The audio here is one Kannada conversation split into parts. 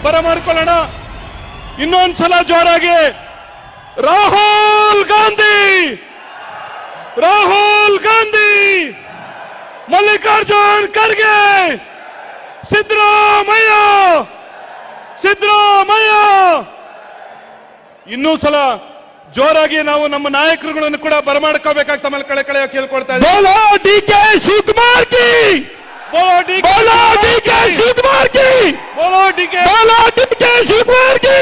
ಬರಮಾಡ್ಕೊಳ್ಳೋಣ. ಇನ್ನೊಂದ್ಸಲ ಜೋರಾಗಿ ರಾಹುಲ್ ಗಾಂಧಿ, ರಾಹುಲ್ ಗಾಂಧಿ, ಮಲ್ಲಿಕಾರ್ಜುನ್ ಖರ್ಗೆ, ಸಿದ್ದರಾಮಯ್ಯ, ಸಿದ್ದರಾಮಯ್ಯ. ಇನ್ನೂ ಸಲ ಜೋರಾಗಿ ನಾವು ನಮ್ಮ ನಾಯಕರುಗಳನ್ನು ಕೂಡ ಬರಮಾಡ್ಕೋಬೇಕಾಗಿ ತಮ್ಮಲ್ಲಿ ಕಳೆ ಕೇಳ್ಕೊಳ್ತಾ ಇದ್ದೀವಿ. बोलो डीके शिवकुमार की, बोलो डीके शिवकुमार की, बोलो डीके शिवकुमार की,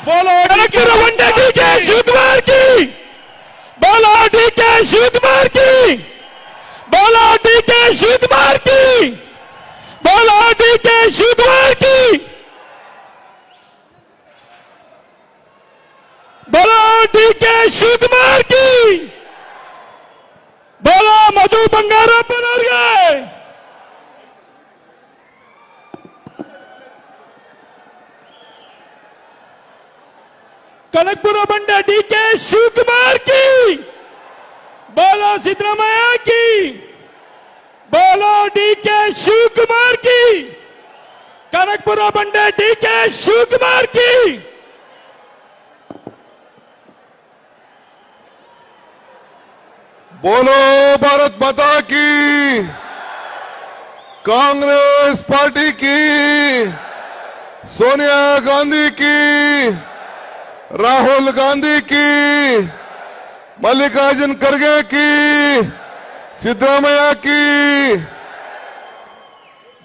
बोलो कनकपुर वंडे डीके शिवकुमार की, बोलो डीके शिवकुमार की, बोलो डीके शिवकुमार की, बोलो डीके शिवकुमार की, बोलो डीके शिवकुमार की, बोलो मधु बंगारप्पनवರಿಗೆ. कनकपुर बंडे डीके शिवकुमार की, बोलो सिद्धरामैया की, बोलो डीके शिवकुमार की, कनकपुर बंडे डीके शिवकुमार की. बोलो भारत माता की, कांग्रेस पार्टी की, सोनिया गांधी की, राहुल गांधी की, मल्लिकार्जुन खड़गे की, सिद्धरामैया की.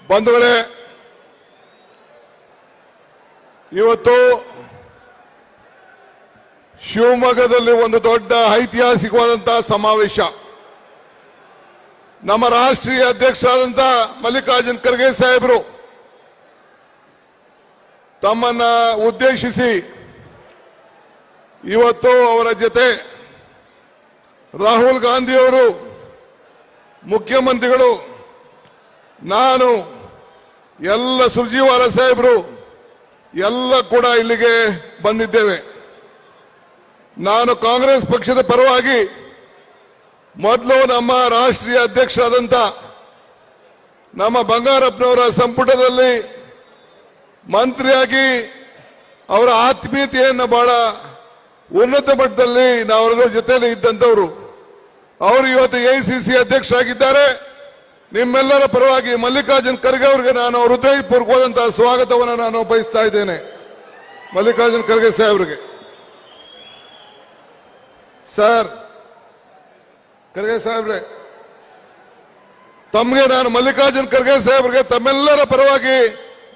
ಬಂಧುಗಳೇ, ಇವತ್ತು ಶಿವಮೊಗ್ಗದಲ್ಲಿ ಒಂದು ದೊಡ್ಡ ಐತಿಹಾಸಿಕವಾದಂತಹ ಸಮಾವೇಶ. ನಮ್ಮ ರಾಷ್ಟ್ರೀಯ ಅಧ್ಯಕ್ಷರಾದಂತ ಮಲ್ಲಿಕಾರ್ಜುನ್ ಖರ್ಗೆ ಸಾಹೇಬರು ತಮ್ಮನ್ನ ಉದ್ದೇಶಿಸಿ ಇವತ್ತು ಅವರ ಜೊತೆ ರಾಹುಲ್ ಗಾಂಧಿ ಅವರು, ಮುಖ್ಯಮಂತ್ರಿಗಳು, ನಾನು, ಎಲ್ಲ ಸುರ್ಜಿವಾಲ ಸಾಹೇಬರು ಎಲ್ಲ ಕೂಡ ಇಲ್ಲಿಗೆ ಬಂದಿದ್ದೇವೆ. ನಾನು ಕಾಂಗ್ರೆಸ್ ಪಕ್ಷದ ಪರವಾಗಿ ಮೊದಲು ನಮ್ಮ ರಾಷ್ಟ್ರೀಯ ಅಧ್ಯಕ್ಷರಾದಂಥ ನಮ್ಮ ಬಂಗಾರಪ್ಪನವರ ಸಂಪುಟದಲ್ಲಿ ಮಂತ್ರಿಯಾಗಿ ಅವರ ಆತ್ಮೀಯತೆಯನ್ನು ಬಹಳ ಉನ್ನತ ಮಟ್ಟದಲ್ಲಿ ನಾವು ಜೊತೆಯಲ್ಲಿ ಇದ್ದಂಥವರು. ಅವರು ಇವತ್ತು ಎಐಸಿಸಿ ಅಧ್ಯಕ್ಷರಾಗಿದ್ದಾರೆ. ನಿಮ್ಮೆಲ್ಲರ ಪರವಾಗಿ ಮಲ್ಲಿಕಾರ್ಜುನ್ ಖರ್ಗೆ ಅವರಿಗೆ ನಾನು ಹೃದಯಪೂರ್ವಕವಾದಂತಹ ಸ್ವಾಗತವನ್ನು ನಾನು ಬಯಸ್ತಾ ಇದ್ದೇನೆ. ಮಲ್ಲಿಕಾರ್ಜುನ್ ಖರ್ಗೆ ಸಾಹೇಬರಿಗೆ. ಸರ್, ಖರ್ಗೆ ಸಾಹೇಬ್ರೆ, ತಮಗೆ ನಾನು ಮಲ್ಲಿಕಾರ್ಜುನ್ ಖರ್ಗೆ ಸಾಹೇಬ್ರಿಗೆ ತಮ್ಮೆಲ್ಲರ ಪರವಾಗಿ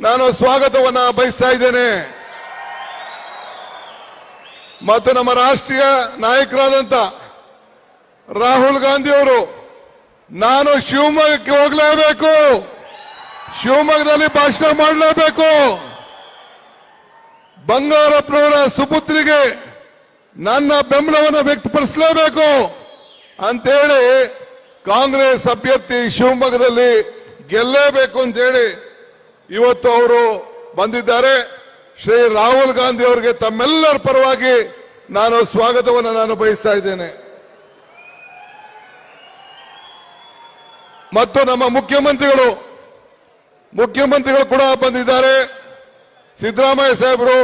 ನಾನು ಸ್ವಾಗತವನ್ನ ಬಯಸ್ತಾ ಇದ್ದೇನೆ. ಮತ್ತು ನಮ್ಮ ರಾಷ್ಟ್ರೀಯ ನಾಯಕರಾದಂತ ರಾಹುಲ್ ಗಾಂಧಿ ಅವರು, ನಾನು ಶಿವಮೊಗ್ಗಕ್ಕೆ ಹೋಗಲೇಬೇಕು, ಶಿವಮೊಗ್ಗದಲ್ಲಿ ಭಾಷಣ ಮಾಡಲೇಬೇಕು, ಬಂಗಾರಪ್ಪನವರ ಸುಪುತ್ರಿಗೆ ನನ್ನ ಬೆಂಬಲವನ್ನು ವ್ಯಕ್ತಪಡಿಸಲೇಬೇಕು ಅಂತೇಳಿ ಕಾಂಗ್ರೆಸ್ ಅಭ್ಯರ್ಥಿ ಶಿವಮೊಗ್ಗದಲ್ಲಿ ಗೆಲ್ಲೇಬೇಕು ಅಂತೇಳಿ ಇವತ್ತು ಅವರು ಬಂದಿದ್ದಾರೆ. ಶ್ರೀ ರಾಹುಲ್ ಗಾಂಧಿ ಅವರಿಗೆ ತಮ್ಮೆಲ್ಲರ ಪರವಾಗಿ ನಾನು ಸ್ವಾಗತವನ್ನು ನಾನು ಬಯಸ್ತಾ ಇದ್ದೇನೆ. ಮತ್ತು ನಮ್ಮ ಮುಖ್ಯಮಂತ್ರಿಗಳು ಕೂಡ ಬಂದಿದ್ದಾರೆ. ಸಿದ್ದರಾಮಯ್ಯ ಸಾಹೇಬರು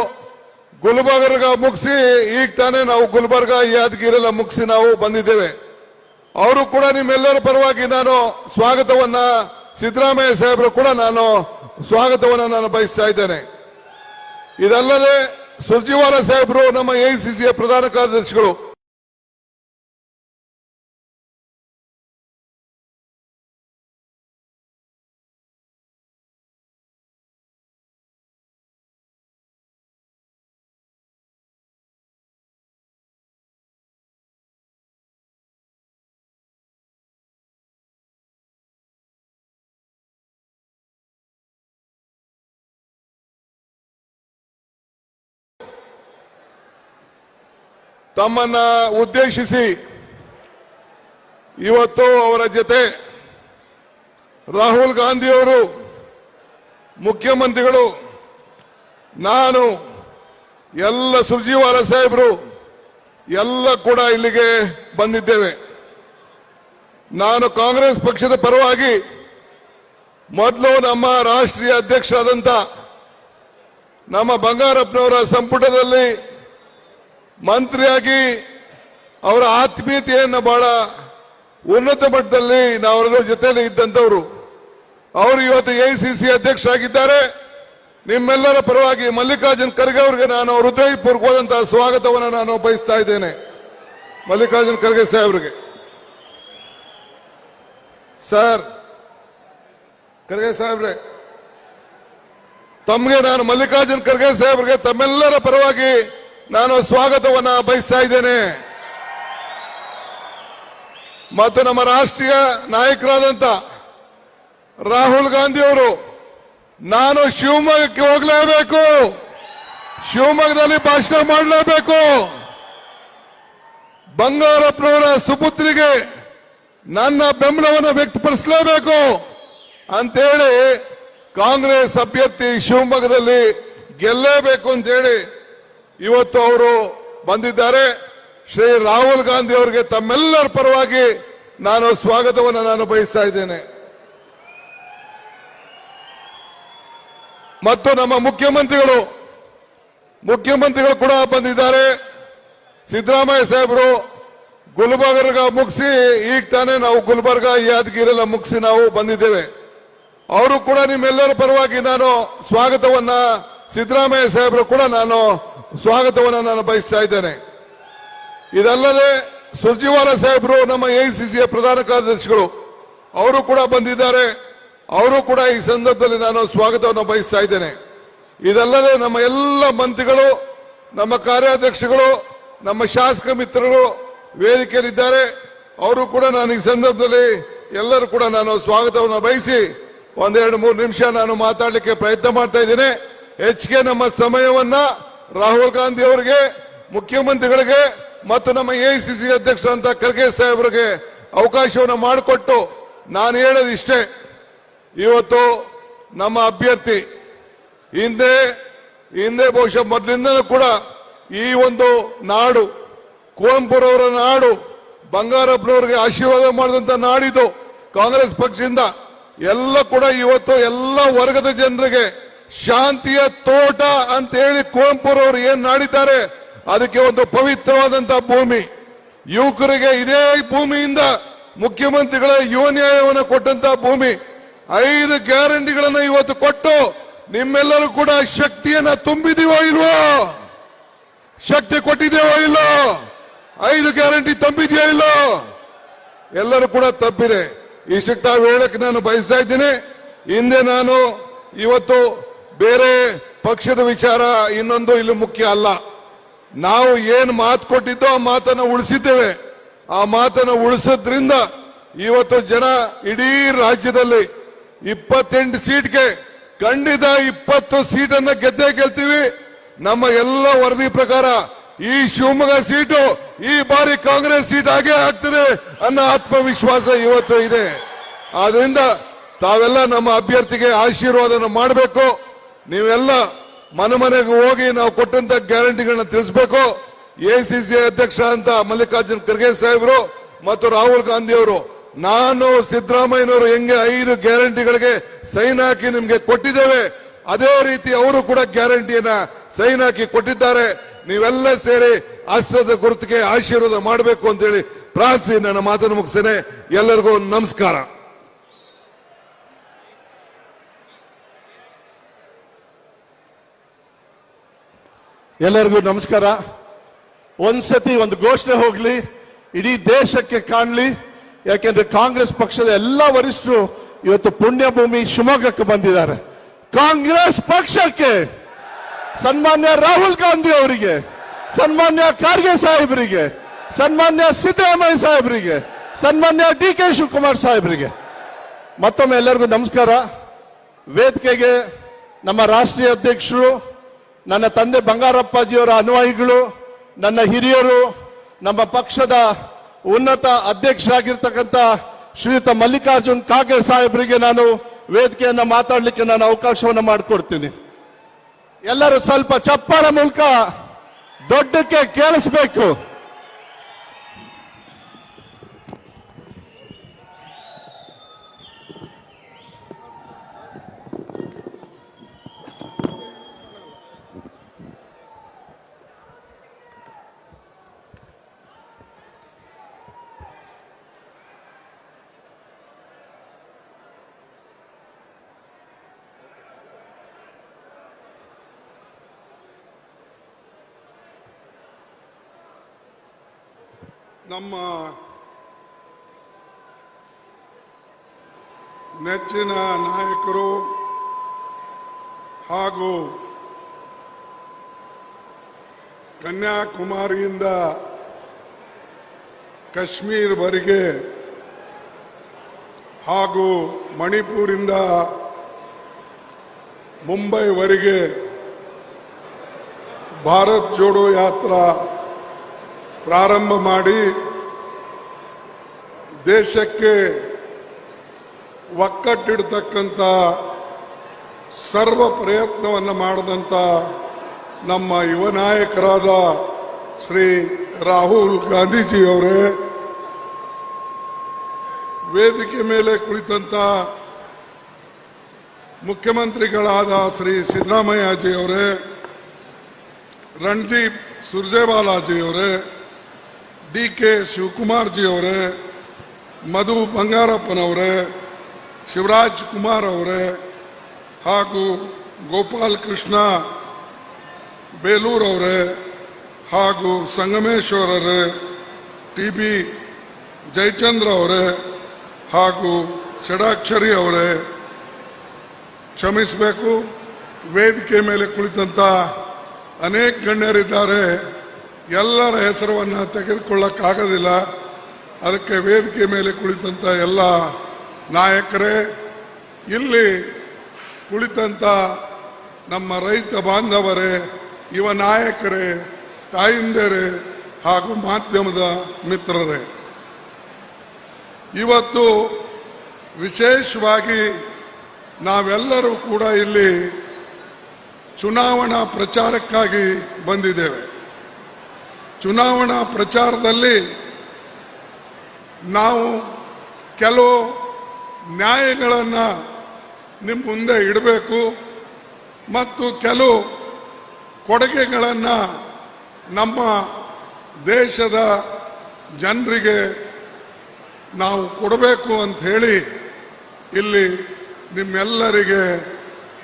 ಗುಲ್ಬರ್ಗ ಮುಗಿಸಿ ಈಗ ತಾನೇ ನಾವು ಗುಲ್ಬರ್ಗ ಯಾದಗಿರೆಲ್ಲ ಮುಗಿಸಿ ನಾವು ಬಂದಿದ್ದೇವೆ. ಅವರು ಕೂಡ ನಿಮ್ಮೆಲ್ಲರ ಪರವಾಗಿ ನಾನು ಸ್ವಾಗತವನ್ನ, ಸಿದ್ದರಾಮಯ್ಯ ಸಾಹೇಬರು ಕೂಡ ನಾನು ಸ್ವಾಗತವನ್ನ ನಾನು ಬಯಸ್ತಾ ಇದ್ದೇನೆ. ಇದಲ್ಲದೆ ಸುರ್ಜಿವಾಲ ಸಾಹೇಬರು ನಮ್ಮ ಎಐಸಿಸಿಯ ಪ್ರಧಾನ ಕಾರ್ಯದರ್ಶಿಗಳು, ತಮ್ಮನ್ನ ಉದ್ದೇಶಿಸಿ ಇವತ್ತು ಅವರ ಜೊತೆ ರಾಹುಲ್ ಗಾಂಧಿ ಅವರು, ಮುಖ್ಯಮಂತ್ರಿಗಳು, ನಾನು, ಎಲ್ಲ ಸುರ್ಜಿವಾಲ ಸಾಹೇಬರು ಎಲ್ಲ ಕೂಡ ಇಲ್ಲಿಗೆ ಬಂದಿದ್ದೇವೆ. ನಾನು ಕಾಂಗ್ರೆಸ್ ಪಕ್ಷದ ಪರವಾಗಿ ಮೊದಲು ನಮ್ಮ ರಾಷ್ಟ್ರೀಯ ಅಧ್ಯಕ್ಷರಾದಂಥ ನಮ್ಮ ಬಂಗಾರಪ್ಪನವರ ಸಂಪುಟದಲ್ಲಿ ಮಂತ್ರಿಯಾಗಿ ಅವರ ಆತ್ಮೀಯತೆಯನ್ನು ಬಹಳ ಉನ್ನತ ಮಟ್ಟದಲ್ಲಿ ನಾವೆಲ್ಲರ ಜೊತೆಯಲ್ಲಿ ಇದ್ದಂಥವರು. ಅವರು ಇವತ್ತು ಎಐಸಿಸಿ ಅಧ್ಯಕ್ಷರಾಗಿದ್ದಾರೆ. ನಿಮ್ಮೆಲ್ಲರ ಪರವಾಗಿ ಮಲ್ಲಿಕಾರ್ಜುನ್ ಖರ್ಗೆ ಅವರಿಗೆ ನಾನು ಹೃದಯಪೂರ್ವಕವಾದಂತಹ ಸ್ವಾಗತವನ್ನು ನಾನು ಬಯಸ್ತಾ ಇದ್ದೇನೆ. ಮಲ್ಲಿಕಾರ್ಜುನ್ ಖರ್ಗೆ ಸಾಹೇಬ್ರಿಗೆ. ಸರ್ ಖರ್ಗೆ ಸಾಹೇಬ್ರೆ, ತಮಗೆ ನಾನು ಮಲ್ಲಿಕಾರ್ಜುನ್ ಖರ್ಗೆ ಸಾಹೇಬ್ರಿಗೆ ತಮ್ಮೆಲ್ಲರ ಪರವಾಗಿ ನಾನು ಸ್ವಾಗತವನ್ನ ಬಯಸ್ತಾ ಇದ್ದೇನೆ. ಮತ್ತು ನಮ್ಮ ರಾಷ್ಟ್ರೀಯ ನಾಯಕರಾದಂತ ರಾಹುಲ್ ಗಾಂಧಿ ಅವರು, ನಾನು ಶಿವಮೊಗ್ಗಕ್ಕೆ ಹೋಗಲೇಬೇಕು, ಶಿವಮೊಗ್ಗದಲ್ಲಿ ಭಾಷಣ ಮಾಡಲೇಬೇಕು, ಬಂಗಾರಪ್ಪನವರ ಸುಪುತ್ರಿಗೆ ನನ್ನ ಬೆಂಬಲವನ್ನು ವ್ಯಕ್ತಪಡಿಸಲೇಬೇಕು ಅಂತೇಳಿ ಕಾಂಗ್ರೆಸ್ ಅಭ್ಯರ್ಥಿ ಶಿವಮೊಗ್ಗದಲ್ಲಿ ಗೆಲ್ಲೇಬೇಕು ಅಂತೇಳಿ ಇವತ್ತು ಅವರು ಬಂದಿದ್ದಾರೆ. ಶ್ರೀ ರಾಹುಲ್ ಗಾಂಧಿ ಅವರಿಗೆ ತಮ್ಮೆಲ್ಲರ ಪರವಾಗಿ ನಾನು ಸ್ವಾಗತವನ್ನು ನಾನು ಬಯಸ್ತಾ ಇದ್ದೇನೆ. ಮತ್ತು ನಮ್ಮ ಮುಖ್ಯಮಂತ್ರಿಗಳು ಕೂಡ ಬಂದಿದ್ದಾರೆ. ಸಿದ್ದರಾಮಯ್ಯ ಸಾಹೇಬರು ಗುಲ್ಬರ್ಗ ಮುಗಿಸಿ ಈಗ ತಾನೇ ನಾವು ಗುಲ್ಬರ್ಗ ಯಾದಗಿರೆಲ್ಲ ಮುಗಿಸಿ ನಾವು ಬಂದಿದ್ದೇವೆ. ಅವರು ಕೂಡ ನಿಮ್ಮೆಲ್ಲರ ಪರವಾಗಿ ನಾನು ಸ್ವಾಗತವನ್ನ, ಸಿದ್ದರಾಮಯ್ಯ ಸಾಹೇಬರು ಕೂಡ ನಾನು ಸ್ವಾಗತವನ್ನ ನಾನು ಬಯಸ್ತಾ ಇದ್ದೇನೆ. ಇದಲ್ಲದೆ ಸುರ್ಜಿವಾಲ ಸಾಹೇಬರು ನಮ್ಮ ಎಐಸಿಸಿಯ ಪ್ರಧಾನ ಕಾರ್ಯದರ್ಶಿಗಳು ಅವರು ಕೂಡ ಬಂದಿದ್ದಾರೆ. ಅವರು ಕೂಡ ಈ ಸಂದರ್ಭದಲ್ಲಿ ನಾನು ಸ್ವಾಗತವನ್ನು ಬಯಸ್ತಾ ಇದ್ದೇನೆ. ಇದಲ್ಲದೆ ನಮ್ಮ ಎಲ್ಲ ಮಂತ್ರಿಗಳು, ನಮ್ಮ ಕಾರ್ಯಾಧ್ಯಕ್ಷಗಳು, ನಮ್ಮ ಶಾಸಕ ಮಿತ್ರರು ವೇದಿಕೆಯಲ್ಲಿದ್ದಾರೆ. ಅವರು ಕೂಡ ನಾನು ಈ ಸಂದರ್ಭದಲ್ಲಿ ಎಲ್ಲರೂ ಕೂಡ ನಾನು ಸ್ವಾಗತವನ್ನು ಬಯಸಿ 1-2-3 ನಿಮಿಷ ನಾನು ಮಾತಾಡಲಿಕ್ಕೆ ಪ್ರಯತ್ನ ಮಾಡ್ತಾ ಇದ್ದೇನೆ. ಹೆಚ್ಚಿಗೆ ನಮ್ಮ ಸಮಯವನ್ನ ರಾಹುಲ್ ಗಾಂಧಿ ಅವರಿಗೆ, ಮುಖ್ಯಮಂತ್ರಿಗಳಿಗೆ ಮತ್ತು ನಮ್ಮ ಎಐಸಿಸಿ ಅಧ್ಯಕ್ಷರಂತ ಖರ್ಗೆ ಸಾಹೇಬರಿಗೆ ಅವಕಾಶವನ್ನು ಮಾಡಿಕೊಟ್ಟು ನಾನು ಹೇಳೋದು ಇಷ್ಟೇ. ಇವತ್ತು ನಮ್ಮ ಅಭ್ಯರ್ಥಿ ಹಿಂದೆ ಬಹುಶಃ ಮೊದಲಿಂದಲೂ ಕೂಡ ಈ ಒಂದು ನಾಡು, ಕುವೆಂಪುರವರ ನಾಡು, ಬಂಗಾರಪ್ಪನವರಿಗೆ ಆಶೀರ್ವಾದ ಮಾಡಿದಂತ ನಾಡಿದು ಕಾಂಗ್ರೆಸ್ ಪಕ್ಷದಿಂದ ಎಲ್ಲ ಕೂಡ ಇವತ್ತು ಎಲ್ಲ ವರ್ಗದ ಜನರಿಗೆ ಶಾಂತಿಯ ತೋಟ ಅಂತ ಹೇಳಿ ಕುವೆಂಪುರವರು ಏನ್ ನಾಡಿದ್ದಾರೆ ಅದಕ್ಕೆ ಒಂದು ಪವಿತ್ರವಾದಂತಹ ಭೂಮಿ. ಯುವಕರಿಗೆ ಇದೇ ಭೂಮಿಯಿಂದ ಮುಖ್ಯಮಂತ್ರಿಗಳ ಯುವ ನ್ಯಾಯವನ್ನು ಕೊಟ್ಟಂತಹ ಭೂಮಿ. 5 ಗ್ಯಾರಂಟಿಗಳನ್ನು ಇವತ್ತು ಕೊಟ್ಟು ನಿಮ್ಮೆಲ್ಲರೂ ಕೂಡ ಶಕ್ತಿಯನ್ನ ತುಂಬಿದೀವೋ ಇಲ್ವೋ? ಶಕ್ತಿ ಕೊಟ್ಟಿದ್ದೇವೋ ಇಲ್ಲೋ? 5 ಗ್ಯಾರಂಟಿ ತಪ್ಪಿದೆಯೋ ಇಲ್ಲೋ? ಎಲ್ಲರೂ ಕೂಡ ತಪ್ಪಿದೆ. ಇಷ್ಟಕ್ಕೆ ತಾವು ಹೇಳಕ್ಕೆ ನಾನು ಬಯಸ್ತಾ ಇದ್ದೀನಿ. ಹಿಂದೆ ನಾನು ಇವತ್ತು ಬೇರೆ ಪಕ್ಷದ ವಿಚಾರ ಇನ್ನೊಂದು ಇಲ್ಲಿ ಮುಖ್ಯ ಅಲ್ಲ. ನಾವು ಏನು ಮಾತು ಕೊಟ್ಟಿದ್ದೋ ಆ ಮಾತನ್ನು ಉಳಿಸಿದ್ದೇವೆ. ಆ ಮಾತನ್ನು ಉಳಿಸೋದ್ರಿಂದ ಇವತ್ತು ಜನ ಇಡೀ ರಾಜ್ಯದಲ್ಲಿ 28 ಸೀಟ್ಗೆ ಖಂಡಿತ 20 ಸೀಟನ್ನ ಗೆಲ್ತೀವಿ. ನಮ್ಮ ಎಲ್ಲ ವರದಿ ಪ್ರಕಾರ ಈ ಶಿವಮೊಗ್ಗ ಸೀಟು ಈ ಬಾರಿ ಕಾಂಗ್ರೆಸ್ ಸೀಟ್ ಆಗೇ ಆಗ್ತದೆ ಅನ್ನೋ ಆತ್ಮವಿಶ್ವಾಸ ಇವತ್ತು ಇದೆ. ಆದ್ರಿಂದ ತಾವೆಲ್ಲ ನಮ್ಮ ಅಭ್ಯರ್ಥಿಗೆ ಆಶೀರ್ವಾದನ ಮಾಡಬೇಕು. ನೀವೆಲ್ಲ ಮನೆಗೆ ಹೋಗಿ ನಾವು ಕೊಟ್ಟಂತ ಗ್ಯಾರಂಟಿಗಳನ್ನ ತಿಳಿಸಬೇಕು. ಎಐಸಿಸಿ ಅಧ್ಯಕ್ಷ ಅಂತ ಮಲ್ಲಿಕಾರ್ಜುನ್ ಖರ್ಗೆ ಸಾಹೇಬರು ಮತ್ತು ರಾಹುಲ್ ಗಾಂಧಿ ಅವರು, ನಾನು ಸಿದ್ದರಾಮಯ್ಯನವರು ಹೆಂಗೆ 5 ಗ್ಯಾರಂಟಿಗಳಿಗೆ ಸೈನ್ ಹಾಕಿ ನಿಮ್ಗೆ ಕೊಟ್ಟಿದ್ದೇವೆ, ಅದೇ ರೀತಿ ಅವರು ಕೂಡ ಗ್ಯಾರಂಟಿಯನ್ನ ಸೈನ್ ಹಾಕಿ ಕೊಟ್ಟಿದ್ದಾರೆ. ನೀವೆಲ್ಲ ಸೇರಿ ಹಸ್ತದ ಗುರುತಿಗೆ ಆಶೀರ್ವಾದ ಮಾಡಬೇಕು ಅಂತೇಳಿ ಪ್ರಾರ್ಥಿಸಿ ನನ್ನ ಮಾತನ್ನು ಮುಗಿಸ್ತೇನೆ. ಎಲ್ಲರಿಗೂ ನಮಸ್ಕಾರ. ಎಲ್ಲರಿಗೂ ನಮಸ್ಕಾರ. ಒಂದ್ಸತಿ ಒಂದು ಘೋಷಣೆ ಹೋಗ್ಲಿ, ಇಡೀ ದೇಶಕ್ಕೆ ಕಾಣ್ಲಿ. ಯಾಕೆಂದ್ರೆ ಕಾಂಗ್ರೆಸ್ ಪಕ್ಷದ ಎಲ್ಲ ವರಿಷ್ಠರು ಇವತ್ತು ಪುಣ್ಯಭೂಮಿ ಶಿವಮೊಗ್ಗಕ್ಕೆ ಬಂದಿದ್ದಾರೆ. ಕಾಂಗ್ರೆಸ್ ಪಕ್ಷಕ್ಕೆ, ಸನ್ಮಾನ್ಯ ರಾಹುಲ್ ಗಾಂಧಿ ಅವರಿಗೆ, ಸನ್ಮಾನ್ಯ ಖರ್ಗೆ ಸಾಹೇಬರಿಗೆ, ಸನ್ಮಾನ್ಯ ಸಿದ್ದರಾಮಯ್ಯ ಸಾಹೇಬರಿಗೆ, ಸನ್ಮಾನ್ಯ ಡಿ.ಕೆ. ಶಿವಕುಮಾರ್ ಸಾಹೇಬರಿಗೆ ಮತ್ತೊಮ್ಮೆ ಎಲ್ಲರಿಗೂ ನಮಸ್ಕಾರ. ವೇದಿಕೆಗೆ ನಮ್ಮ ರಾಷ್ಟ್ರೀಯ ಅಧ್ಯಕ್ಷರು, ನನ್ನ ತಂದೆ ಬಂಗಾರಪ್ಪಾಜಿಯವರ ಅನುಯಾಯಿಗಳು, ನನ್ನ ಹಿರಿಯರು, ನಮ್ಮ ಪಕ್ಷದ ಉನ್ನತ ಅಧ್ಯಕ್ಷರಾಗಿರ್ತಕ್ಕಂಥ ಶ್ರೀಯುತ ಮಲ್ಲಿಕಾರ್ಜುನ್ ಖರ್ಗೆ ಸಾಹೇಬರಿಗೆ ನಾನು ವೇದಿಕೆಯನ್ನ ಮಾತಾಡಲಿಕ್ಕೆ ನಾನು ಅವಕಾಶವನ್ನು ಮಾಡಿಕೊಡ್ತೀನಿ. ಎಲ್ಲರೂ ಸ್ವಲ್ಪ ಚಪ್ಪಾಳೆ ಮೂಲಕ ದೊಡ್ಡಕ್ಕೆ ಕೇಳಿಸಬೇಕು. ನಮ್ಮ ನೆಚ್ಚಿನ ನಾಯಕರು ಹಾಗೂ ಕನ್ಯಾಕುಮಾರಿಯಿಂದ ಕಾಶ್ಮೀರವರೆಗೆ ಹಾಗೂ ಮಣಿಪುರಿಂದ ಮುಂಬೈವರೆಗೆ ಭಾರತ್ ಜೋಡೋ ಯಾತ್ರಾ ಪ್ರಾರಂಭ ಮಾಡಿ ದೇಶಕ್ಕೆ ಒಕ್ಕಟ್ಟಿಡ್ತಕ್ಕಂಥ ಸರ್ವ ಪ್ರಯತ್ನವನ್ನು ಮಾಡಿದಂಥ ನಮ್ಮ ಯುವ ನಾಯಕರಾದ ಶ್ರೀ ರಾಹುಲ್ ಗಾಂಧೀಜಿಯವರೇ, ವೇದಿಕೆ ಮೇಲೆ ಕುಳಿತಂತ ಮುಖ್ಯಮಂತ್ರಿಗಳಾದ ಶ್ರೀ ಸಿದ್ದರಾಮಯ್ಯಜಿಯವರೇ, ರಣದೀಪ್ ಸುರ್ಜೇವಾಲಾಜಿಯವರೇ, ಡಿ.ಕೆ. ಶಿವಕುಮಾರ್ಜಿಯವರೇ, ಮಧು ಬಂಗಾರಪ್ಪನವರೇ, ಶಿವರಾಜ್ ಕುಮಾರ್ ಅವರೇ ಹಾಗೂ ಗೋಪಾಲ್ ಕೃಷ್ಣ ಬೇಲೂರ್ ಅವರೇ ಹಾಗೂ ಸಂಗಮೇಶ್ವರರೇ, ಟಿ.ಬಿ. ಜಯಚಂದ್ರ ಅವರೇ ಹಾಗೂ ಷಡಾಕ್ಷರಿ ಅವರೇ, ಕ್ಷಮಿಸಬೇಕು, ವೇದಿಕೆ ಮೇಲೆ ಕುಳಿತಂತ ಅನೇಕ ಗಣ್ಯರಿದ್ದಾರೆ. ಎಲ್ಲರ ಹೆಸರನ್ನು ತೆಗೆದುಕೊಳ್ಳಕ್ಕಾಗೋದಿಲ್ಲ. ಅದಕ್ಕೆ ವೇದಿಕೆ ಮೇಲೆ ಕುಳಿತಂತ ಎಲ್ಲ ನಾಯಕರೇ, ಇಲ್ಲಿ ಕುಳಿತಂತ ನಮ್ಮ ರೈತ ಬಾಂಧವರೇ, ಯುವ ನಾಯಕರೇ, ತಾಯಿಂದರೇ ಹಾಗೂ ಮಾಧ್ಯಮದ ಮಿತ್ರರೇ, ಇವತ್ತು ವಿಶೇಷವಾಗಿ ನಾವೆಲ್ಲರೂ ಕೂಡ ಇಲ್ಲಿ ಚುನಾವಣಾ ಪ್ರಚಾರಕ್ಕಾಗಿ ಬಂದಿದ್ದೇವೆ. ಚುನಾವಣಾ ಪ್ರಚಾರದಲ್ಲಿ ನಾವು ಕೆಲವು ನ್ಯಾಯಗಳನ್ನು ನಿಮ್ಮ ಮುಂದೆ ಇಡಬೇಕು ಮತ್ತು ಕೆಲವು ಕೊಡುಗೆಗಳನ್ನು ನಮ್ಮ ದೇಶದ ಜನರಿಗೆ ನಾವು ಕೊಡಬೇಕು ಅಂತ ಹೇಳಿ ಇಲ್ಲಿ ನಿಮ್ಮೆಲ್ಲರಿಗೆ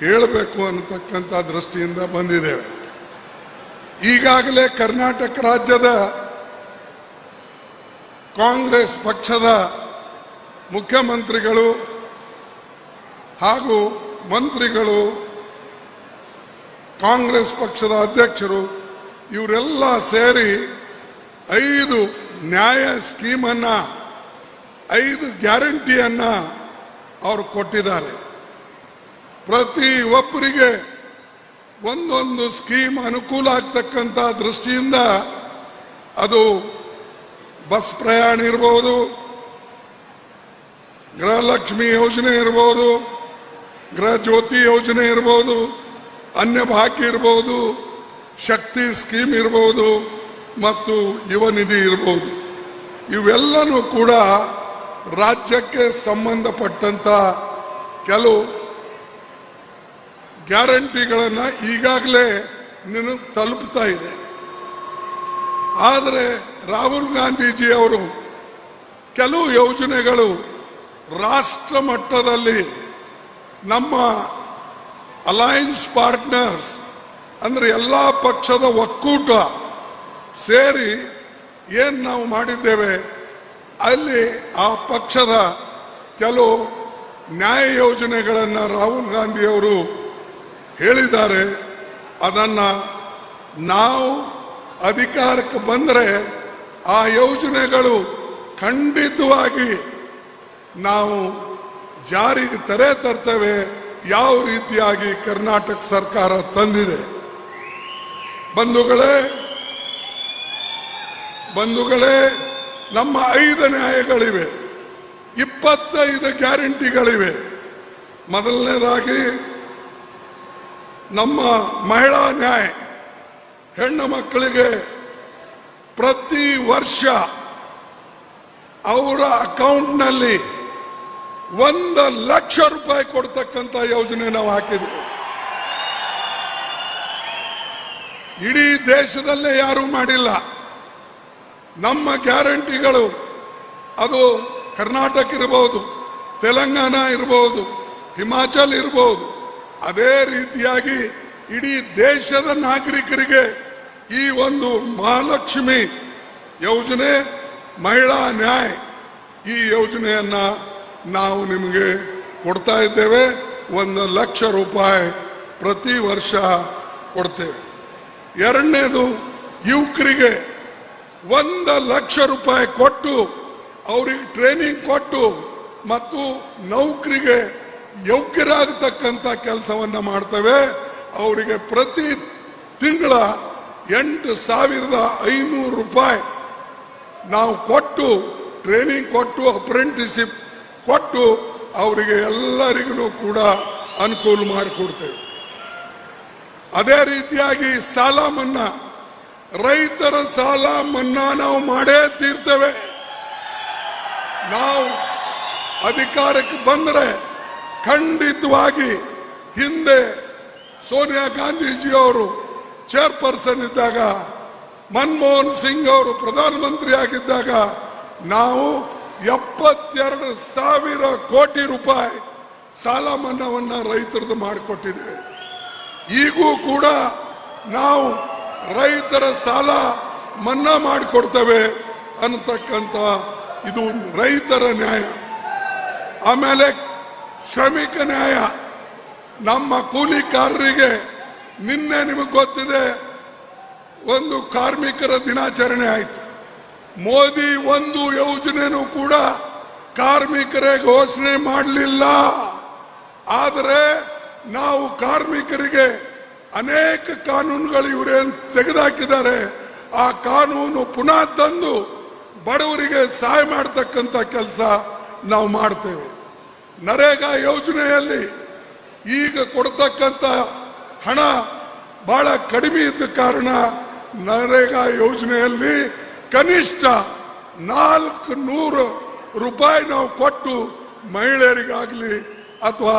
ಹೇಳಬೇಕು ಅನ್ನತಕ್ಕಂಥ ದೃಷ್ಟಿಯಿಂದ ಬಂದಿದ್ದೇವೆ. ಈಗಾಗಲೇ ಕರ್ನಾಟಕ ರಾಜ್ಯದ ಕಾಂಗ್ರೆಸ್ ಪಕ್ಷದ ಮುಖ್ಯಮಂತ್ರಿಗಳು ಹಾಗೂ ಮಂತ್ರಿಗಳು, ಕಾಂಗ್ರೆಸ್ ಪಕ್ಷದ ಅಧ್ಯಕ್ಷರು ಇವರೆಲ್ಲ ಸೇರಿ 5 ನ್ಯಾಯ ಸ್ಕೀಮನ್ನ 5 ಗ್ಯಾರಂಟಿಯನ್ನ ಅವರು ಕೊಟ್ಟಿದ್ದಾರೆ. ಪ್ರತಿ ಒಬ್ಬರಿಗೆ ಒಂದೊಂದು ಸ್ಕೀಮ್ ಅನುಕೂಲ ಆಗ್ತಕ್ಕಂಥ ದೃಷ್ಟಿಯಿಂದ ಅದು ಬಸ್ ಪ್ರಯಾಣ ಇರಬಹುದು, ಗೃಹಲಕ್ಷ್ಮಿ ಯೋಜನೆ ಇರಬಹುದು, ಗೃಹ ಜ್ಯೋತಿ ಯೋಜನೆ ಇರಬಹುದು, ಅನ್ನಭಾಗ್ಯ ಇರಬಹುದು, ಶಕ್ತಿ ಸ್ಕೀಮ್ ಇರಬಹುದು ಮತ್ತು ಯುವ ನಿಧಿ ಇರಬಹುದು. ಇವೆಲ್ಲನೂ ಕೂಡ ರಾಜ್ಯಕ್ಕೆ ಸಂಬಂಧಪಟ್ಟಂತ ಕೆಲವು ಗ್ಯಾರಂಟಿಗಳನ್ನು ಈಗಾಗಲೇ ನಿನಗೆ ತಲುಪ್ತಾ ಇದೆ. ಆದರೆ ರಾಹುಲ್ ಗಾಂಧೀಜಿ ಅವರು ಕೆಲವು ಯೋಜನೆಗಳು ರಾಷ್ಟ್ರ ಮಟ್ಟದಲ್ಲಿ ನಮ್ಮ ಅಲೈನ್ಸ್ ಪಾರ್ಟ್ನರ್ಸ್ ಅಂದ್ರೆ ಎಲ್ಲ ಪಕ್ಷದ ಒಕ್ಕೂಟ ಸೇರಿ ಏನ್ ನಾವು ಮಾಡಿದ್ದೇವೆ, ಅಲ್ಲಿ ಆ ಪಕ್ಷದ ಕೆಲವು ನ್ಯಾಯ ಯೋಜನೆಗಳನ್ನು ರಾಹುಲ್ ಗಾಂಧಿ ಅವರು ಹೇಳಿದ್ದಾರೆ. ಅದನ್ನು ನಾವು ಅಧಿಕಾರಕ್ಕೆ ಬಂದರೆ ಆ ಯೋಜನೆಗಳು ಖಂಡಿತವಾಗಿ ನಾವು ಜಾರಿಗೆ ತರ್ತೇವೆ. ಯಾವ ರೀತಿಯಾಗಿ ಕರ್ನಾಟಕ ಸರ್ಕಾರ ತಂದಿದೆ. ಬಂಧುಗಳೇ, ನಮ್ಮ 5 ನ್ಯಾಯಗಳಿವೆ, 25 ಗ್ಯಾರಂಟಿಗಳಿವೆ. ಮೊದಲನೇದಾಗಿ ನಮ್ಮ ಮಹಿಳಾ ನ್ಯಾಯ, ಹೆಣ್ಣು ಮಕ್ಕಳಿಗೆ ಪ್ರತಿ ವರ್ಷ ಅವರ ಅಕೌಂಟ್ನಲ್ಲಿ 1 ಲಕ್ಷ ರೂಪಾಯಿ ಕೊಡ್ತಕ್ಕಂಥ ಯೋಜನೆ ನಾವು ಹಾಕಿದ್ದೀವಿ. ಇಡೀ ದೇಶದಲ್ಲೇ ಯಾರೂ ಮಾಡಿಲ್ಲ. ನಮ್ಮ ಗ್ಯಾರಂಟಿಗಳು ಅದು ಕರ್ನಾಟಕ ಇರಬಹುದು, ತೆಲಂಗಾಣ ಇರಬಹುದು, ಹಿಮಾಚಲ್ ಇರಬಹುದು. ಅದೇ ರೀತಿಯಾಗಿ ಇಡೀ ದೇಶದ ನಾಗರಿಕರಿಗೆ ಈ ಒಂದು ಮಹಾಲಕ್ಷ್ಮಿ ಯೋಜನೆ ಮಹಿಳಾ ನ್ಯಾಯ ಈ ಯೋಜನೆಯನ್ನ ನಾವು ನಿಮಗೆ ಕೊಡ್ತಾ ಇದ್ದೇವೆ. 1 ಲಕ್ಷ ರೂಪಾಯಿ ಪ್ರತಿ ವರ್ಷ ಕೊಡ್ತೇವೆ. ಎರಡನೇದು, ಯುವಕರಿಗೆ 1 ಲಕ್ಷ ರೂಪಾಯಿ ಕೊಟ್ಟು ಅವರಿಗೆ ಟ್ರೈನಿಂಗ್ ಕೊಟ್ಟು ಮತ್ತು ನೌಕರಿಗೆ ಯೋಗ್ಯರಾಗತಕ್ಕಂಥ ಕೆಲಸವನ್ನ ಮಾಡ್ತೇವೆ. ಅವರಿಗೆ ಪ್ರತಿ ತಿಂಗಳ 8,500 ರೂಪಾಯಿ ನಾವು ಕೊಟ್ಟು ಟ್ರೈನಿಂಗ್ ಕೊಟ್ಟು ಅಪ್ರೆಂಟಿಸ್ಶಿಪ್ ಕೊಟ್ಟು ಅವರಿಗೆ ಎಲ್ಲರಿಗೂ ಕೂಡ ಅನುಕೂಲ ಮಾಡಿಕೊಡ್ತೇವೆ. ಅದೇ ರೀತಿಯಾಗಿ ಸಾಲ ಮನ್ನಾ, ರೈತರ ಸಾಲ ಮನ್ನಾ ನಾವು ಮಾಡೇ ತೀರ್ತೇವೆ. ನಾವು ಅಧಿಕಾರಕ್ಕೆ ಬಂದರೆ ಖಂಡಿತವಾಗಿ, ಹಿಂದೆ ಸೋನಿಯಾ ಗಾಂಧೀಜಿಯವರು ಚೇರ್ಪರ್ಸನ್ ಇದ್ದಾಗ, ಮನಮೋಹನ್ ಸಿಂಗ್ ಅವರು ಪ್ರಧಾನಮಂತ್ರಿ ಆಗಿದ್ದಾಗ ನಾವು 72,000 ಕೋಟಿ ರೂಪಾಯಿ ಸಾಲ ಮನ್ನಾವನ್ನ ರೈತರದ್ದು ಮಾಡಿಕೊಟ್ಟಿದ್ದೇವೆ. ಈಗೂ ಕೂಡ ನಾವು ರೈತರ ಸಾಲ ಮನ್ನಾ ಮಾಡಿಕೊಡ್ತೇವೆ ಅನ್ನತಕ್ಕಂಥ ಇದು ರೈತರ ನ್ಯಾಯ. ಆಮೇಲೆ ಶ್ರಮಿಕ ನ್ಯಾಯ, ನಮ್ಮ ಕೂಲಿಕಾರರಿಗೆ ನಿನ್ನೆ ನಿಮಗೆ ಗೊತ್ತಿದೆ ಒಂದು ಕಾರ್ಮಿಕರ ದಿನಾಚರಣೆ ಆಯಿತು. ಮೋದಿ ಒಂದು ಯೋಜನೆನೂ ಕೂಡ ಕಾರ್ಮಿಕರೇ ಘೋಷಣೆ ಮಾಡಲಿಲ್ಲ. ಆದರೆ ನಾವು ಕಾರ್ಮಿಕರಿಗೆ ಅನೇಕ ಕಾನೂನುಗಳು ಇವರೇನು ತೆಗೆದುಹಾಕಿದ್ದಾರೆ, ಆ ಕಾನೂನು ಪುನಃ ತಂದು ಬಡವರಿಗೆ ಸಹಾಯ ಮಾಡತಕ್ಕಂಥ ಕೆಲಸ ನಾವು ಮಾಡ್ತೇವೆ. ನರೇಗಾ ಯೋಜನೆಯಲ್ಲಿ ಈಗ ಕೊಡ್ತಕ್ಕಂಥ ಹಣ ಬಹಳ ಕಡಿಮೆ ಇದ್ದ ಕಾರಣ ನರೇಗಾ ಯೋಜನೆಯಲ್ಲಿ ಕನಿಷ್ಠ 400 ರೂಪಾಯಿ ನಾವು ಕೊಟ್ಟು ಮಹಿಳೆಯರಿಗಾಗಲಿ ಅಥವಾ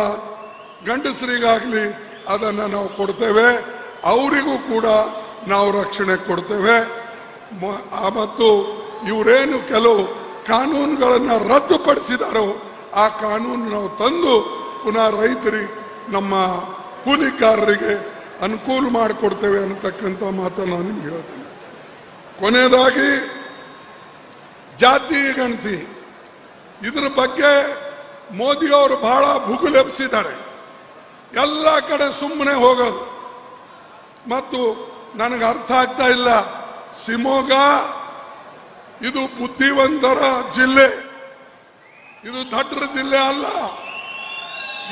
ಗಂಡಸರಿಗಾಗಲಿ ಅದನ್ನು ನಾವು ಕೊಡ್ತೇವೆ. ಅವರಿಗೂ ಕೂಡ ನಾವು ರಕ್ಷಣೆ ಕೊಡ್ತೇವೆ. ಮತ್ತು ಇವರೇನು ಕೆಲವು ಕಾನೂನುಗಳನ್ನು ರದ್ದುಪಡಿಸಿದಾರೋ ಆ ಕಾನೂನು ನಾವು ತಂದು ಪುನಃ ರೈತರಿಗೆ, ನಮ್ಮ ಕೂಲಿಕಾರರಿಗೆ ಅನುಕೂಲ ಮಾಡಿಕೊಡ್ತೇವೆ ಅನ್ನತಕ್ಕಂಥ ಮಾತನ್ನು ನಾನು ನಿಮ್ಗೆ ಹೇಳ್ತೇನೆ. ಕೊನೆಯದಾಗಿ ಜಾತಿ ಗಣತಿ, ಇದರ ಬಗ್ಗೆ ಮೋದಿಯವರು ಬಹಳ ಭುಗುಲೆಬ್ಬಿಸಿದ್ದಾರೆ. ಎಲ್ಲ ಕಡೆ ಸುಮ್ಮನೆ ಹೋಗೋದು ಮತ್ತು ನನಗೆ ಅರ್ಥ ಆಗ್ತಾ ಇಲ್ಲ. ಶಿವಮೊಗ್ಗ ಇದು ಬುದ್ಧಿವಂತರ ಜಿಲ್ಲೆ, ಇದು ದಡ್ಡರ ಜಿಲ್ಲೆ ಅಲ್ಲ.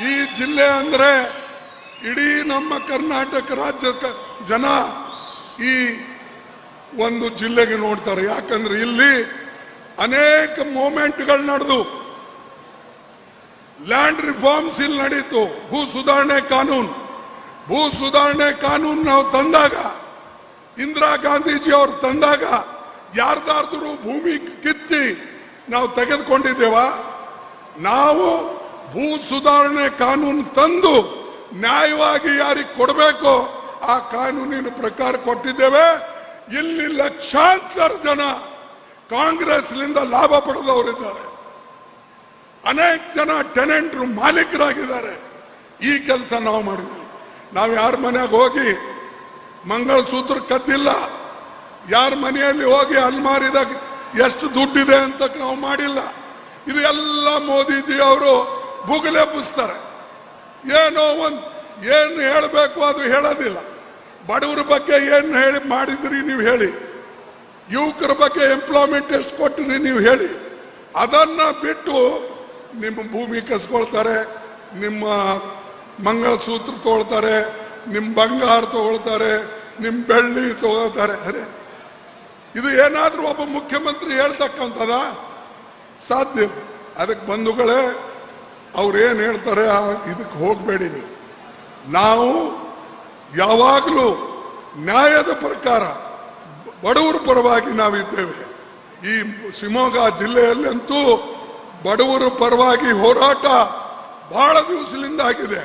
ಈ ಜಿಲ್ಲೆ ಅಂದ್ರೆ ಇಡೀ ನಮ್ಮ ಕರ್ನಾಟಕ ರಾಜ್ಯದ ಜನ ಈ ಒಂದು ಜಿಲ್ಲೆಗೆ ನೋಡ್ತಾರೆ. ಯಾಕಂದ್ರೆ ಇಲ್ಲಿ ಅನೇಕ ಮೂವ್ಮೆಂಟ್ಗಳು ನಡೆದು, ಲ್ಯಾಂಡ್ ರಿಫಾರ್ಮ್ಸ್ ಇಲ್ಲಿ ನಡೀತು. ಭೂ ಸುಧಾರಣೆ ಕಾನೂನು ನಾವು ತಂದಾಗ, ಇಂದಿರಾ ಗಾಂಧೀಜಿ ಅವರು ತಂದಾಗ ಯಾರ್ದಾದ್ರೂ ಭೂಮಿ ಕಿತ್ತಿ ನಾವು ತೆಗೆದುಕೊಂಡಿದ್ದೇವ? ನಾವು ಭೂ ಸುಧಾರಣೆ ಕಾನೂನು ತಂದು ನ್ಯಾಯವಾಗಿ ಯಾರಿಗೆ ಕೊಡಬೇಕೋ ಆ ಕಾನೂನಿನ ಪ್ರಕಾರ ಕೊಟ್ಟಿದ್ದೇವೆ. ಇಲ್ಲಿ ಲಕ್ಷಾಂತರ ಜನ ಕಾಂಗ್ರೆಸ್ನಿಂದ ಲಾಭ ಪಡೆದವರಿದ್ದಾರೆ. ಅನೇಕ ಜನ ಟೆನೆಂಟ್ರು ಮಾಲೀಕರಾಗಿದ್ದಾರೆ. ಈ ಕೆಲಸ ನಾವು ಮಾಡಿದ್ದೇವೆ. ನಾವು ಯಾರ ಮನೆಯಾಗ ಹೋಗಿ ಮಂಗಳಸೂತ್ರ ಕದ್ದಿಲ್ಲ, ಯಾರ ಮನೆಯಲ್ಲಿ ಹೋಗಿ ಅಲ್ಮಾರಿದಾಗ ಎಷ್ಟು ದುಡ್ಡಿದೆ ಅಂತ ನಾವು ಮಾಡಿಲ್ಲ. ಇದು ಎಲ್ಲ ಮೋದಿಜಿ ಅವರು ಭುಗುಲೆಬ್ಬಿಸ್ತಾರೆ. ಏನೋ ಏನು ಹೇಳಬೇಕು ಅದು ಹೇಳೋದಿಲ್ಲ. ಬಡವರ ಬಗ್ಗೆ ಏನು ಹೇಳಿ ಮಾಡಿದ್ರಿ ನೀವು ಹೇಳಿ, ಯುವಕರ ಬಗ್ಗೆ ಎಂಪ್ಲಾಯ್ಮೆಂಟ್ ಎಷ್ಟು ಕೊಟ್ಟಿರಿ ನೀವು ಹೇಳಿ. ಅದನ್ನ ಬಿಟ್ಟು ನಿಮ್ಮ ಭೂಮಿ ಕಸ್ಕೊಳ್ತಾರೆ, ನಿಮ್ಮ ಮಂಗಳಸೂತ್ರ ತಗೊಳ್ತಾರೆ, ನಿಮ್ಮ ಬಂಗಾರ ತಗೊಳ್ತಾರೆ, ನಿಮ್ಮ ಬೆಳ್ಳಿ ತಗೊಳ್ತಾರೆ. ಅರೆ, ಇದು ಏನಾದ್ರೂ ಒಬ್ಬ ಮುಖ್ಯಮಂತ್ರಿ ಹೇಳ್ತಕ್ಕಂಥದ? ಸಾಧ್ಯ. ಅದಕ್ಕೆ ಬಂಧುಗಳೇ, ಅವ್ರೇನು ಹೇಳ್ತಾರೆ ಇದಕ್ಕೆ ಹೋಗಬೇಡಿ ನೀವು. ನಾವು ಯಾವಾಗಲೂ ನ್ಯಾಯದ ಪ್ರಕಾರ ಬಡವರ ಪರವಾಗಿ ನಾವಿದ್ದೇವೆ. ಈ ಶಿವಮೊಗ್ಗ ಜಿಲ್ಲೆಯಲ್ಲಂತೂ ಬಡವರ ಪರವಾಗಿ ಹೋರಾಟ ಬಹಳ ದಿವಸದಿಂದ ಆಗಿದೆ.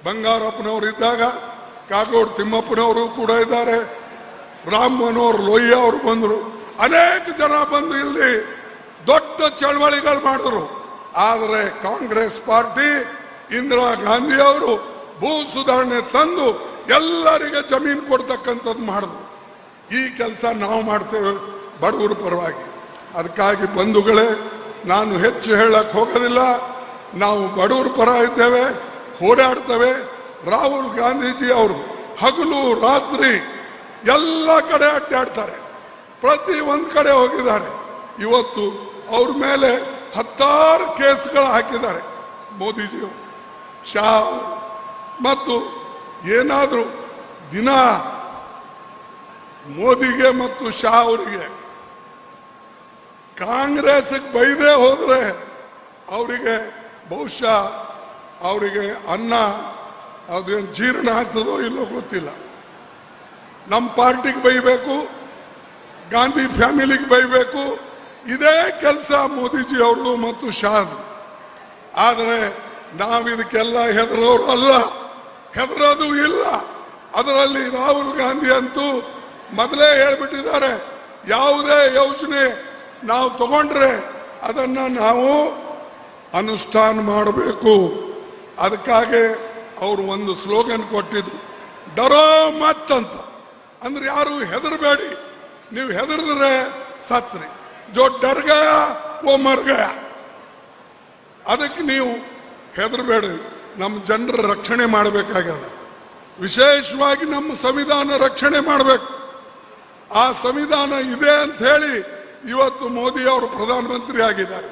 ಬಂಗಾರಪ್ಪನವರು ಇದ್ದಾಗ ಕಾಗೋಡು ತಿಮ್ಮಪ್ಪನವರು ಕೂಡ ಇದ್ದಾರೆ, ರಾಮ್ ಮನೋಹರ್ ಲೋಹಿಯಾ ಅವರು ಬಂದರು, ಅನೇಕ ಜನ ಬಂದು ಇಲ್ಲಿ ದೊಡ್ಡ ಚಳವಳಿಗಳು ಮಾಡಿದ್ರು. ಆದರೆ ಕಾಂಗ್ರೆಸ್ ಪಾರ್ಟಿ, ಇಂದಿರಾ ಗಾಂಧಿ ಅವರು ಭೂ ಸುಧಾರಣೆ ತಂದು ಎಲ್ಲರಿಗೆ ಜಮೀನು ಕೊಡ್ತಕ್ಕಂಥದ್ದು ಮಾಡಿದ್ರು. ಈ ಕೆಲಸ ನಾವು ಮಾಡ್ತೇವೆ ಬಡವರ ಪರವಾಗಿ. ಅದಕ್ಕಾಗಿ ಬಂಧುಗಳೇ, ನಾನು ಹೆಚ್ಚು ಹೇಳಕ್ ಹೋಗೋದಿಲ್ಲ. ನಾವು ಬಡವರ ಪರ ಇದ್ದೇವೆ, ಹೋರಾಡ್ತೇವೆ. ರಾಹುಲ್ ಗಾಂಧೀಜಿ ಅವರು ಹಗಲು ರಾತ್ರಿ ಎಲ್ಲ ಕಡೆ ಅಡ್ಡಾಡ್ತಾರೆ, ಪ್ರತಿ ಒಂದು ಕಡೆ ಹೋಗಿದ್ದಾರೆ. ಇವತ್ತು ಅವ್ರ ಮೇಲೆ 10 ಕೇಸ್ಗಳು ಹಾಕಿದ್ದಾರೆ ಮೋದಿಜಿಯವರು, ಶಾ ಅವರು. ಮತ್ತು ಏನಾದರೂ ದಿನ ಮೋದಿಗೆ ಮತ್ತು ಶಾ ಅವರಿಗೆ ಕಾಂಗ್ರೆಸ್ ಬೈದೇ ಹೋದ್ರೆ ಅವರಿಗೆ ಬಹುಶಃ ಅವರಿಗೆ ಅನ್ನ ಅದೇನು ಜೀರ್ಣ ಆಗ್ತದೋ ಇಲ್ಲೋ ಗೊತ್ತಿಲ್ಲ. ನಮ್ಮ ಪಾರ್ಟಿಗೆ ಬೈಬೇಕು, ಗಾಂಧಿ ಫ್ಯಾಮಿಲಿಗೆ ಬೈಬೇಕು, ಇದೇ ಕೆಲಸ ಮೋದಿಜಿ ಅವ್ರದ್ದು ಮತ್ತು ಶಾದ್. ಆದರೆ ನಾವಿದಕ್ಕೆಲ್ಲ ಹೆದರೋರು ಅಲ್ಲ, ಹೆದರೋದು ಇಲ್ಲ. ಅದರಲ್ಲಿ ರಾಹುಲ್ ಗಾಂಧಿ ಅಂತೂ ಮೊದಲೇ ಹೇಳ್ಬಿಟ್ಟಿದ್ದಾರೆ, ಯಾವುದೇ ಯೋಜನೆ ನಾವು ತಗೊಂಡ್ರೆ ಅದನ್ನ ನಾವು ಅನುಷ್ಠಾನ ಮಾಡಬೇಕು. ಅದಕ್ಕಾಗಿ ಅವರು ಒಂದು ಸ್ಲೋಗನ್ ಕೊಟ್ಟಿದ್ರು, ಡರೋ ಮತ್ ಅಂತ. ಅಂದ್ರೆ ಯಾರು ಹೆದರಬೇಡಿ, ನೀವು ಹೆದರಿದ್ರೆ ಸತ್ರಿ, ಜೋ ಡರ್ ಗಯಾ ಓ ಮರ್ ಗಯಾ. ಅದಕ್ಕೆ ನೀವು ಹೆದರಬೇಡಿ. ನಮ್ಮ ಜನರ ರಕ್ಷಣೆ ಮಾಡಬೇಕಾಗ್ಯದ, ವಿಶೇಷವಾಗಿ ನಮ್ಮ ಸಂವಿಧಾನ ರಕ್ಷಣೆ ಮಾಡಬೇಕು. ಆ ಸಂವಿಧಾನ ಇದೆ ಅಂತ ಹೇಳಿ ಇವತ್ತು ಮೋದಿ ಅವರು ಪ್ರಧಾನಮಂತ್ರಿ ಆಗಿದ್ದಾರೆ.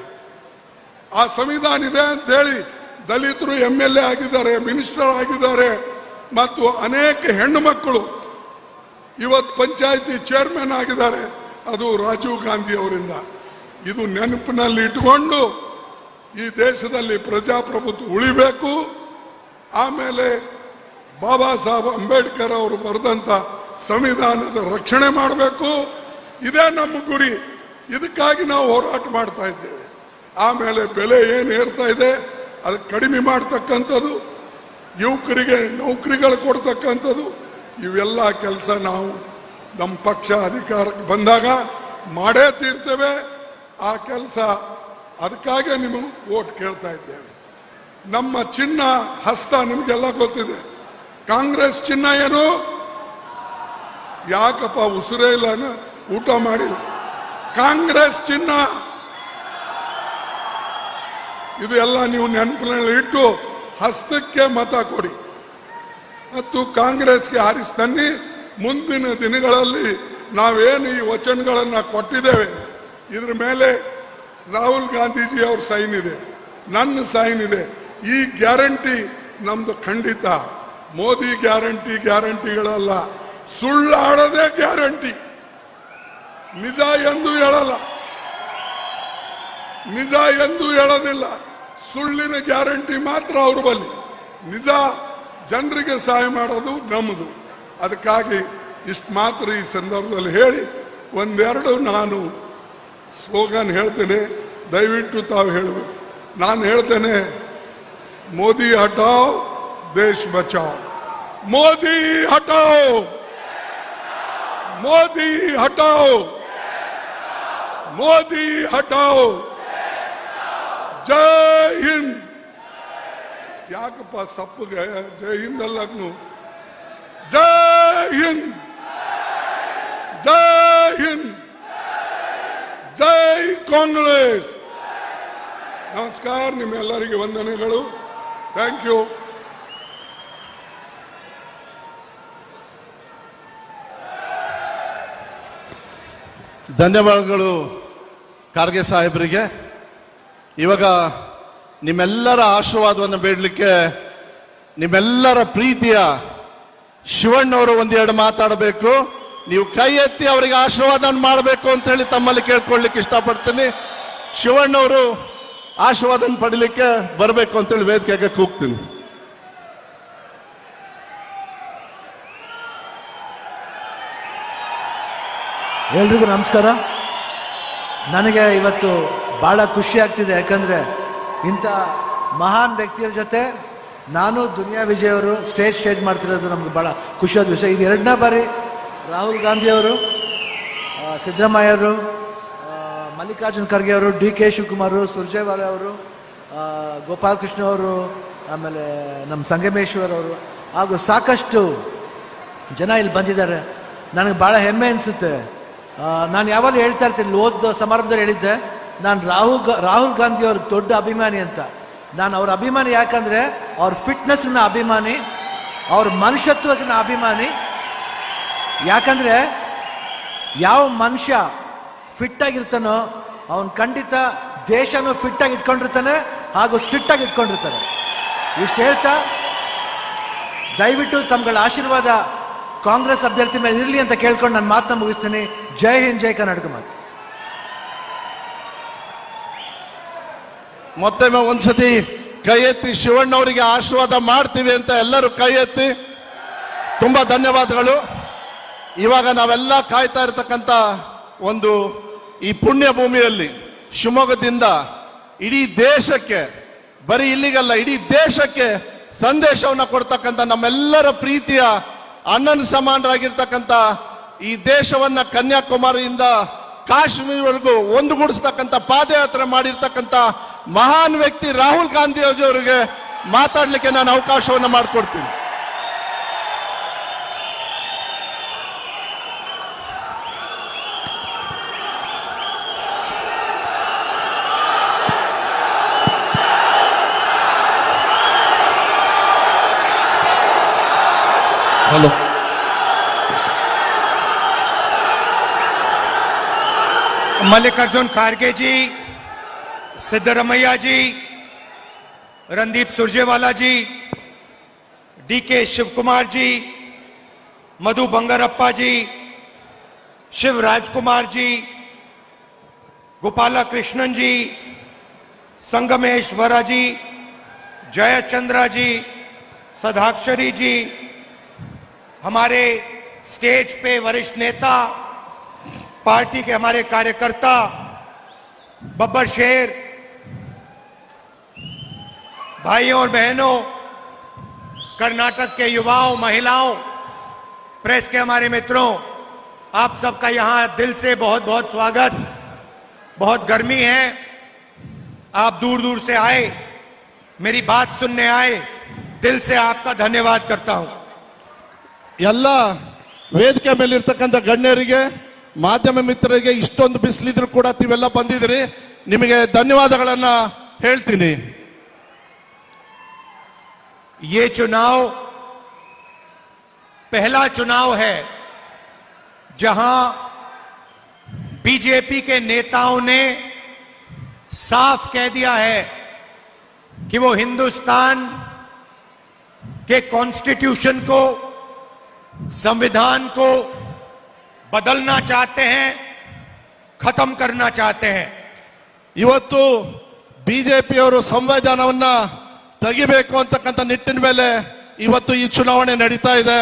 ಆ ಸಂವಿಧಾನ ಇದೆ ಅಂತ ಹೇಳಿ ದಲಿತರು MLA ಆಗಿದ್ದಾರೆ, ಮಿನಿಸ್ಟರ್ ಆಗಿದ್ದಾರೆ, ಮತ್ತು ಅನೇಕ ಹೆಣ್ಣು ಮಕ್ಕಳು ಇವತ್ತು ಪಂಚಾಯಿತಿ ಚೇರ್ಮನ್ ಆಗಿದ್ದಾರೆ. ಅದು ರಾಜೀವ್ ಗಾಂಧಿ ಅವರಿಂದ. ಇದು ನೆನಪಿನಲ್ಲಿ ಇಟ್ಟುಕೊಂಡು ಈ ದೇಶದಲ್ಲಿ ಪ್ರಜಾಪ್ರಭುತ್ವ ಉಳಿಬೇಕು. ಆಮೇಲೆ ಬಾಬಾ ಸಾಹೇಬ್ ಅಂಬೇಡ್ಕರ್ ಅವರು ಬರೆದಂತ ಸಂವಿಧಾನದ ರಕ್ಷಣೆ ಮಾಡಬೇಕು. ಇದೇ ನಮ್ಮ ಗುರಿ. ಇದಕ್ಕಾಗಿ ನಾವು ಹೋರಾಟ ಮಾಡ್ತಾ ಇದ್ದೇವೆ. ಆಮೇಲೆ ಬೆಲೆ ಏನು ಏರ್ತಾ ಇದೆ ಅದಕ್ಕೆ ಕಡಿಮೆ ಮಾಡ್ತಕ್ಕಂಥದ್ದು, ಯುವಕರಿಗೆ ನೌಕರಿಗಳು ಕೊಡ್ತಕ್ಕಂಥದ್ದು, ಇವೆಲ್ಲ ಕೆಲಸ ನಾವು ನಮ್ಮ ಪಕ್ಷ ಅಧಿಕಾರಕ್ಕೆ ಬಂದಾಗ ಮಾಡೇ ತೀರ್ತೇವೆ. ಆ ಕೆಲಸ ಅದಕ್ಕಾಗಿ ನಿಮಗೆ ವೋಟ್ ಕೇಳ್ತಾ ಇದ್ದೇವೆ. ನಮ್ಮ ಚಿನ್ನ ಹಸ್ತ ನಿಮಗೆಲ್ಲ ಗೊತ್ತಿದೆ. ಕಾಂಗ್ರೆಸ್ ಚಿನ್ನ ಏನು? ಯಾಕಪ್ಪ ಉಸಿರೇ ಇಲ್ಲ, ಊಟ ಮಾಡಿಲ್ಲ. ಕಾಂಗ್ರೆಸ್ ಚಿನ್ನ ಇದು ಎಲ್ಲ ನೀವು ನೆನಪಿನಲ್ಲಿ ಇಟ್ಟು ಹಸ್ತಕ್ಕೆ ಮತ ಕೊಡಿ ಮತ್ತು ಕಾಂಗ್ರೆಸ್ಗೆ ಹಾರಿಸ್ತನ್ನಿ. ಮುಂದಿನ ದಿನಗಳಲ್ಲಿ ನಾವೇನು ಈ ವಚನಗಳನ್ನು ಕೊಟ್ಟಿದ್ದೇವೆ ಇದ್ರ ಮೇಲೆ ರಾಹುಲ್ ಗಾಂಧೀಜಿ ಅವ್ರ ಸೈನ್ ಇದೆ, ನನ್ನ ಸೈನ್ ಇದೆ. ಈ ಗ್ಯಾರಂಟಿ ನಮ್ದು ಖಂಡಿತ. ಮೋದಿ ಗ್ಯಾರಂಟಿಗಳಲ್ಲ, ಸುಳ್ಳಾಡದೆ ಗ್ಯಾರಂಟಿ. ನಿಜ ಎಂದು ಹೇಳಲ್ಲ, ನಿಜ ಎಂದು ಹೇಳೋದಿಲ್ಲ. ಸುಳ್ಳಿನ ಗ್ಯಾರಂಟಿ ಮಾತ್ರ ಅವ್ರ ಬಲ್ಲಿ. ನಿಜ ಜನರಿಗೆ ಸಹಾಯ ಮಾಡೋದು ನಮ್ಮದು. ಅದಕ್ಕಾಗಿ ಇಷ್ಟು ಮಾತ್ರ ಈ ಸಂದರ್ಭದಲ್ಲಿ ಹೇಳಿ ಒಂದೆರಡು ನಾನು ಸ್ಲೋಗನ್ ಹೇಳ್ತೇನೆ, ದಯವಿಟ್ಟು ತಾವು ಹೇಳಬೇಕು. ನಾನು ಹೇಳ್ತೇನೆ, ಮೋದಿ ಹಟಾವ್ ದೇಶ ಬಚಾವ್. ಮೋದಿ ಹಟಾವ್, ಮೋದಿ ಹಟಾವ್, ಮೋದಿ ಹಟಾವ್. ಜೈ ಹಿಂದ್. ಯಾಕಪ್ಪ ಸಪ್ಪಗೆ ಜೈ ಹಿಂದ್ ಅಲ್ಲೂ? ಜೈ ಹಿಂದ್, ಜೈ ಹಿಂದ್, ಜೈ ಕಾಂಗ್ರೆಸ್. ನಮಸ್ಕಾರ, ನಿಮ್ಮೆಲ್ಲರಿಗೆ ವಂದನೆಗಳು. Thank you. ಧನ್ಯವಾದಗಳು ಖರ್ಗೆ ಸಾಹೇಬರಿಗೆ. ಇವಾಗ ನಿಮ್ಮೆಲ್ಲರ ಆಶೀರ್ವಾದವನ್ನು ಬೇಡಲಿಕ್ಕೆ ನಿಮ್ಮೆಲ್ಲರ ಪ್ರೀತಿಯ ಶಿವಣ್ಣವರು ಒಂದೆರಡು ಮಾತಾಡಬೇಕು. ನೀವು ಕೈ ಎತ್ತಿ ಅವರಿಗೆ ಆಶೀರ್ವಾದ ಮಾಡಬೇಕು ಅಂತ ಹೇಳಿ ತಮ್ಮಲ್ಲಿ ಕೇಳ್ಕೊಳ್ಳಿಕ್ಕೆ ಇಷ್ಟಪಡ್ತೀನಿ. ಶಿವಣ್ಣವರು ಆಶೀರ್ವಾದ ಪಡಿಲಿಕ್ಕೆ ಬರಬೇಕು ಅಂತೇಳಿ ವೇದಿಕೆಗೆ ಕೂಗ್ತೀನಿ. ಎಲ್ರಿಗೂ ನಮಸ್ಕಾರ. ನನಗೆ ಇವತ್ತು ಭಾಳ ಖುಷಿ ಆಗ್ತಿದೆ, ಯಾಕಂದರೆ ಇಂಥ ಮಹಾನ್ ವ್ಯಕ್ತಿಯರ ಜೊತೆ ನಾನು ದುನಿಯಾ ವಿಜಯ್ ಅವರು ಸ್ಟೇಜ್ ಮಾಡ್ತಿರೋದು ನಮ್ಗೆ ಭಾಳ ಖುಷಿಯಾದ ವಿಷಯ. ಇದು 2ನೇ ಬಾರಿ ರಾಹುಲ್ ಗಾಂಧಿಯವರು, ಸಿದ್ದರಾಮಯ್ಯವರು, ಮಲ್ಲಿಕಾರ್ಜುನ್ ಖರ್ಗೆ ಅವರು, DK ಶಿವಕುಮಾರ್, ಸುರ್ಜೇವಾಲಾ ಅವರು, ಗೋಪಾಲಕೃಷ್ಣ ಅವರು, ಆಮೇಲೆ ನಮ್ಮ ಸಂಗಮೇಶ್ವರ್ ಅವರು ಹಾಗೂ ಸಾಕಷ್ಟು ಜನ ಇಲ್ಲಿ ಬಂದಿದ್ದಾರೆ. ನನಗೆ ಭಾಳ ಹೆಮ್ಮೆ ಅನಿಸುತ್ತೆ. ನಾನು ಯಾವಾಗಲೂ ಹೇಳ್ತಾ ಇರ್ತೀನಿ, ಓದ್ ಸಮಾರಂಭದಲ್ಲಿ ಹೇಳಿದ್ದೆ, ನಾನು ರಾಹುಲ್ ಗಾಂಧಿ ಅವ್ರ ದೊಡ್ಡ ಅಭಿಮಾನಿ ಅಂತ. ನಾನು ಅವ್ರ ಅಭಿಮಾನಿ ಯಾಕಂದ್ರೆ ಅವ್ರ ಫಿಟ್ನೆಸ್ನ ಅಭಿಮಾನಿ, ಅವ್ರ ಮನುಷ್ಯತ್ವನ ಅಭಿಮಾನಿ. ಯಾಕಂದ್ರೆ ಯಾವ ಮನುಷ್ಯ ಫಿಟ್ ಆಗಿರ್ತಾನೋ ಅವನು ಖಂಡಿತ ದೇಶನೂ ಫಿಟ್ ಆಗಿ ಇಟ್ಕೊಂಡಿರ್ತಾನೆ ಹಾಗೂ ಸ್ಟ್ರಿಕ್ಟ್ ಆಗಿ ಇಟ್ಕೊಂಡಿರ್ತಾನೆ. ಇಷ್ಟು ಹೇಳ್ತಾ ದಯವಿಟ್ಟು ತಮ್ಗಳ ಆಶೀರ್ವಾದ ಕಾಂಗ್ರೆಸ್ ಅಭ್ಯರ್ಥಿ ಮೇಲೆ ಇರಲಿ ಅಂತ ಕೇಳ್ಕೊಂಡು ನಾನು ಮಾತನ್ನ ಮುಗಿಸ್ತೀನಿ. ಜೈ ಹಿಂದ್, ಜೈ ಕರ್ನಾಟಕ ಮಾತು. ಮತ್ತೊಮ್ಮೆ ಒಂದ್ಸತಿ ಕೈ ಎತ್ತಿ ಶಿವಣ್ಣ ಅವರಿಗೆ ಆಶೀರ್ವಾದ ಮಾಡ್ತೀವಿ ಅಂತ ಎಲ್ಲರೂ ಕೈ ಎತ್ತಿ. ತುಂಬಾ ಧನ್ಯವಾದಗಳು. ಇವಾಗ ನಾವೆಲ್ಲ ಕಾಯ್ತಾ ಇರತಕ್ಕಂತ ಒಂದು ಈ ಪುಣ್ಯ ಭೂಮಿಯಲ್ಲಿ ಶಿವಮೊಗ್ಗದಿಂದ ಇಡೀ ದೇಶಕ್ಕೆ, ಬರೀ ಇಲ್ಲಿಗಲ್ಲ ಇಡೀ ದೇಶಕ್ಕೆ ಸಂದೇಶವನ್ನ ಕೊಡ್ತಕ್ಕಂಥ ನಮ್ಮೆಲ್ಲರ ಪ್ರೀತಿಯ ಅಣ್ಣನ ಸಮಾನರಾಗಿರ್ತಕ್ಕಂಥ ಈ ದೇಶವನ್ನ ಕನ್ಯಾಕುಮಾರಿಯಿಂದ ಕಾಶ್ಮೀರವರೆಗೂ ಒಂದುಗೂಡಿಸ್ತಕ್ಕಂಥ ಪಾದಯಾತ್ರೆ ಮಾಡಿರ್ತಕ್ಕಂಥ ಮಹಾನ್ ವ್ಯಕ್ತಿ ರಾಹುಲ್ ಗಾಂಧಿ ಅವರಿಗೆ ಮಾತಾಡ್ಲಿಕ್ಕೆ ನಾನು ಅವಕಾಶವನ್ನ ಮಾಡಿಕೊಡ್ತೀನಿ. हेलो मल्लिकार्जुन खड़गे जी, सिद्धरमैया जी, रणदीप सुरजेवाला जी, डीके शिवकुमार जी, मधु बंगारप्पा जी, शिवराज कुमार जी, गोपाला कृष्णन जी, संगमेश्वरा जी, जयचंद्रा जी, सदाक्षरी जी, हमारे स्टेज पे वरिष्ठ नेता, पार्टी के हमारे कार्यकर्ता, बब्बर शेर, भाइयों और बहनों, कर्नाटक के युवाओं, महिलाओं, प्रेस के हमारे मित्रों, आप सबका यहां दिल से बहुत बहुत स्वागत। बहुत गर्मी है, आप दूर दूर से आए, मेरी बात सुनने आए, दिल से आपका धन्यवाद करता हूं। ಎಲ್ಲ ವೇದಿಕೆ ಮೇಲೆ ಇರ್ತಕ್ಕಂಥ ಗಣ್ಯರಿಗೆ, ಮಾಧ್ಯಮ ಮಿತ್ರರಿಗೆ, ಇಷ್ಟೊಂದು ಬಿಸಿಲಿದ್ರು ಕೂಡ ನೀವೆಲ್ಲ ಬಂದಿದ್ದೀರಿ, ನಿಮಗೆ ಧನ್ಯವಾದಗಳನ್ನ ಹೇಳ್ತೀನಿ. ये चुनाव पहला चुनाव है जहां बीजेपी के नेताओं ने साफ कह दिया है कि वो हिंदुस्तान के कॉन्स्टिट्यूशन को, संविधान को बदलना चाहते हैं, खत्म करना चाहते हैं। ಇವತ್ತು ಬಿಜೆಪಿಯವರು ಸಂವಿಧಾನವನ್ನ ತೆಗಿಬೇಕು ಅಂತಕ್ಕಂಥ ನಿಟ್ಟಿನ ಮೇಲೆ ಇವತ್ತು ಈ ಚುನಾವಣೆ ನಡೀತಾ ಇದೆ.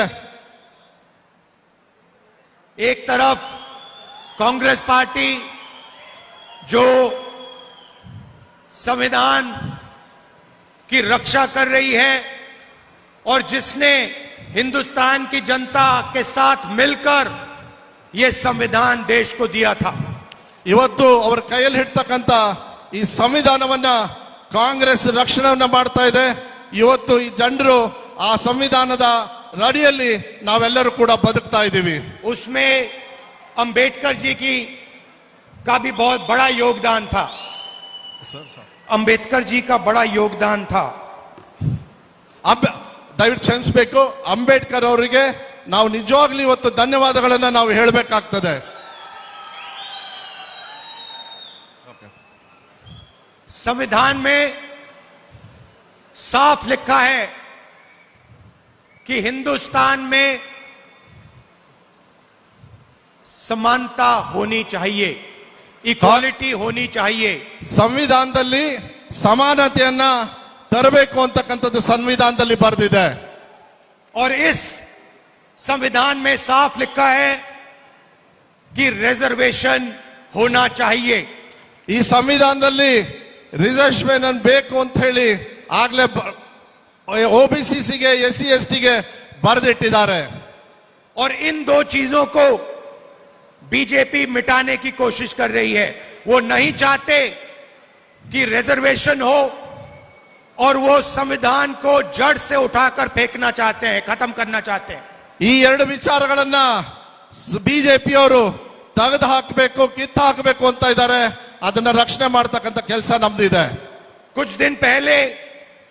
एक तरफ कांग्रेस पार्टी जो संविधान की रक्षा कर रही है और जिसने हिंदुस्तान की जनता के साथ मिलकर यह संविधान देश को दिया था, ಇವತ್ತು ಅವರ ಕೈಯಲ್ಲಿ ಹಿಡ್ತಕ್ಕಂಥ ಈ ಸಂವಿಧಾನವನ್ನ ಕಾಂಗ್ರೆಸ್ ರಕ್ಷಣೆಯನ್ನ ಮಾಡ್ತಾ ಇದೆ. ಇವತ್ತು ಈ ಜನರು ಆ ಸಂವಿಧಾನದ ಅಡಿಯಲ್ಲಿ ನಾವೆಲ್ಲರೂ ಕೂಡ ಬದುಕ್ತಾ ಇದ್ದೀವಿ. उसमें अंबेडकर जी का भी बहुत बड़ा योगदान था। अंबेडकर जी का बड़ा योगदान था। ದಯವಿಟ್ಟು ಕ್ಷಮಿಸಬೇಕು, ಅಂಬೇಡ್ಕರ್ ಅವರಿಗೆ ನಾವು ನಿಜವಾಗ್ಲೂ ಇವತ್ತು ಧನ್ಯವಾದಗಳನ್ನ ನಾವು ಹೇಳಬೇಕಾಗ್ತದೆ. संविधान में साफ लिखा है कि हिंदुस्तान में समानता होनी चाहिए, इक्वालिटी होनी चाहिए। ಸಂವಿಧಾನದಲ್ಲಿ ಸಮಾನತೆಯನ್ನ ತರಬೇಕು ಅಂತಕ್ಕಂಥದ್ದು ಸಂವಿಧಾನದಲ್ಲಿ ಬರೆದಿದೆ. और इस संविधान में साफ लिखा है कि रिजर्वेशन होना चाहिए। ಈ ಸಂವಿಧಾನದಲ್ಲಿ ರಿಸರ್ವೇಶನ್ ಬೇಕು ಅಂತ ಹೇಳಿ ಆಗ್ಲೇ OBCಗೆ, SC STಗೆ ಬರೆದಿಟ್ಟಿದ್ದಾರೆ. और इन दो चीजों को बीजेपी मिटाने की कोशिश कर रही है। वो नहीं चाहते कि रिजर्वेशन हो और वो संविधान को जड़ से उठाकर फेंकना चाहते हैं, खत्म करना चाहते हैं। ಈ ಎರಡು ವಿಚಾರಗಳನ್ನ ಬಿಜೆಪಿಯವರು ತೆಗೆದು ಹಾಕಬೇಕು, ಕಿತ್ತು ಹಾಕಬೇಕು ಅಂತ ಇದ್ದಾರೆ. ಅದನ್ನ ರಕ್ಷಣೆ ಮಾಡ್ತಕ್ಕಂಥ ಕೆಲಸ ನಮ್ದಿದೆ. कुछ दिन पहले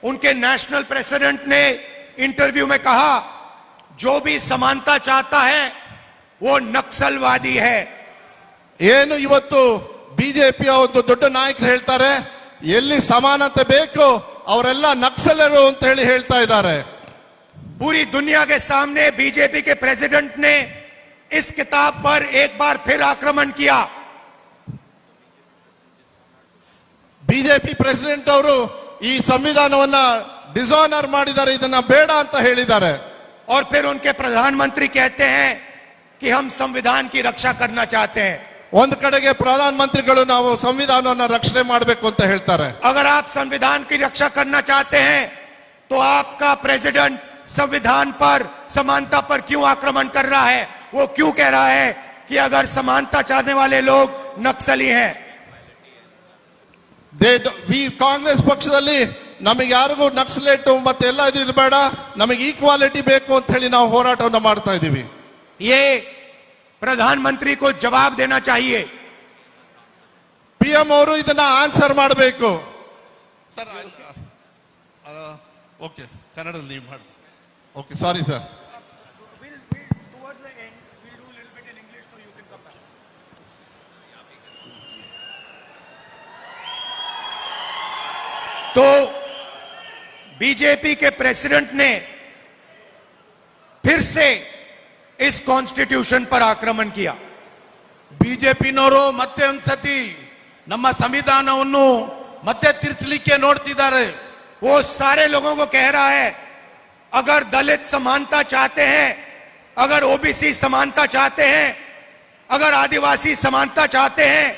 उनके नेशनल प्रेसिडेंट ने इंटरव्यू में कहा, जो भी समानता चाहता है वो नक्सलवादी है. ಏನು ಇವತ್ತು ಬಿಜೆಪಿಯ ಒಂದು ದೊಡ್ಡ ನಾಯಕರು ಹೇಳ್ತಾರೆ, ಎಲ್ಲಿ ಸಮಾನತೆ ಬೇಕು ಅವರೆಲ್ಲ ನಕ್ಸಲರು ಅಂತ ಹೇಳ್ತಾ ಇದ್ದಾರೆ. पूरी दुनिया के सामने बीजेपी के प्रेसिडेंट ने इस किताब पर एक बार फिर आक्रमण किया. ಬಿಜೆಪಿ ಪ್ರೆಸಿಡೆಂಟ್ ಅವರು ಈ ಸಂವಿಧಾನವನ್ನ ಡಿಸಾನರ್ ಮಾಡಿದ್ದಾರೆ, ಇದನ್ನ ಬೇಡ ಅಂತ ಹೇಳಿದ್ದಾರೆ. और फिर उनके प्रधानमंत्री कहते हैं कि हम संविधान की रक्षा करना चाहते हैं. ಒಂದ್ ಕಡೆಗೆ ಪ್ರಧಾನ ಮಂತ್ರಿಗಳು ನಾವು ಸಂವಿಧಾನವನ್ನ ರಕ್ಷಣೆ ಮಾಡಬೇಕು ಅಂತ ಹೇಳ್ತಾರೆ. अगर आप संविधान की रक्षा करना चाहते हैं तो आपका प्रेसिडेंट संविधान पर, समानता पर क्यों आक्रमण कर रहा है? वो क्यों कह रहा है कि अगर समानता चाहने वाले लोग नक्सली हैं? ಕಾಂಗ್ರೆಸ್ ಪಕ್ಷದಲ್ಲಿ ನಮಗೆ ಯಾರಿಗೂ ನಕ್ಸಲೇಟ್ ಮತ್ತೆ ಎಲ್ಲ ಇದು ಇರಬೇಡ, ನಮಗೆ ಈಕ್ವಾಲಿಟಿ ಬೇಕು ಅಂತ ಹೇಳಿ ನಾವು ಹೋರಾಟವನ್ನು ಮಾಡ್ತಾ ಇದ್ದೀವಿ. ये प्रधानमंत्री को जवाब देना चाहिए. PM ಅವರು ಇದನ್ನ ಆನ್ಸರ್ ಮಾಡಬೇಕು. ಸರ್ ಓಕೆ, ಕನ್ನಡದಲ್ಲಿ ಮಾಡಿ. Okay, sorry sir. तो बीजेपी के प्रेसिडेंट ने फिर से इस कॉन्स्टिट्यूशन पर आक्रमण किया. ಬಿಜೆಪಿನವರು ಮತ್ತೆ ಒಂದ್ಸತಿ ನಮ್ಮ ಸಂವಿಧಾನವನ್ನು ಮತ್ತೆ ತಿರ್ಚಲಿಕ್ಕೆ ನೋಡ್ತಿದ್ದಾರೆ. वो सारे लोगों को कह रहा है, अगर दलित समानता चाहते हैं, अगर ओबीसी समानता चाहते हैं, अगर आदिवासी समानता चाहते हैं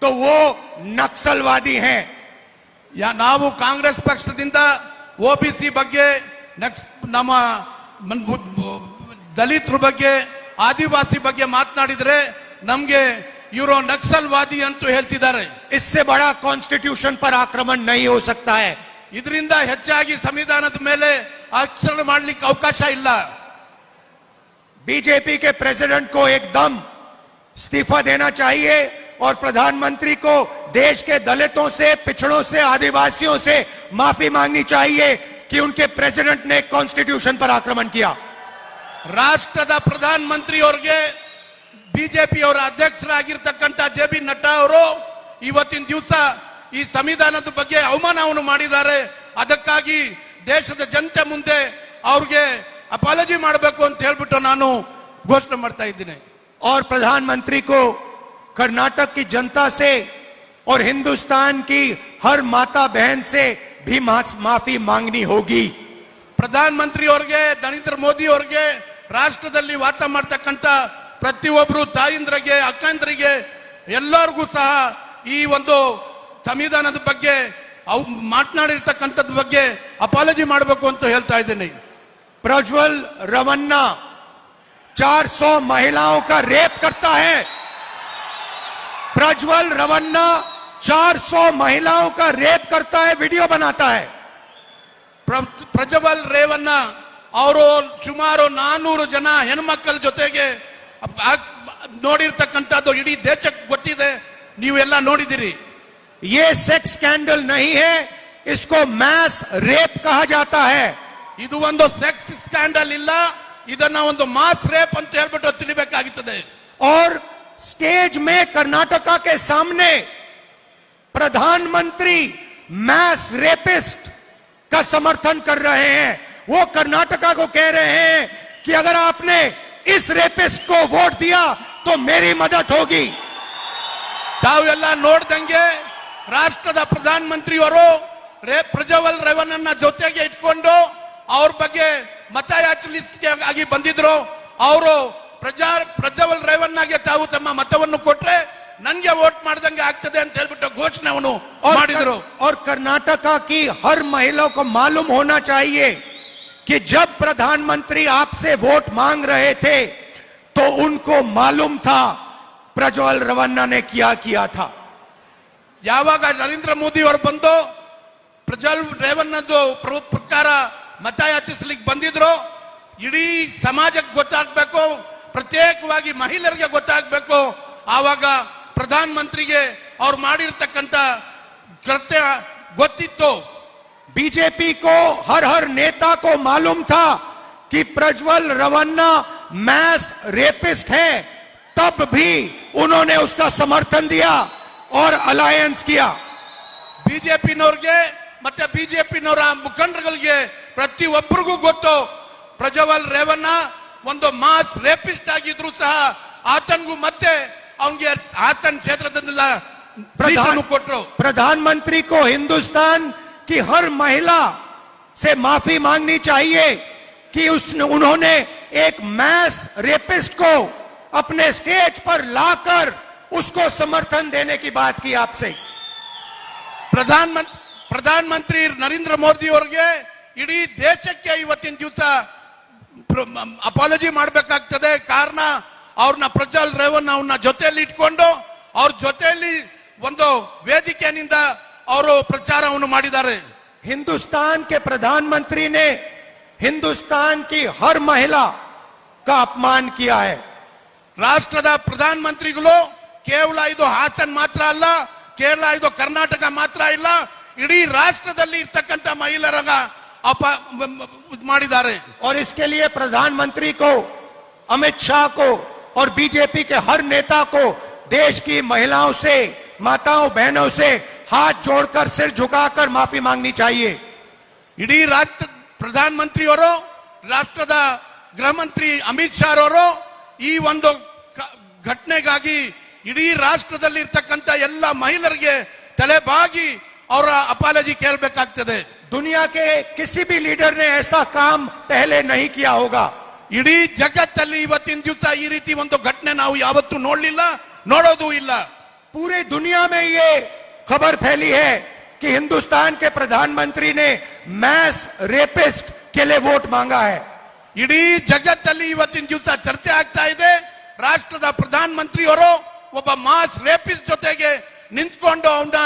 तो वो नक्सलवादी हैं. ನಾವು ಕಾಂಗ್ರೆಸ್ ಪಕ್ಷದಿಂದ OBC ಬಗ್ಗೆ, ನಮ್ಮ ದಲಿತರ ಬಗ್ಗೆ, ಆದಿವಾಸಿ ಬಗ್ಗೆ ಮಾತನಾಡಿದ್ರೆ ನಮ್ಗೆ ಇವರು ನಕ್ಸಲ್ವಾದಿ ಅಂತ ಹೇಳ್ತಿದ್ದಾರೆ. इससे बड़ा कॉन्स्टिट्यूशन पर आक्रमण नहीं हो सकता है. ಇದರಿಂದ ಹೆಚ್ಚಾಗಿ ಸಂವಿಧಾನದ ಮೇಲೆ ಆಚರಣೆ ಮಾಡಲಿಕ್ಕೆ ಅವಕಾಶ ಇಲ್ಲ. बीजेपी के प्रेसिडेंट को एकदम इस्तीफा देना चाहिए और प्रधानमंत्री को देश के दलितों से, पिछड़ों से, आदिवासियों से माफी मांगनी चाहिए कि उनके प्रेसिडेंट ने कॉन्स्टिट्यूशन पर आक्रमण किया. ರಾಷ್ಟ್ರದ ಪ್ರಧಾನ ಮಂತ್ರಿ ಅವರಿಗೆ ಬಿಜೆಪಿ ಅವರ ಅಧ್ಯಕ್ಷರಾಗಿರ್ತಕ್ಕಂಥ JB ನಡ್ಡಾ ಅವರು ಇವತ್ತಿನ ದಿವಸ ಈ ಸಂವಿಧಾನದ ಬಗ್ಗೆ ಅವಮಾನವನ್ನು ಮಾಡಿದ್ದಾರೆ. ಅದಕ್ಕಾಗಿ ದೇಶದ ಜನತೆ ಮುಂದೆ ಅವ್ರಿಗೆ ಅಪಾಲಜಿ ಮಾಡಬೇಕು ಅಂತ ಹೇಳ್ಬಿಟ್ಟು ನಾನು ಘೋಷಣೆ ಮಾಡ್ತಾ ಇದ್ದೀನಿ. और प्रधानमंत्री को कर्नाटक की जनता से और हिंदुस्तान की हर माता बहन से भी माफी मांगनी होगी. ಪ್ರಧಾನಮಂತ್ರಿ ಅವರಿಗೆ, ನರೇಂದ್ರ ಮೋದಿ ಅವರಿಗೆ, ರಾಷ್ಟ್ರದಲ್ಲಿ ವಾಸ ಮಾಡ್ತಕ್ಕಂಥ ಪ್ರತಿಯೊಬ್ಬರು ತಾಯಿಂದ್ರಿಗೆ, ಅಕ್ಕಂದ್ರಿಗೆ ಎಲ್ಲರಿಗೂ ಸಹ ಈ ಒಂದು ಸಂವಿಧಾನದ ಬಗ್ಗೆ ಮಾತನಾಡಿರ್ತಕ್ಕಂಥದ್ ಬಗ್ಗೆ ಅಪಾಲಜಿ ಮಾಡಬೇಕು ಅಂತ ಹೇಳ್ತಾ ಇದ್ದೀನಿ. प्रज्वल रवन्ना 400 महिलाओं का रेप करता है. प्रज्वल रवन्ना 400 महिलाओं का रेप करता है, वीडियो बनाता है. ಪ್ರಜ್ವಲ್ ರೇವಣ್ಣ ಅವರು ಸುಮಾರು 400 ಜನ ಹೆಣ್ಮಕ್ಕಳ ಜೊತೆಗೆ ನೋಡಿರ್ತಕ್ಕಂಥದ್ದು ಇಡೀ ದೇಶಕ್ಕೆ ಗೊತ್ತಿದೆ, ನೀವೆಲ್ಲ ನೋಡಿದಿರಿ. ये सेक्स स्कैंडल नहीं है, इसको मैस रेप कहा जाता है. ಇದು ಒಂದು ಸೆಕ್ಸ್ ಸ್ಕ್ಯಾಂಡಲ್ ಇಲ್ಲ, ಇದನ್ನ ಒಂದು ಮಾಸ್ ರೇಪ್ ಅಂತ ಹೇಳ್ಬಿಟ್ಟು ತಿಳಿಬೇಕಾಗುತ್ತದೆ. और स्टेज में कर्नाटका के सामने प्रधानमंत्री मैस रेपिस्ट का समर्थन कर रहे हैं. वो कर्नाटका को कह रहे हैं कि अगर आपने इस रेपिस्ट को वोट दिया तो मेरी मदद होगी. ತಾವೆಲ್ಲ ನೋಡ್ದಂಗೆ ರಾಷ್ಟ್ರದ ಪ್ರಧಾನ ಮಂತ್ರಿಯವರು ಪ್ರಜ್ವಲ್ ರೇವಣ್ಣನ ಜೊತೆಗೆ ಇಟ್ಕೊಂಡು ಅವ್ರ ಬಗ್ಗೆ ಮತಯಾಚನೆ ಆಗಿ ಬಂದಿದ್ರು. ಅವರು ಪ್ರಜ್ವಲ್ ರೇವಣ್ಣಗೆ ತಾವು ತಮ್ಮ ಮತವನ್ನು ಕೊಟ್ರೆ ನನ್ಗೆ ವೋಟ್ ಮಾಡ್ದಂಗೆ ಆಗ್ತದೆ ಅಂತ ಹೇಳ್ಬಿಟ್ಟು ಘೋಷಣೆಯನ್ನು ಮಾಡಿದ್ರು. और कर्नाटका की हर महिला को मालूम होना चाहिए कि जब प्रधानमंत्री आपसे वोट मांग रहे थे तो उनको मालूम था प्रज्वल रवन्ना ने क्या किया था. ಯಾವಾಗ ನರೇಂದ್ರ ಮೋದಿ ಅವರು ಬಂದು ಪ್ರಜ್ವಲ್ ರೇವಣ್ಣದು ಪ್ರಕಾರ ಮತಯಾಚಿಸ್ಲಿಕ್ಕೆ ಬಂದಿದ್ರು, ಇಡೀ ಸಮಾಜಕ್ಕೆ ಗೊತ್ತಾಗ್ಬೇಕು ಪ್ರತ್ಯೇಕವಾಗಿ ಮಹಿಳೆಯರಿಗೆ ಗೊತ್ತಾಗಬೇಕು. ಆವಾಗ ಪ್ರಧಾನ ಮಂತ್ರಿಗೆ ಅವ್ರು ಮಾಡಿರ್ತಕ್ಕಂಥ ಕೃತ್ಯ ಗೊತ್ತಿತ್ತು. बीजेपी को हर नेता को मालूम था कि प्रज्वल रवन्ना मैस रेपिस्ट है, तब भी उन्होंने उसका समर्थन दिया और अलायंस किया. ಬಿಜೆಪಿನವ್ರಿಗೆ ಮತ್ತೆ ಬಿಜೆಪಿನವರ ಮುಖಂಡರುಗಳಿಗೆ ಪ್ರತಿಯೊಬ್ಬರಿಗೂ ಗೊತ್ತು ಪ್ರಜ್ವಲ್ ರೇವಣ್ಣ ಒಂದು ಮಾಸ್ ರೇಪಿಸ್ಟ್ ಆಗಿದ್ರು ಸಹ ಆತನಿಗೂ ಮತ್ತೆ ಅವನಿಗೆ ಹಾಸನ್ ಕ್ಷೇತ್ರದಿಂದ ಕೊಟ್ಟರು. प्रधानमंत्री को हिंदुस्तान की हर महिला से माफी मांगनी चाहिए कि उन्होंने एक मैस रेपिस्ट को अपने स्टेज पर लाकर उसको समर्थन देने की बात की आपसे. ಪ್ರಧಾನಮಂತ್ರಿ ನರೇಂದ್ರ ಮೋದಿ ಅವರಿಗೆ ಇಡೀ ದೇಶಕ್ಕೆ ಇವತ್ತಿನ ದಿವಸ ಅಪಾಲಜಿ ಮಾಡಬೇಕಾಗ್ತದೆ. ಕಾರಣ ಅವ್ರನ್ನ ಪ್ರಜ್ವಲ್ ರೇವಣ್ಣ ಅವ್ರನ್ನ ಜೊತೆಯಲ್ಲಿ ಇಟ್ಕೊಂಡು ಅವ್ರ ಜೊತೆಯಲ್ಲಿ ಒಂದು ವೇದಿಕೆಯಿಂದ ಅವರು ಪ್ರಚಾರವನ್ನು ಮಾಡಿದ್ದಾರೆ. हिंदुस्तान के प्रधानमंत्री ने हिंदुस्तान की हर महिला का अपमान किया है. ರಾಷ್ಟ್ರದ ಪ್ರಧಾನಮಂತ್ರಿಗಳು ಕೇವಲ ಇದು ಹಾಸನ್ ಮಾತ್ರ ಅಲ್ಲ, ಕೇರಳ ಇದು ಕರ್ನಾಟಕ ಮಾತ್ರ ಇಲ್ಲ, ಇಡೀ ರಾಷ್ಟ್ರದಲ್ಲಿ ಇರ್ತಕ್ಕಂಥ ಮಹಿಳೆಯರಾಗ ಮಾಡಿದ್ದಾರೆ. और इसके लिए प्रधानमंत्री को, अमित शाह को और बीजेपी के हर नेता को देश की महिलाओं से, माताओं बहनों से हाथ जोड़कर सिर झुकाकर माफी मांगनी चाहिए. ಇಡೀ ರಾಷ್ಟ್ರ ಪ್ರಧಾನಮಂತ್ರಿಯವರು, ರಾಷ್ಟ್ರದ ಗೃಹ ಮಂತ್ರಿ ಅಮಿತ್ ಶಾ ಅವರು ಈ ಒಂದು ಘಟನೆಗಾಗಿ ಇಡೀ ರಾಷ್ಟ್ರದಲ್ಲಿ ಇರ್ತಕ್ಕಂಥ ಎಲ್ಲ ಮಹಿಳೆಯರಿಗೆ ತಲೆಬಾಗಿ ಅವರ ಅಪಾಲಜಿ ಕೇಳಬೇಕಾಗ್ತದೆ. दुनिया के किसी भी लीडर ने ऐसा काम पहले नहीं किया होगा. ಇಡೀ ಜಗತ್ತಲ್ಲಿ ಇವತ್ತಿನ ದಿವಸ ಈ ರೀತಿ ಒಂದು ಘಟನೆ ನಾವು ಯಾವತ್ತೂ ನೋಡಲಿಲ್ಲ, ನೋಡೋದು ಇಲ್ಲ. पूरे दुनिया में ये खबर फैली है कि हिंदुस्तान के प्रधानमंत्री ने मैस रेपिस्ट के लिए वोट मांगा है. ಇಡೀ ಜಗತ್ತಲ್ಲಿ ಇವತ್ತಿನ ದಿವಸ ಚರ್ಚೆ ಆಗ್ತಾ ಇದೆ. ರಾಷ್ಟ್ರದ ಪ್ರಧಾನಮಂತ್ರಿಯವರು ಒಬ್ಬ ಮಾಸ್ ರೇಪಿಸ್ಟ್ ಜೊತೆಗೆ ನಿಂತ್ಕೊಂಡು ಅವನ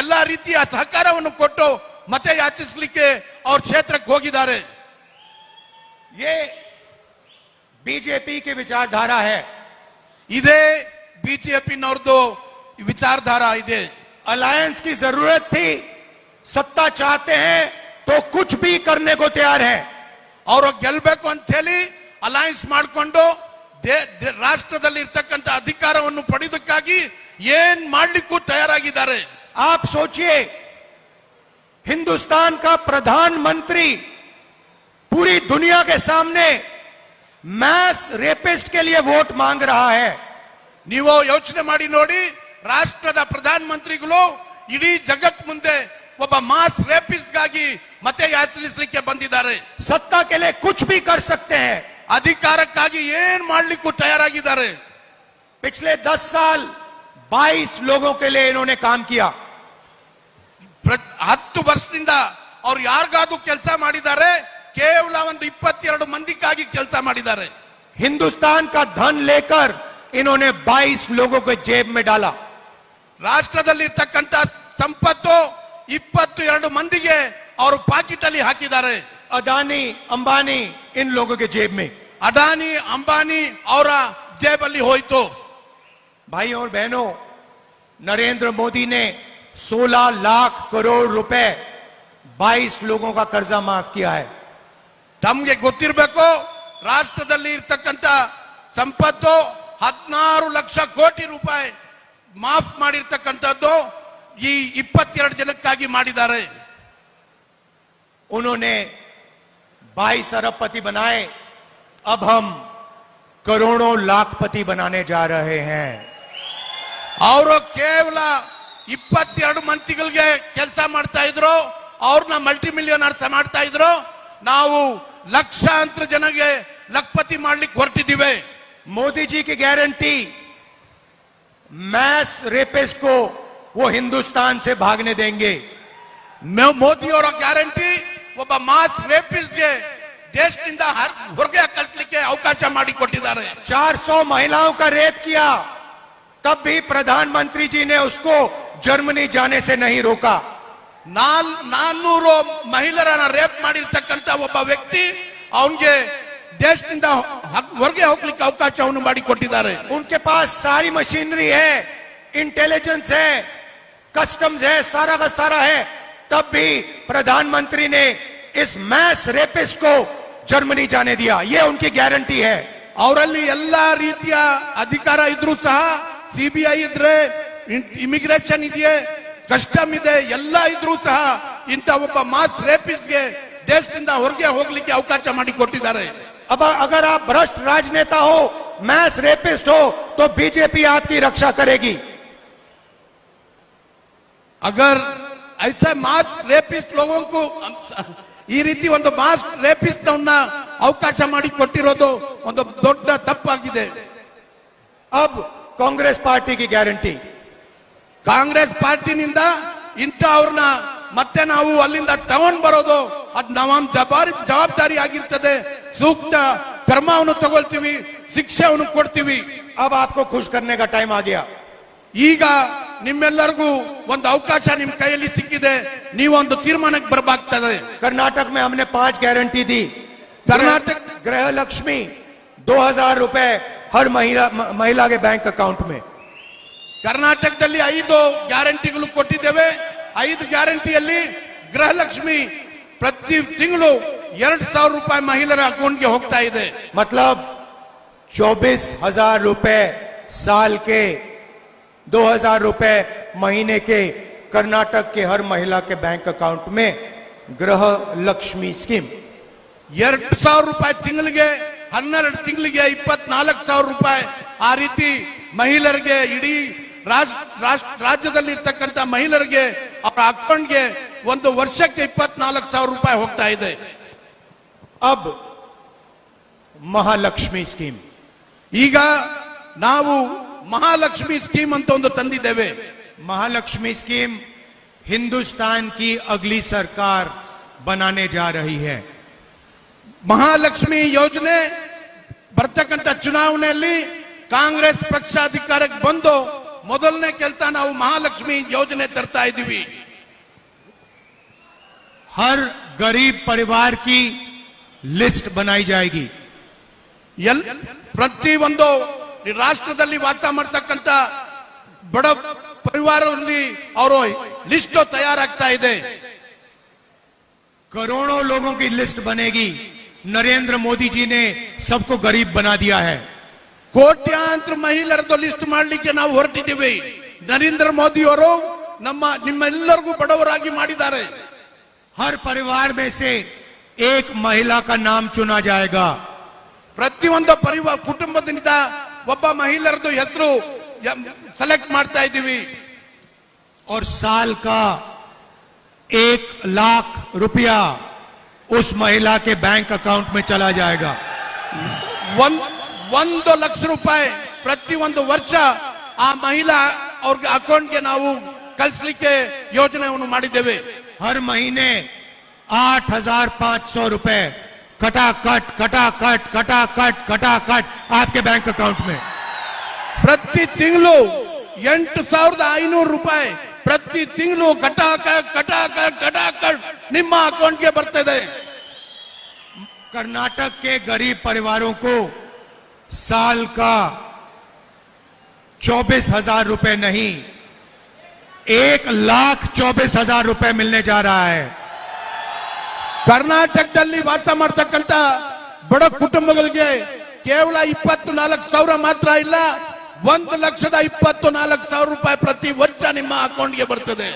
ಎಲ್ಲಾ ರೀತಿಯ ಸಹಕಾರವನ್ನು ಕೊಟ್ಟು ಮತ ಯಾಚಿಸಲಿಕ್ಕೆ ಅವ್ರ ಕ್ಷೇತ್ರಕ್ಕೆ ಹೋಗಿದ್ದಾರೆ. ये बीजेपी की विचारधारा है. ಇದೇ ಬಿಜೆಪಿನವ್ರದ್ದು ವಿಚಾರಧಾರ ಇದೆ. अलायंस की जरूरत थी, सत्ता चाहते हैं तो कुछ भी करने को तैयार है. ಅವರು ಗೆಲ್ಬೇಕು ಅಂತ ಹೇಳಿ ಅಲಯನ್ಸ್ ಮಾಡಿಕೊಂಡು ರಾಷ್ಟ್ರದಲ್ಲಿ ಇರ್ತಕ್ಕಂಥ ಅಧಿಕಾರವನ್ನು ಪಡೆಯೋದಕ್ಕಾಗಿ ಏನ್ ಮಾಡ್ಲಿಕ್ಕೂ ತಯಾರಾಗಿದ್ದಾರೆ. आप सोचिए, हिंदुस्तान का प्रधानमंत्री पूरी दुनिया के सामने मैस रेपिस्ट के लिए वोट मांग रहा है. ನೀವು ಯೋಚನೆ ಮಾಡಿ ನೋಡಿ, ರಾಷ್ಟ್ರದ ಪ್ರಧಾನಮಂತ್ರಿಗಳು ಇಡೀ ಜಗತ್ ಮುಂದೆ ಒಬ್ಬ ಮಾಸ್ ರೇಪಿಸ್ಟ್ ಗಾಗಿ ಮತ ಯಾಚಿಸಲಿಕ್ಕೆ ಬಂದಿದ್ದಾರೆ. सत्ता के लिए कुछ भी कर सकते हैं. ಅಧಿಕಾರಕ್ಕಾಗಿ ಏನ್ ಮಾಡ್ಲಿಕ್ಕೂ ತಯಾರಾಗಿದ್ದಾರೆ. पिछले 10 साल 22 लोगों के लिए इन्होंने काम किया. 10 ವರ್ಷದಿಂದ ಅವ್ರು ಯಾರಿಗಾದ್ರೂ ಕೆಲಸ ಮಾಡಿದ್ದಾರೆ? ಕೇವಲ ಒಂದು 22 ಮಂದಿಗಾಗಿ ಕೆಲಸ ಮಾಡಿದ್ದಾರೆ. हिंदुस्तान का धन लेकर इन्होंने 22 लोगों को जेब में डाला. ರಾಷ್ಟ್ರದಲ್ಲಿ ಇರ್ತಕ್ಕಂಥ ಸಂಪತ್ತು 22 ಮಂದಿಗೆ ಅವರು ಪಾಕೆಟ್ ಅಲ್ಲಿ ಹಾಕಿದ್ದಾರೆ. अदानी, अंबानी इन लोगों के जेब में. ಅದಾನಿ, ಅಂಬಾನಿ ಅವರ ಜೇಬಲ್ಲಿ ಹೋಯಿತು. भाइयों और बहनों, नरेंद्र मोदी ने 16 लाख करोड़ रुपए 22 लोगों का कर्जा माफ किया है. ತಮ್ಗೆ ಗೊತ್ತಿರಬೇಕು, ರಾಷ್ಟ್ರದಲ್ಲಿ ಇರ್ತಕ್ಕಂಥ ಸಂಪತ್ತು 16 ಲಕ್ಷ ಕೋಟಿ ರೂಪಾಯಿ ಮಾಫ್ ಮಾಡಿರ್ತಕ್ಕಂಥದ್ದು ಈ 22 ಜನಕ್ಕಾಗಿ ಮಾಡಿದ್ದಾರೆ. उन्होंने 22 अरबपति बनाए, अब हम करोड़ों लाखपति बनाने जा रहे हैं. ಅವರು ಕೇವಲ 22 ಮಂದಿಗಳಿಗೆ ಕೆಲಸ ಮಾಡ್ತಾ ಇದ್ರು, ಅವ್ರನ್ನ ಮಲ್ಟಿ ಮಿಲಿಯನರ್ಸ್ ಮಾಡ್ತಾ ಇದ್ರು. ನಾವು ಲಕ್ಷಾಂತರ ಜನಗೆ ಲಖಪತಿ ಮಾಡ್ಲಿಕ್ಕೆ ಹೊರಟಿದ್ದೀವಿ. मोदी जी की गारंटी, मैस रेपिस्ट को वो हिंदुस्तान से भागने देंगे. ಮೋದಿ ಅವರ ಗ್ಯಾರಂಟಿ ಒಬ್ಬ ಮಾಸ್ ರೇಪಿಸ್ಟ್ಗೆ ದೇಶದಿಂದ ಹೊರಗೆ ಕಳಿಸಲಿಕ್ಕೆ ಅವಕಾಶ ಮಾಡಿಕೊಟ್ಟಿದ್ದಾರೆ. 400 महिलाओं का रेप किया, तब भी प्रधानमंत्री जी ने उसको जर्मनी जाने से नहीं रोका. 400 ಮಹಿಳೆಯರನ್ನ ರೇಪ್ ಮಾಡಿರ್ತಕ್ಕಂಥ ಒಬ್ಬ ವ್ಯಕ್ತಿ ಅವನಿಗೆ ದೇಶದಿಂದ ಹೊರಗೆ ಹೋಗ್ಲಿಕ್ಕೆ ಅವಕಾಶವನ್ನು ಮಾಡಿಕೊಟ್ಟಿದ್ದಾರೆ. उनके पास सारी मशीनरी है, इंटेलिजेंस है, कस्टम्स है, सारा का सारा है. तब भी प्रधानमंत्री ने इस मैस रेपिस्ट को जर्मनी जाने दिया. ये उनकी गारंटी है. ಅವರಲ್ಲಿ ಎಲ್ಲಾ ರೀತಿಯ ಅಧಿಕಾರ ಇದ್ರೂ ಸಹ ಸಿಬಿಐ ಇದ್ರೆ, ಇಮಿಗ್ರೇಷನ್ ಇದೆಯೇ, ಕಸ್ಟಮ್ ಇದೆ, ಎಲ್ಲ ಇದ್ರೂ ಸಹ ಇಂಥ ಒಬ್ಬ ಮಾಸ್ ರೇಪಿಸ್ಟ್ಗೆ ದೇಶದಿಂದ ಹೊರಗೆ ಹೋಗ್ಲಿಕ್ಕೆ ಅವಕಾಶ ಮಾಡಿಕೊಟ್ಟಿದ್ದಾರೆ. अब अगर आप भ्रष्ट राजनेता हो, मैस रेपिस्ट हो, तो बीजेपी आपकी रक्षा करेगी. अगर ऐसे मास ರೇಪಿಸ್ಟ್ ಲೋಗೋಂಕು ಈ ರೀತಿ ಒಂದು ಮಾಸ್ ರೇಪಿಸ್ಟ್ ಅವಕಾಶ ಮಾಡಿಕೊಟ್ಟಿರೋದು ಒಂದು ದೊಡ್ಡ ತಪ್ಪಾಗಿದೆ. अब कांग्रेस पार्टी की गारंटी, ಕಾಂಗ್ರೆಸ್ ಪಾರ್ಟಿನಿಂದ ಇಂಥ ಅವ್ರನ್ನ ಮತ್ತೆ ನಾವು ಅಲ್ಲಿಂದ ತಗೊಂಡ್ ಬರೋದು ಅದು ನಮ್ಮ ಜವಾಬ್ದಾರಿ ಆಗಿರ್ತದೆ. ಸೂಕ್ತ ಕ್ರಮವನ್ನು ತಗೊಳ್ತೀವಿ, ಶಿಕ್ಷೆಯನ್ನು ಕೊಡ್ತೀವಿ. अब आपको खुश करने का टाइम आ गया. ಈಗ ನಿಮ್ಮೆಲ್ಲರಿಗೂ ಒಂದು ಅವಕಾಶ ನಿಮ್ ಕೈಯಲ್ಲಿ ಸಿಕ್ಕಿದೆ, ನೀವು ಒಂದು ತೀರ್ಮಾನಕ್ಕೆ ಬರಬೇಕಾಗ್ತದೆ. कर्नाटक में हमने 5 गारंटी दी. कर्नाटक गृह लक्ष्मी 2000 रुपए हर महिला के बैंक अकाउंट में. ಕರ್ನಾಟಕದಲ್ಲಿ 5 ಗ್ಯಾರಂಟಿಗಳು ಕೊಟ್ಟಿದ್ದೇವೆ. 5 ಗ್ಯಾರಂಟಿಯಲ್ಲಿ ಗೃಹಲಕ್ಷ್ಮಿ ಪ್ರತಿ ತಿಂಗಳು 2000 ರೂಪಾಯಿ ಮಹಿಳೆಯರ ಅಕೌಂಟ್ಗೆ ಹೋಗ್ತಾ ಇದೆ. मतलब 24,000 रुपए साल के, 2000 रुपए महीने के कर्नाटक के हर महिला के बैंक अकाउंट में गृह लक्ष्मी स्कीम. 2000 ರೂಪಾಯಿ ತಿಂಗಳಿಗೆ, 12 ತಿಂಗಳಿಗೆ 24,000 ರೂಪಾಯಿ. ಆ ರೀತಿ ಮಹಿಳೆಯರಿಗೆ, ಇಡೀ ರಾಜ್ಯದಲ್ಲಿ ಇರ್ತಕ್ಕಂಥ ಮಹಿಳೆಯರಿಗೆ ಅವರ ಅಕೌಂಟ್ಗೆ ಒಂದು ವರ್ಷಕ್ಕೆ 24,000 ರೂಪಾಯಿ ಹೋಗ್ತಾ ಇದೆ. अब महालक्ष्मी स्कीम, ಈಗ ನಾವು ಮಹಾಲಕ್ಷ್ಮಿ ಸ್ಕೀಮ್ ಅಂತ ಒಂದು ತಂದಿದ್ದೇವೆ. महालक्ष्मी स्कीम हिंदुस्तान की अगली सरकार बनाने जा रही है. ಮಹಾಲಕ್ಷ್ಮಿ ಯೋಜನೆ ಬರ್ತಕ್ಕಂಥ ಚುನಾವಣೆಯಲ್ಲಿ ಕಾಂಗ್ರೆಸ್ ಪಕ್ಷ ಅಧಿಕಾರಕ್ಕೆ ಬಂದು ಮೊದಲನೇ ಕೆಲಸ ನಾವು ಮಹಾಲಕ್ಷ್ಮಿ ಯೋಜನೆ ತರ್ತಾ ಇದ್ದೀವಿ. हर गरीब परिवार की लिस्ट बनाई जाएगी. ಪ್ರತಿ ಒಂದು ರಾಷ್ಟ್ರದಲ್ಲಿ ವಾಸ ಮಾಡ್ತಕ್ಕಂಥ ಬಡ ಪರಿವಾರದಲ್ಲಿ ಅವರು ಲಿಸ್ಟ್ ತಯಾರಾಗ್ತಾ ಇದೆ. करोड़ों लोगों की लिस्ट बनेगी. नरेंद्र मोदी जी ने सबको गरीब बना दिया है. ಕೋಟ್ಯಾಂತರ ಮಹಿಳೆಯರದ್ದು ಲಿಸ್ಟ್ ಮಾಡಲಿಕ್ಕೆ ನಾವು ಹೊರಟಿದ್ದೀವಿ. ನರೇಂದ್ರ ಮೋದಿ ಅವರು ನಿಮ್ಮೆಲ್ಲರಿಗೂ ಬಡವರಾಗಿ ಮಾಡಿದ್ದಾರೆ. हर परिवार में से एक महिला का नाम चुना जाएगा. ಪ್ರತಿಯೊಂದು ಕುಟುಂಬದಿಂದ ಒಬ್ಬ ಮಹಿಳೆಯರದ್ದು ಹೆಸರು ಸೆಲೆಕ್ಟ್ ಮಾಡ್ತಾ ಇದ್ದೀವಿ. और साल का 1 लाख रुपया उस महिला के बैंक अकाउंट में चला जाएगा. 1 ಲಕ್ಷ ರೂಪಾಯಿ ಪ್ರತಿಯೊಂದು ವರ್ಷ ಆ ಮಹಿಳಾ ಅವ್ರಿಗೆ ಅಕೌಂಟ್ಗೆ ನಾವು ಕಳಿಸ್ಲಿಕ್ಕೆ ಯೋಜನೆಯನ್ನು ಮಾಡಿದ್ದೇವೆ. हर महीने 8,500 रुपए कटाकट कटाकट कटाकट कटाकट आपके बैंक अकाउंट में. ಪ್ರತಿ ತಿಂಗಳು 8,500 ರೂಪಾಯಿ ಪ್ರತಿ ತಿಂಗಳು ಕಟಾಕಟ್ ನಿಮ್ಮ ಅಕೌಂಟ್ಗೆ ಬರ್ತದೆ. कर्नाटक के गरीब परिवारों को साल का 24,000 रुपए नहीं, 1,24,000 रुपए मिलने जा रहा है. ಕರ್ನಾಟಕದಲ್ಲಿ ವಾಸ ಮಾಡ್ತಕ್ಕಂಥ ಬಡ ಕುಟುಂಬಗಳಿಗೆ ಕೇವಲ 24,000 ಮಾತ್ರ ಇಲ್ಲ, 1,24,000 ರೂಪಾಯಿ ಪ್ರತಿ ವರ್ಷ ನಿಮ್ಮ ಅಕೌಂಟ್ಗೆ ಬರ್ತದೆ.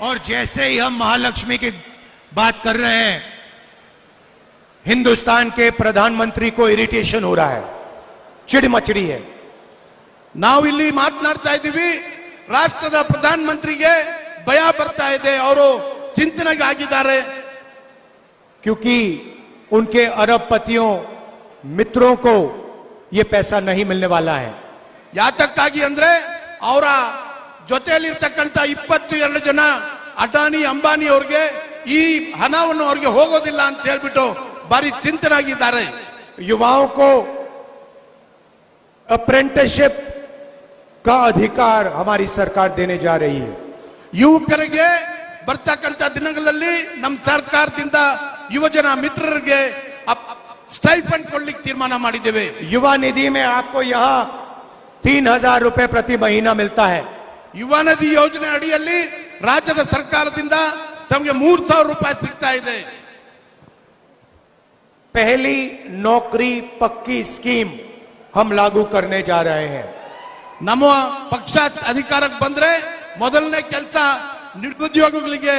और जैसे ही हम महालक्ष्मी की बात कर रहे हैं, हिंदुस्तान के प्रधानमंत्री को इरिटेशन हो रहा है, चिड़ मच रही है. ನಾವು ಇಲ್ಲಿ ಮಾತನಾಡ್ತಾ ಇದ್ದೀವಿ, ರಾಷ್ಟ್ರದ ಪ್ರಧಾನಮಂತ್ರಿಗೆ ಭಯ ಬರ್ತಾ ಇದೆ, ಅವರು ಚಿಂತನೆಗೆ ಆಗಿದ್ದಾರೆ. क्योंकि उनके अरबपतियों मित्रों को ये पैसा नहीं मिलने वाला है. ಯಾತಕ್ಕಾಗಿ ಅಂದ್ರೆ ಅವರ ಜೊತೆಯಲ್ಲಿರ್ತಕ್ಕಂಥ 22 ಜನ ಅಡಾನಿ ಅಂಬಾನಿ ಅವ್ರಿಗೆ ಈ ಹಣವನ್ನು ಅವ್ರಿಗೆ ಹೋಗೋದಿಲ್ಲ ಅಂತ ಹೇಳ್ಬಿಟ್ಟು ಬಾರಿ ಚಿಂತನಾಗಿದ್ದಾರೆ. युवाओं को अप्रेंटिसशिप का अधिकार हमारी सरकार देने जा रही है. ಯುವಕರಿಗೆ ಬರ್ತಕ್ಕಂಥ ದಿನಗಳಲ್ಲಿ ನಮ್ಮ ಸರ್ಕಾರದಿಂದ ಯುವಜನ ಮಿತ್ರರಿಗೆ ಸ್ಟೈಫಂಡ್ ಕೊಡ್ಲಿಕ್ಕೆ ತೀರ್ಮಾನ ಮಾಡಿದ್ದೇವೆ. युवा निधि में आपको यहाँ 3,000 रुपए प्रति महीना मिलता है. ಯುವ ನಿಧಿ ಯೋಜನೆ ಅಡಿಯಲ್ಲಿ ರಾಜ್ಯದ ಸರ್ಕಾರದಿಂದ ತಮಗೆ 3,000 ರೂಪಾಯಿ ಸಿಗ್ತಾ ಇದೆ. पहली नौकरी पक्की स्कीम हम लागू करने जा रहे हैं. ನಮ್ಮ ಪಕ್ಷ ಅಧಿಕಾರಕ್ಕೆ ಬಂದ್ರೆ ಮೊದಲನೇ ಕೆಲಸ ನಿರುದ್ಯೋಗಿಗಳಿಗೆ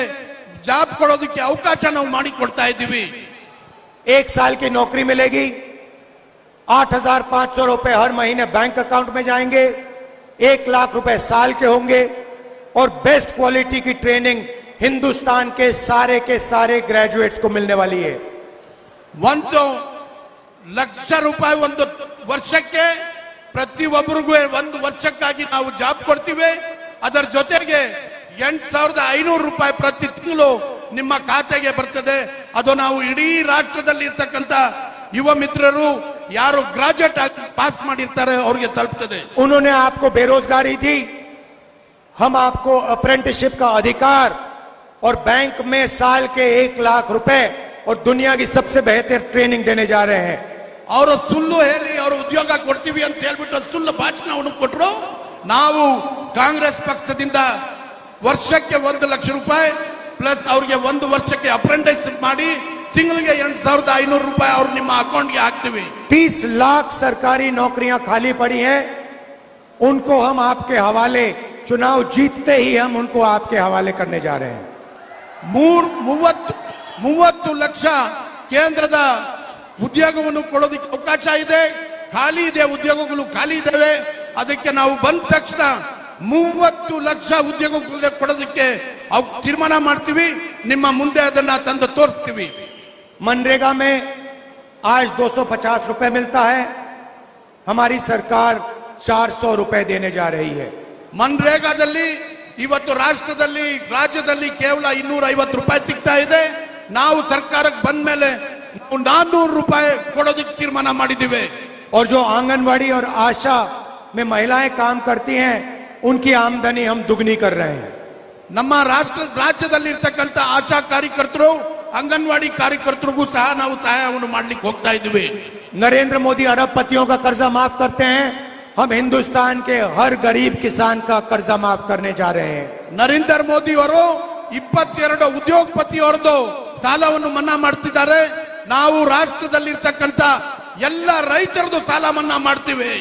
ಜಾಬ್ ಕೊಡೋದಕ್ಕೆ ಅವಕಾಶ ನಾವು ಮಾಡಿಕೊಡ್ತಾ ಇದ್ದೀವಿ. 1 साल की नौकरी मिलेगी, 8,500 रुपए हर महीने बैंक अकाउंट में जाएंगे, 1 लाख रुपए साल के होंगे और बेस्ट क्वालिटी की ट्रेनिंग हिंदुस्तान के सारे ग्रेजुएट्स को मिलने वाली है. 1 ಲಕ್ಷ ರೂಪಾಯಿ ಒಂದು ವರ್ಷಕ್ಕೆ ಪ್ರತಿಯೊಬ್ಬರಿಗೂ 1 ವರ್ಷಕ್ಕಾಗಿ ನಾವು ಜಾಬ್ ಕೊಡ್ತೀವಿ. ಅದರ ಜೊತೆಗೆ 8,500 ರೂಪಾಯಿ ಪ್ರತಿ ತಿಂಗಳು ನಿಮ್ಮ ಖಾತೆಗೆ ಬರ್ತದೆ. ಅದು ನಾವು ಇಡೀ ರಾಷ್ಟ್ರದಲ್ಲಿ ಇರ್ತಕ್ಕಂಥ ಯುವ ಮಿತ್ರರು ಯಾರು ಗ್ರಾಜುಯೇಟ್ ಆಗಿ ಪಾಸ್ ಮಾಡಿರ್ತಾರೆ ಅವ್ರಿಗೆ ತಲುಪ್ತದೆ. उन्होंने आपको बेरोजगारी दी, हम आपको अप्रेंटिसशिप का अधिकार और बैंक में साल के 1 लाख रुपए और दुनिया की सबसे बेहतर ट्रेनिंग देने जा रहे हैं. ಅವರು ಸುಳ್ಳು ಹೇಳಿ ಅವರು ಉದ್ಯೋಗ ಕೊಡ್ತೀವಿ ಅಂತ ಹೇಳ್ಬಿಟ್ಟು ಸುಳ್ಳು ಭಾಷಣವನ್ನು ಕೊಟ್ಟರು. ನಾವು ಕಾಂಗ್ರೆಸ್ ಪಕ್ಷದಿಂದ ವರ್ಷಕ್ಕೆ 1 ಲಕ್ಷ ರೂಪಾಯಿ ಪ್ಲಸ್ ಅವ್ರಿಗೆ 1 ವರ್ಷಕ್ಕೆ ಅಪ್ರೆಂಟಿಸ್ ಮಾಡಿ ತಿಂಗಳಿಗೆ 8,500 ರೂಪಾಯಿ ಅವ್ರು ನಿಮ್ಮ ಅಕೌಂಟ್ಗೆ ಹಾಕ್ತೀವಿ. 30 लाख सरकारी नौकरियां खाली पड़ी हैं, उनको हम आपके हवाले, चुनाव जीतते ही हम उनको आपके हवाले करने जा रहे हैं. 30 ಲಕ್ಷ ಕೇಂದ್ರದ ಉದ್ಯೋಗವನ್ನು ಕೊಡೋದಕ್ಕೆ ಅವಕಾಶ ಇದೆ. ಖಾಲಿ ಇದೆ, ಉದ್ಯೋಗಗಳು ಖಾಲಿ ಇದ್ದಾವೆ. ಅದಕ್ಕೆ ನಾವು ಬಂದ ತಕ್ಷಣ 30 ಲಕ್ಷ ಉದ್ಯೋಗಗಳು ಕೊಡೋದಕ್ಕೆ ತೀರ್ಮಾನ ಮಾಡ್ತೀವಿ. ನಿಮ್ಮ ಮುಂದೆ ಅದನ್ನ ತಂದು ತೋರಿಸ್ತೀವಿ. मनरेगा में आज 250 रुपए मिलता है, हमारी सरकार 400 रुपए देने जा रही है. ಮನ್ರೇಗಾದಲ್ಲಿ ಇವತ್ತು ರಾಜ್ಯದಲ್ಲಿ ಕೇವಲ 250 ರೂಪಾಯಿ ಸಿಗ್ತಾ ಇದೆ. ನಾವು ಸರ್ಕಾರಕ್ಕೆ ಬಂದ ಮೇಲೆ 400 ರೂಪಾಯಿ ಕೊಡೋದಕ್ಕೆ ತೀರ್ಮಾನ ಮಾಡಿದ್ದೀವಿ. और जो आंगनवाड़ी और आशा में महिलाएं काम करती हैं, उनकी आमदनी हम दुगनी कर रहे हैं. ನಮ್ಮ ರಾಜ್ಯದಲ್ಲಿ ಇರ್ತಕ್ಕಂಥ ಆಶಾ ಕಾರ್ಯಕರ್ತರು, ಅಂಗನವಾಡಿ ಕಾರ್ಯಕರ್ತರಿಗೂ ಸಹ ನಾವು ಸಹಾಯವನ್ನು ಮಾಡ್ಲಿಕ್ಕೆ ಹೋಗ್ತಾ ಇದ್ದೀವಿ. नरेंद्र मोदी अरबपतियों का कर्जा माफ करते हैं, हम हिंदुस्तान के हर गरीब किसान का कर्जा माफ करने जा रहे हैं. ನರೇಂದ್ರ ಮೋದಿ ಅವರು 22 ಉದ್ಯೋಗಪತಿಯವರದು ಸಾಲವನ್ನು ಮನ್ನಾ ಮಾಡ್ತಿದ್ದಾರೆ. ನಾವು ರಾಷ್ಟ್ರದಲ್ಲಿರ್ತಕ್ಕಂಥ ಎಲ್ಲ ರೈತರದು ಸಾಲ ಮನ್ನಾ ಮಾಡ್ತೀವಿ.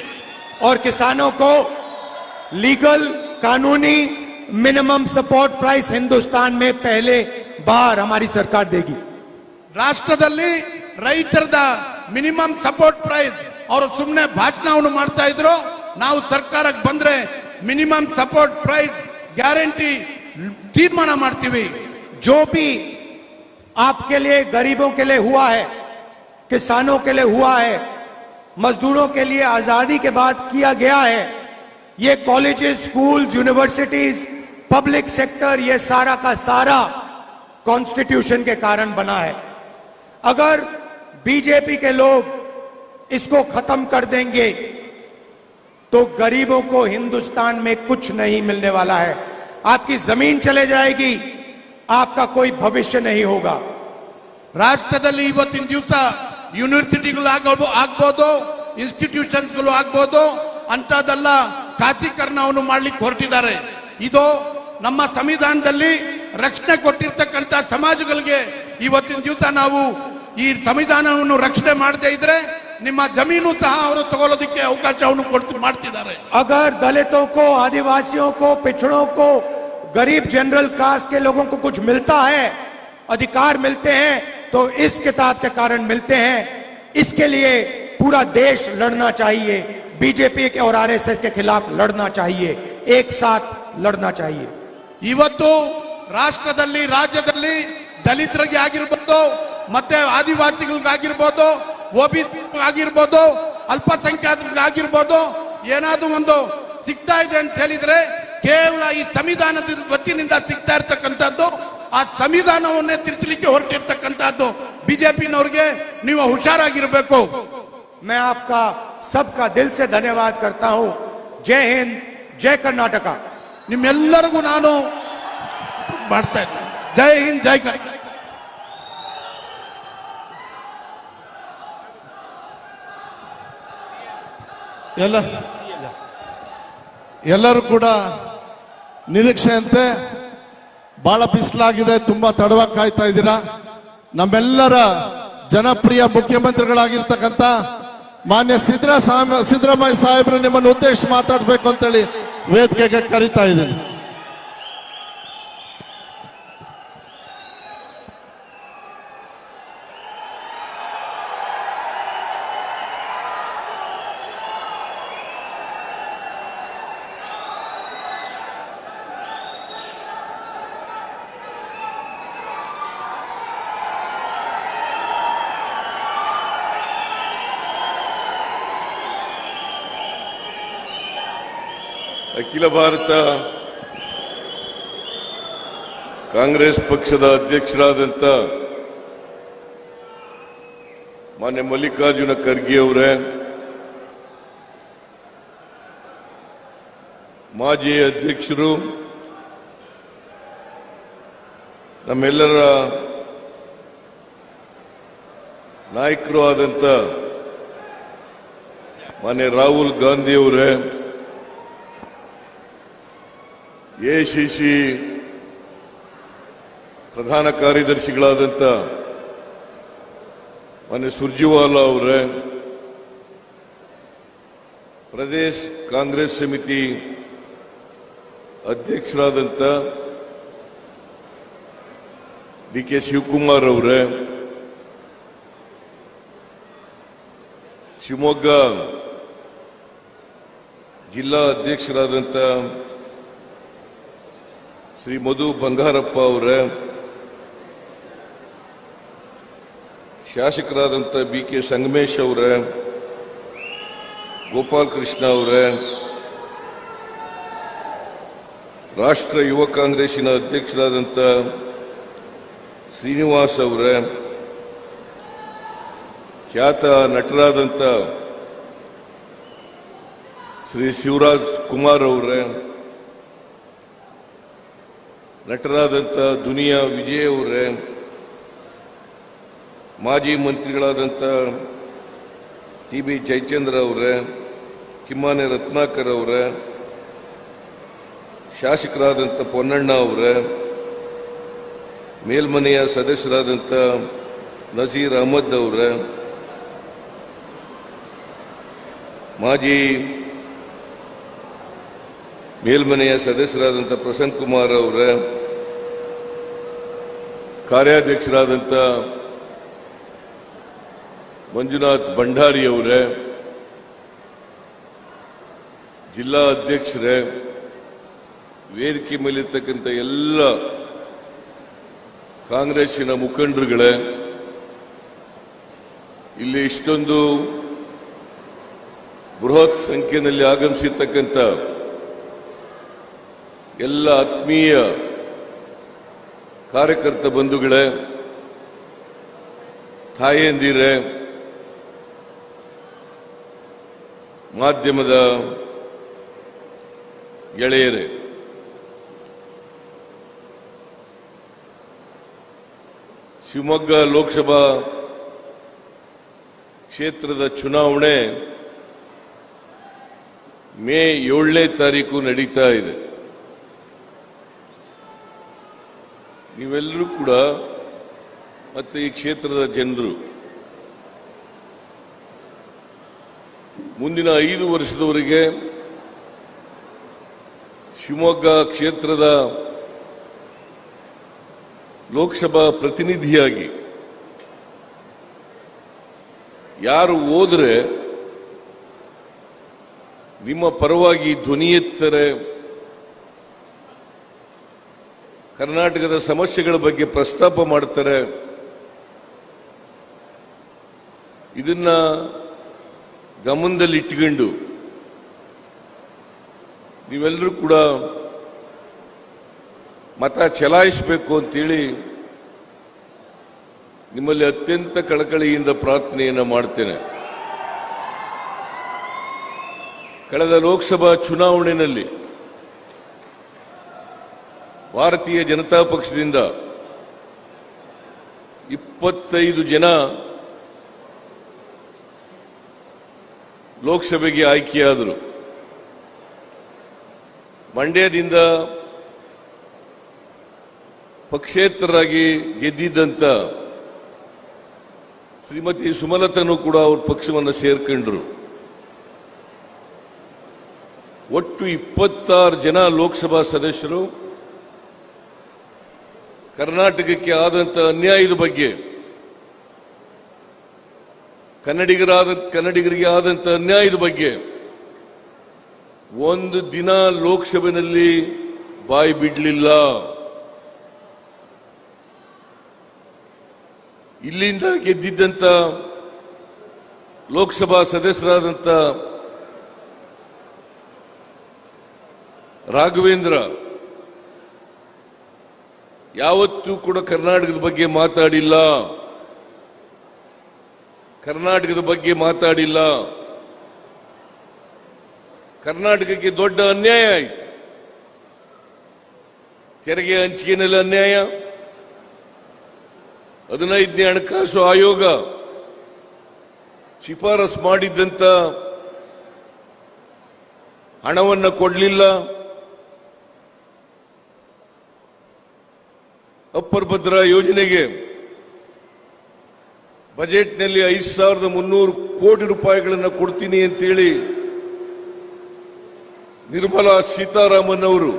और किसानों को लीगल कानूनी मिनिमम सपोर्ट प्राइस हिंदुस्तान में पहले बार हमारी सरकार देगी. ರಾಷ್ಟ್ರದಲ್ಲಿ ರೈತರದ ಮಿನಿಮಮ್ ಸಪೋರ್ಟ್ ಪ್ರೈಸ್ ಅವರು ಸುಮ್ಮನೆ ಭಾಷಣವನ್ನು ಮಾಡ್ತಾ ಇದ್ರು. ನಾವು ಸರ್ಕಾರಕ್ಕೆ ಬಂದ್ರೆ ಮಿನಿಮಮ್ ಸಪೋರ್ಟ್ ಪ್ರೈಸ್ ಗ್ಯಾರಂಟಿ ತೀರ್ಮಾನ ಮಾಡ್ತೀವಿ. जो भी आपके लिए, गरीबों के लिए हुआ है, किसानों के लिए हुआ है, मजदूरों के लिए आजादी के बाद किया गया है, ये colleges, schools, universities, public sector, ये सारा का सारा कॉन्स्टिट्यूशन के कारण बना है. अगर बीजेपी के लोग इसको खत्म कर देंगे तो गरीबों को हिंदुस्तान में कुछ नहीं मिलने वाला है. आपकी जमीन चले जाएगी, आपका कोई भविष्य नहीं होगा. ರಾಷ್ಟ್ರದಲ್ಲಿ ಇವತ್ತಿನ ದಿವಸ ಯೂನಿವರ್ಸಿಟಿಗಳು ಆಗ್ಬೋದು, ಇನ್ಸ್ಟಿಟ್ಯೂಷನ್ಸ್ಗಳು ಆಗ್ಬೋದು, ಅಂತದೆಲ್ಲ ಖಾಸೀಕರಣವನ್ನು ಮಾಡ್ಲಿಕ್ಕೆ ಹೊರಟಿದ್ದಾರೆ. ಇದು ನಮ್ಮ ಸಂವಿಧಾನದಲ್ಲಿ ರಕ್ಷಣೆ ಕೊಟ್ಟಿರ್ತಕ್ಕಂಥ ಸಮಾಜಗಳಿಗೆ ಇವತ್ತಿನ ದಿವಸ ನಾವು ಈ ಸಂವಿಧಾನವನ್ನು ರಕ್ಷಣೆ ಮಾಡದೇ ಇದ್ರೆ ನಿಮ್ಮ ಜಮೀನು ಸಹ ಅವರು ತಗೊಳ್ಳೋದಕ್ಕೆ ಅವಕಾಶವನ್ನು ಮಾಡ್ತಿದ್ದಾರೆ. अगर दलितों को, आदिवासियों को, पिछड़ों को, गरीब जनरल कास्ट के लोगों को कुछ मिलता है, अधिकार मिलते हैं, तो इस किताब के कारण मिलते हैं. इसके लिए पूरा देश लड़ना चाहिए. बीजेपी के और आरएसएस के खिलाफ लड़ना चाहिए, एक साथ लड़ना चाहिए. ಇವತ್ತು ರಾಷ್ಟ್ರದಲ್ಲಿ, ರಾಜ್ಯದಲ್ಲಿ ದಲಿತರಿಗೆ ಆಗಿರ್ಬೋದು, ಮತ್ತೆ ಆದಿವಾಸಿಗಳಿಗಾಗಿರ್ಬೋದು, ಓಬಿಸಿ ಆಗಿರ್ಬೋದು, ಅಲ್ಪಸಂಖ್ಯಾತರಿಗಾಗಿರ್ಬೋದು, ಏನಾದ್ರೂ ಒಂದು ಸಿಗ್ತಾ ಇದೆ ಅಂತ ಹೇಳಿದ್ರೆ ಕೇವಲ ಈ ಸಂವಿಧಾನದ ವತಿನಿಂದ ಸಿಗ್ತಾ ಇರ್ತಕ್ಕಂಥದ್ದು. ಆ ಸಂವಿಧಾನವನ್ನೇ ತಿರುಚಲಿಕ್ಕೆ ಹೊರಟಿರ್ತಕ್ಕಂಥದ್ದು ಬಿಜೆಪಿನವ್ರಿಗೆ. ನೀವು ಹುಷಾರಾಗಿರ್ಬೇಕು. मैं आपका सबका दिल से धन्यवाद करता हूं. जय हिंद, जय कर्नाटका. ನಿಮ್ಮೆಲ್ಲರಿಗೂ ನಾನು ಮಾಡ್ತಾ ಇದ್ದೇನೆ. ಜೈ ಹಿಂದ್, ಜೈ ಕರ್ನಾಟಕ. ಎಲ್ಲ ಎಲ್ಲರೂ ಕೂಡ ನಿರೀಕ್ಷೆಯಂತೆ ಬಹಳ ಬಿಸಿಲಾಗಿದೆ, ತುಂಬಾ ತಡವಾಗಿ ಕಾಯ್ತಾ ಇದ್ದೀರಾ. ನಮ್ಮೆಲ್ಲರ ಜನಪ್ರಿಯ ಮುಖ್ಯಮಂತ್ರಿಗಳಾಗಿರ್ತಕ್ಕಂಥ ಮಾನ್ಯ ಸಿದ್ದರಾಮಯ್ಯ ಸಾಹೇಬರು ನಿಮ್ಮನ್ನು ಉದ್ದೇಶಿಸಿ ಮಾತಾಡಬೇಕು ಅಂತೇಳಿ ವೇದಿಕೆಗೆ ಕರೀತಾ ಇದ್ದೀನಿ. ಅಖಿಲ ಭಾರತ ಕಾಂಗ್ರೆಸ್ ಪಕ್ಷದ ಅಧ್ಯಕ್ಷರಾದಂಥ ಮಾನ್ಯ ಮಲ್ಲಿಕಾರ್ಜುನ ಖರ್ಗೆ ಅವರೇ, ಮಾಜಿ ಅಧ್ಯಕ್ಷರು, ನಮ್ಮೆಲ್ಲರ ನಾಯಕರು ಆದಂಥ ಮಾನ್ಯ ರಾಹುಲ್ ಗಾಂಧಿ ಅವರೇ, ಎಐಸಿಸಿ ಪ್ರಧಾನ ಕಾರ್ಯದರ್ಶಿಗಳಾದಂಥ ಮಾನ್ಯ ಸುರ್ಜಿವಾಲಾ ಅವರೇ, ಪ್ರದೇಶ್ ಕಾಂಗ್ರೆಸ್ ಸಮಿತಿ ಅಧ್ಯಕ್ಷರಾದಂಥ ಡಿ.ಕೆ. ಶಿವಕುಮಾರ್ ಅವರೇ, ಶಿವಮೊಗ್ಗ ಜಿಲ್ಲಾ ಅಧ್ಯಕ್ಷರಾದಂಥ ಶ್ರೀ ಮಧು ಬಂಗಾರಪ್ಪ ಅವರೇ, ಶಾಸಕರಾದಂಥ ಬಿ.ಕೆ. ಸಂಗಮೇಶ್ ಅವರೇ, ಗೋಪಾಲ್ ಕೃಷ್ಣ ಅವರೇ, ರಾಷ್ಟ್ರ ಯುವ ಕಾಂಗ್ರೆಸ್ಸಿನ ಅಧ್ಯಕ್ಷರಾದಂಥ ಶ್ರೀನಿವಾಸ್ ಅವರೇ, ಖ್ಯಾತ ನಟರಾದಂಥ ಶ್ರೀ ಶಿವರಾಜ್ ಕುಮಾರ್ ಅವರೇ, ನಟರಾದಂಥ ದುನಿಯಾ ವಿಜಯ್ ಅವರೇ, ಮಾಜಿ ಮಂತ್ರಿಗಳಾದಂಥ ಟಿ.ಬಿ. ಜಯಚಂದ್ರ ಅವರೇ, ಕಿಮ್ಮಾನೆ ರತ್ನಾಕರ್ ಅವರೇ, ಶಾಸಕರಾದಂಥ ಪೊನ್ನಣ್ಣ ಅವರೇ, ಮೇಲ್ಮನೆಯ ಸದಸ್ಯರಾದಂಥ ನಸೀರ್ ಅಹಮದ್ ಅವರೇ, ಮಾಜಿ ಮೇಲ್ಮನೆಯ ಸದಸ್ಯರಾದಂಥ ಪ್ರಸನ್ನ ಕುಮಾರ್ ಅವರೇ, ಕಾರ್ಯಾಧ್ಯಕ್ಷರಾದಂಥ ಮಂಜುನಾಥ್ ಭಂಡಾರಿ ಅವರೇ, ಜಿಲ್ಲಾ ಅಧ್ಯಕ್ಷರೇ, ವೇದಿಕೆ ಮೇಲಿರ್ತಕ್ಕಂಥ ಎಲ್ಲ ಕಾಂಗ್ರೆಸ್ಸಿನ ಮುಖಂಡರುಗಳೇ, ಇಲ್ಲಿ ಇಷ್ಟೊಂದು ಬೃಹತ್ ಸಂಖ್ಯೆಯಲ್ಲಿ ಆಗಮಿಸಿರ್ತಕ್ಕಂಥ ಎಲ್ಲ ಆತ್ಮೀಯ ಕಾರ್ಯಕರ್ತ ಬಂಧುಗಳೇ, ತಾಯಂದಿರೇ, ಮಾಧ್ಯಮದ ಗೆಳೆಯರೇ, ಶಿವಮೊಗ್ಗ ಲೋಕಸಭಾ ಕ್ಷೇತ್ರದ ಚುನಾವಣೆ ಮೇ 7ನೇ ತಾರೀಕು ನಡೀತಾ ಇದೆ. ನೀವೆಲ್ಲರೂ ಕೂಡ ಮತ್ತೆ ಈ ಕ್ಷೇತ್ರದ ಜನರು ಮುಂದಿನ 5 ವರ್ಷದವರೆಗೆ ಶಿವಮೊಗ್ಗ ಕ್ಷೇತ್ರದ ಲೋಕಸಭಾ ಪ್ರತಿನಿಧಿಯಾಗಿ ಯಾರು ಹೋದರೆ ನಿಮ್ಮ ಪರವಾಗಿ ಧ್ವನಿ ಎತ್ತರೆ, ಕರ್ನಾಟಕದ ಸಮಸ್ಯೆಗಳ ಬಗ್ಗೆ ಪ್ರಸ್ತಾಪ ಮಾಡ್ತಾರೆ, ಇದನ್ನ ಗಮನದಲ್ಲಿಟ್ಟುಕೊಂಡು ನೀವೆಲ್ಲರೂ ಕೂಡ ಮತ ಚಲಾಯಿಸಬೇಕು ಅಂತೇಳಿ ನಿಮ್ಮಲ್ಲಿ ಅತ್ಯಂತ ಕಳಕಳಿಯಿಂದ ಪ್ರಾರ್ಥನೆಯನ್ನು ಮಾಡ್ತೇನೆ. ಕಳೆದ ಲೋಕಸಭಾ ಚುನಾವಣೆಯಲ್ಲಿ ಭಾರತೀಯ ಜನತಾ ಪಕ್ಷದಿಂದ 25 ಜನ ಲೋಕಸಭೆಗೆ ಆಯ್ಕೆಯಾದರು. ಮಂಡ್ಯದಿಂದ ಪಕ್ಷೇತರರಾಗಿ ಗೆದ್ದಿದ್ದಂತ ಶ್ರೀಮತಿ ಸುಮಲತನು ಕೂಡ ಅವ್ರ ಪಕ್ಷವನ್ನು ಸೇರ್ಕೊಂಡ್ರು. ಒಟ್ಟು 26 ಜನ ಲೋಕಸಭಾ ಸದಸ್ಯರು ಕರ್ನಾಟಕಕ್ಕೆ ಆದಂತ ಅನ್ಯಾಯದ ಬಗ್ಗೆ, ಕನ್ನಡಿಗರಿಗೆ ಆದಂತ ಅನ್ಯಾಯದ ಬಗ್ಗೆ ಒಂದು ದಿನ ಲೋಕಸಭೆಯಲ್ಲಿ ಬಾಯಿ ಬಿಡಲಿಲ್ಲ. ಇಲ್ಲಿಂದ ಗೆದ್ದಿದ್ದಂತ ಲೋಕಸಭಾ ಸದಸ್ಯರಾದಂತ ರಾಘವೇಂದ್ರ ಯಾವತ್ತೂ ಕೂಡ ಕರ್ನಾಟಕದ ಬಗ್ಗೆ ಮಾತಾಡಿಲ್ಲ. ಕರ್ನಾಟಕಕ್ಕೆ ದೊಡ್ಡ ಅನ್ಯಾಯ ಆಯಿತು. ತೆರಿಗೆ ಹಂಚಿಕೆಯಲ್ಲಿ ಅನ್ಯಾಯ, 15ನೇ ಹಣಕಾಸು ಆಯೋಗ ಶಿಫಾರಸು ಮಾಡಿದ್ದಂತ ಹಣವನ್ನು ಕೊಡಲಿಲ್ಲ. ಅಪ್ಪರ್ ಭದ್ರಾ ಯೋಜನೆಗೆ ಬಜೆಟ್ನಲ್ಲಿ 5,300 ಕೋಟಿ ರೂಪಾಯಿಗಳನ್ನು ಕೊಡ್ತೀನಿ ಅಂತೇಳಿ ನಿರ್ಮಲಾ ಸೀತಾರಾಮನ್ ಅವರು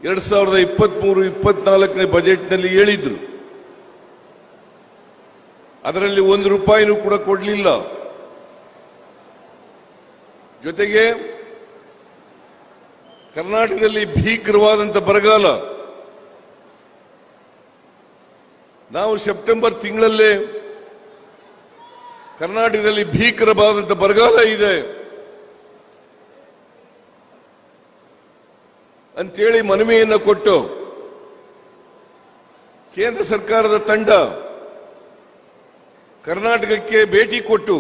2023-24ನೇ ಬಜೆಟ್ನಲ್ಲಿ ಹೇಳಿದ್ರು. ಅದರಲ್ಲಿ 1 ರೂಪಾಯಿನೂ ಕೂಡ ಕೊಡಲಿಲ್ಲ. ಜೊತೆಗೆ ಕರ್ನಾಟಕದಲ್ಲಿ ಭೀಕರವಾದಂತ ಬರಗಾಲ. ನಾವು ಸೆಪ್ಟೆಂಬರ್ ತಿಂಗಳಲ್ಲೇ ಕರ್ನಾಟಕದಲ್ಲಿ ಭೀಕರವಾದಂತ ಬರಗಾಲ ಇದೆ ಅಂತೇಳಿ ಮನವಿಯನ್ನು ಕೊಟ್ಟು ಕೇಂದ್ರ ಸರ್ಕಾರದ ತಂಡ ಕರ್ನಾಟಕಕ್ಕೆ ಭೇಟಿ ಕೊಟ್ಟು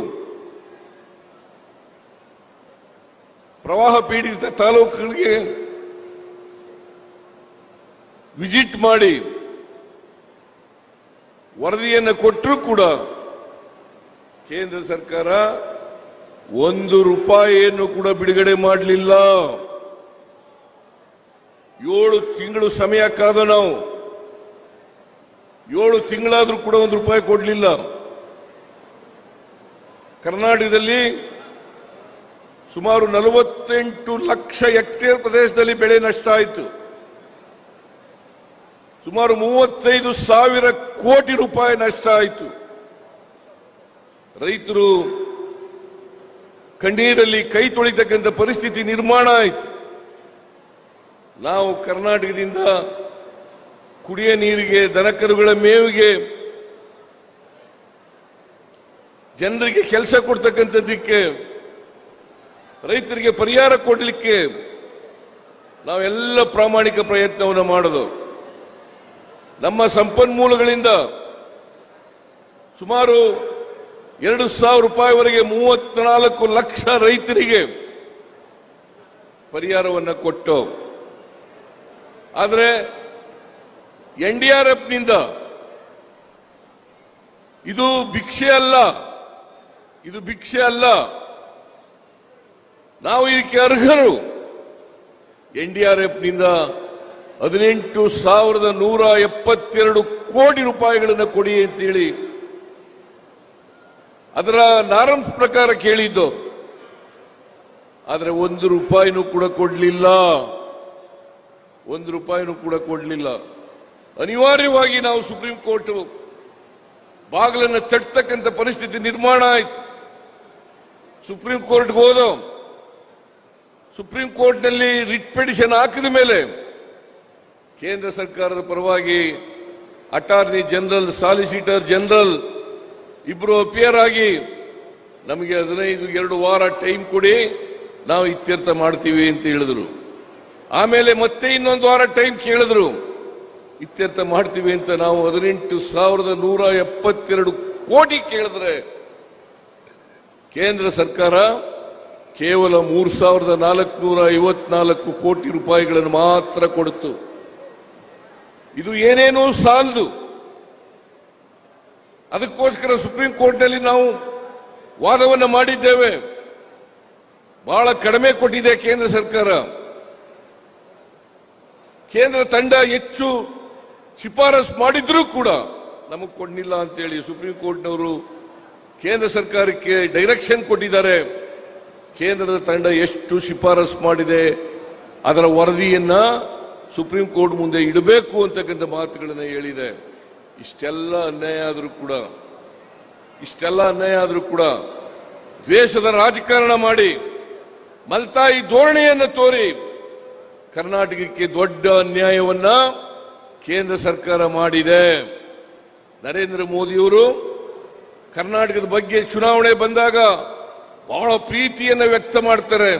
ಪ್ರವಾಹ ಪೀಡಿತ ತಾಲೂಕುಗಳಿಗೆ ವಿಸಿಟ್ ಮಾಡಿ ವರದಿಯನ್ನು ಕೊಟ್ಟರೂ ಕೂಡ ಕೇಂದ್ರ ಸರ್ಕಾರ 1 ರೂಪಾಯಿಯನ್ನು ಕೂಡ ಬಿಡುಗಡೆ ಮಾಡಲಿಲ್ಲ. 7 ತಿಂಗಳು ಸಮಯ ಕಾದ ನಾವು, 7 ತಿಂಗಳಾದ್ರೂ ಕೂಡ 1 ರೂಪಾಯಿ ಕೊಡಲಿಲ್ಲ. ಕರ್ನಾಟಕದಲ್ಲಿ ಸುಮಾರು 48 ಲಕ್ಷ ಹೆಕ್ಟೇರ್ ಪ್ರದೇಶದಲ್ಲಿ ಬೆಳೆ ನಷ್ಟ ಆಯಿತು. ಸುಮಾರು 35,000 ಕೋಟಿ ರೂಪಾಯಿ ನಷ್ಟ ಆಯಿತು. ರೈತರು ಕಣ್ಣೀರಲ್ಲಿ ಕೈ ತೊಳಿತಕ್ಕಂಥ ಪರಿಸ್ಥಿತಿ ನಿರ್ಮಾಣ ಆಯಿತು. ನಾವು ಕರ್ನಾಟಕದಿಂದ ಕುಡಿಯ ನೀರಿಗೆ, ದನಕರುಗಳ ಮೇವಿಗೆ, ಜನರಿಗೆ ಕೆಲಸ ಕೊಡ್ತಕ್ಕಂಥದ್ದಕ್ಕೆ, ರೈತರಿಗೆ ಪರಿಹಾರ ಕೊಡಲಿಕ್ಕೆ ನಾವೆಲ್ಲ ಪ್ರಾಮಾಣಿಕ ಪ್ರಯತ್ನವನ್ನು ಮಾಡೋದು. ನಮ್ಮ ಸಂಪನ್ಮೂಲಗಳಿಂದ ಸುಮಾರು 2,000 ರೂಪಾಯಿವರೆಗೆ 34 ಲಕ್ಷ ರೈತರಿಗೆ ಪರಿಹಾರವನ್ನು ಕೊಟ್ಟು, ಆದರೆ NDRFನಿಂದ ಇದು ಭಿಕ್ಷೆ ಅಲ್ಲ, ನಾವು ಇದಕ್ಕೆ ಅರ್ಹರು. NDRFನಿಂದ 18,172 ಕೋಟಿ ರೂಪಾಯಿಗಳನ್ನು ಕೊಡಿ ಅಂತೇಳಿ ಅದರ ನಾರ್ಮ್ಸ್ ಪ್ರಕಾರ ಕೇಳಿದ್ದು. ಆದರೆ 1 ರೂಪಾಯಿನೂ ಕೂಡ ಕೊಡಲಿಲ್ಲ. 1 ರೂಪಾಯಿನೂ ಕೂಡ ಕೊಡಲಿಲ್ಲ. ಅನಿವಾರ್ಯವಾಗಿ ನಾವು ಸುಪ್ರೀಂ ಕೋರ್ಟ್ ಬಾಗಿಲನ್ನು ತಟ್ಟತಕ್ಕಂಥ ಪರಿಸ್ಥಿತಿ ನಿರ್ಮಾಣ ಆಯಿತು. ಸುಪ್ರೀಂ ಕೋರ್ಟ್ಗೆ ಹೋದೋ. ಸುಪ್ರೀಂ ಕೋರ್ಟ್ನಲ್ಲಿ ರಿಟ್ ಪಿಟಿಷನ್ ಹಾಕಿದ ಮೇಲೆ ಕೇಂದ್ರ ಸರ್ಕಾರದ ಪರವಾಗಿ ಅಟಾರ್ನಿ ಜನರಲ್, ಸಾಲಿಸಿಟರ್ ಜನರಲ್ ಇಬ್ಬರು ಅಪಿಯರ್ ಆಗಿ ನಮಗೆ 2 ವಾರ ಟೈಮ್ ಕೊಡಿ, ನಾವು ಇತ್ಯರ್ಥ ಮಾಡ್ತೀವಿ ಅಂತ ಹೇಳಿದ್ರು. ಆಮೇಲೆ ಮತ್ತೆ 1 ವಾರ ಟೈಮ್ ಕೇಳಿದ್ರು, ಇತ್ಯರ್ಥ ಮಾಡ್ತೀವಿ ಅಂತ. ನಾವು 18,172 ಕೋಟಿ ಕೇಳಿದ್ರೆ ಕೇಂದ್ರ ಸರ್ಕಾರ ಕೇವಲ 3,454 ಕೋಟಿ ರೂಪಾಯಿಗಳನ್ನು ಮಾತ್ರ ಕೊಡ್ತು. ಇದು ಏನೇನೂ ಸಾಲದು. ಅದಕ್ಕೋಸ್ಕರ ಸುಪ್ರೀಂ ಕೋರ್ಟ್ನಲ್ಲಿ ನಾವು ವಾದವನ್ನು ಮಾಡಿದ್ದೇವೆ. ಬಹಳ ಕಡಿಮೆ ಕೊಟ್ಟಿದೆ ಕೇಂದ್ರ ಸರ್ಕಾರ. ಕೇಂದ್ರ ತಂಡ ಹೆಚ್ಚು ಶಿಫಾರಸು ಮಾಡಿದ್ರೂ ಕೂಡ ನಮಗೆ ಕೊಡ್ಲಿಲ್ಲ ಅಂತೇಳಿ ಸುಪ್ರೀಂ ಕೋರ್ಟ್ನವರು ಕೇಂದ್ರ ಸರ್ಕಾರಕ್ಕೆ ಡೈರೆಕ್ಷನ್ ಕೊಟ್ಟಿದ್ದಾರೆ. ಕೇಂದ್ರದ ತಂಡ ಎಷ್ಟು ಶಿಫಾರಸು ಮಾಡಿದೆ ಅದರ ವರದಿಯನ್ನ ಸುಪ್ರೀಂ ಕೋರ್ಟ್ ಮುಂದೆ ಇಡಬೇಕು ಅಂತಕ್ಕಂಥ ಮಾತುಗಳನ್ನು ಹೇಳಿದೆ. ಇಷ್ಟೆಲ್ಲ ಅನ್ಯಾಯ ಆದರೂ ಕೂಡ ದ್ವೇಷದ ರಾಜಕಾರಣ ಮಾಡಿ ಮಲ್ತಾಯಿ ಧೋರಣೆಯನ್ನು ತೋರಿ ಕರ್ನಾಟಕಕ್ಕೆ ದೊಡ್ಡ ಅನ್ಯಾಯವನ್ನ ಕೇಂದ್ರ ಸರ್ಕಾರ ಮಾಡಿದೆ. ನರೇಂದ್ರ ಮೋದಿಯವರು ಕರ್ನಾಟಕದ ಬಗ್ಗೆ ಚುನಾವಣೆ ಬಂದಾಗ ಬಹಳ ಪ್ರೀತಿಯನ್ನು ವ್ಯಕ್ತ ಮಾಡ್ತಾರೆ.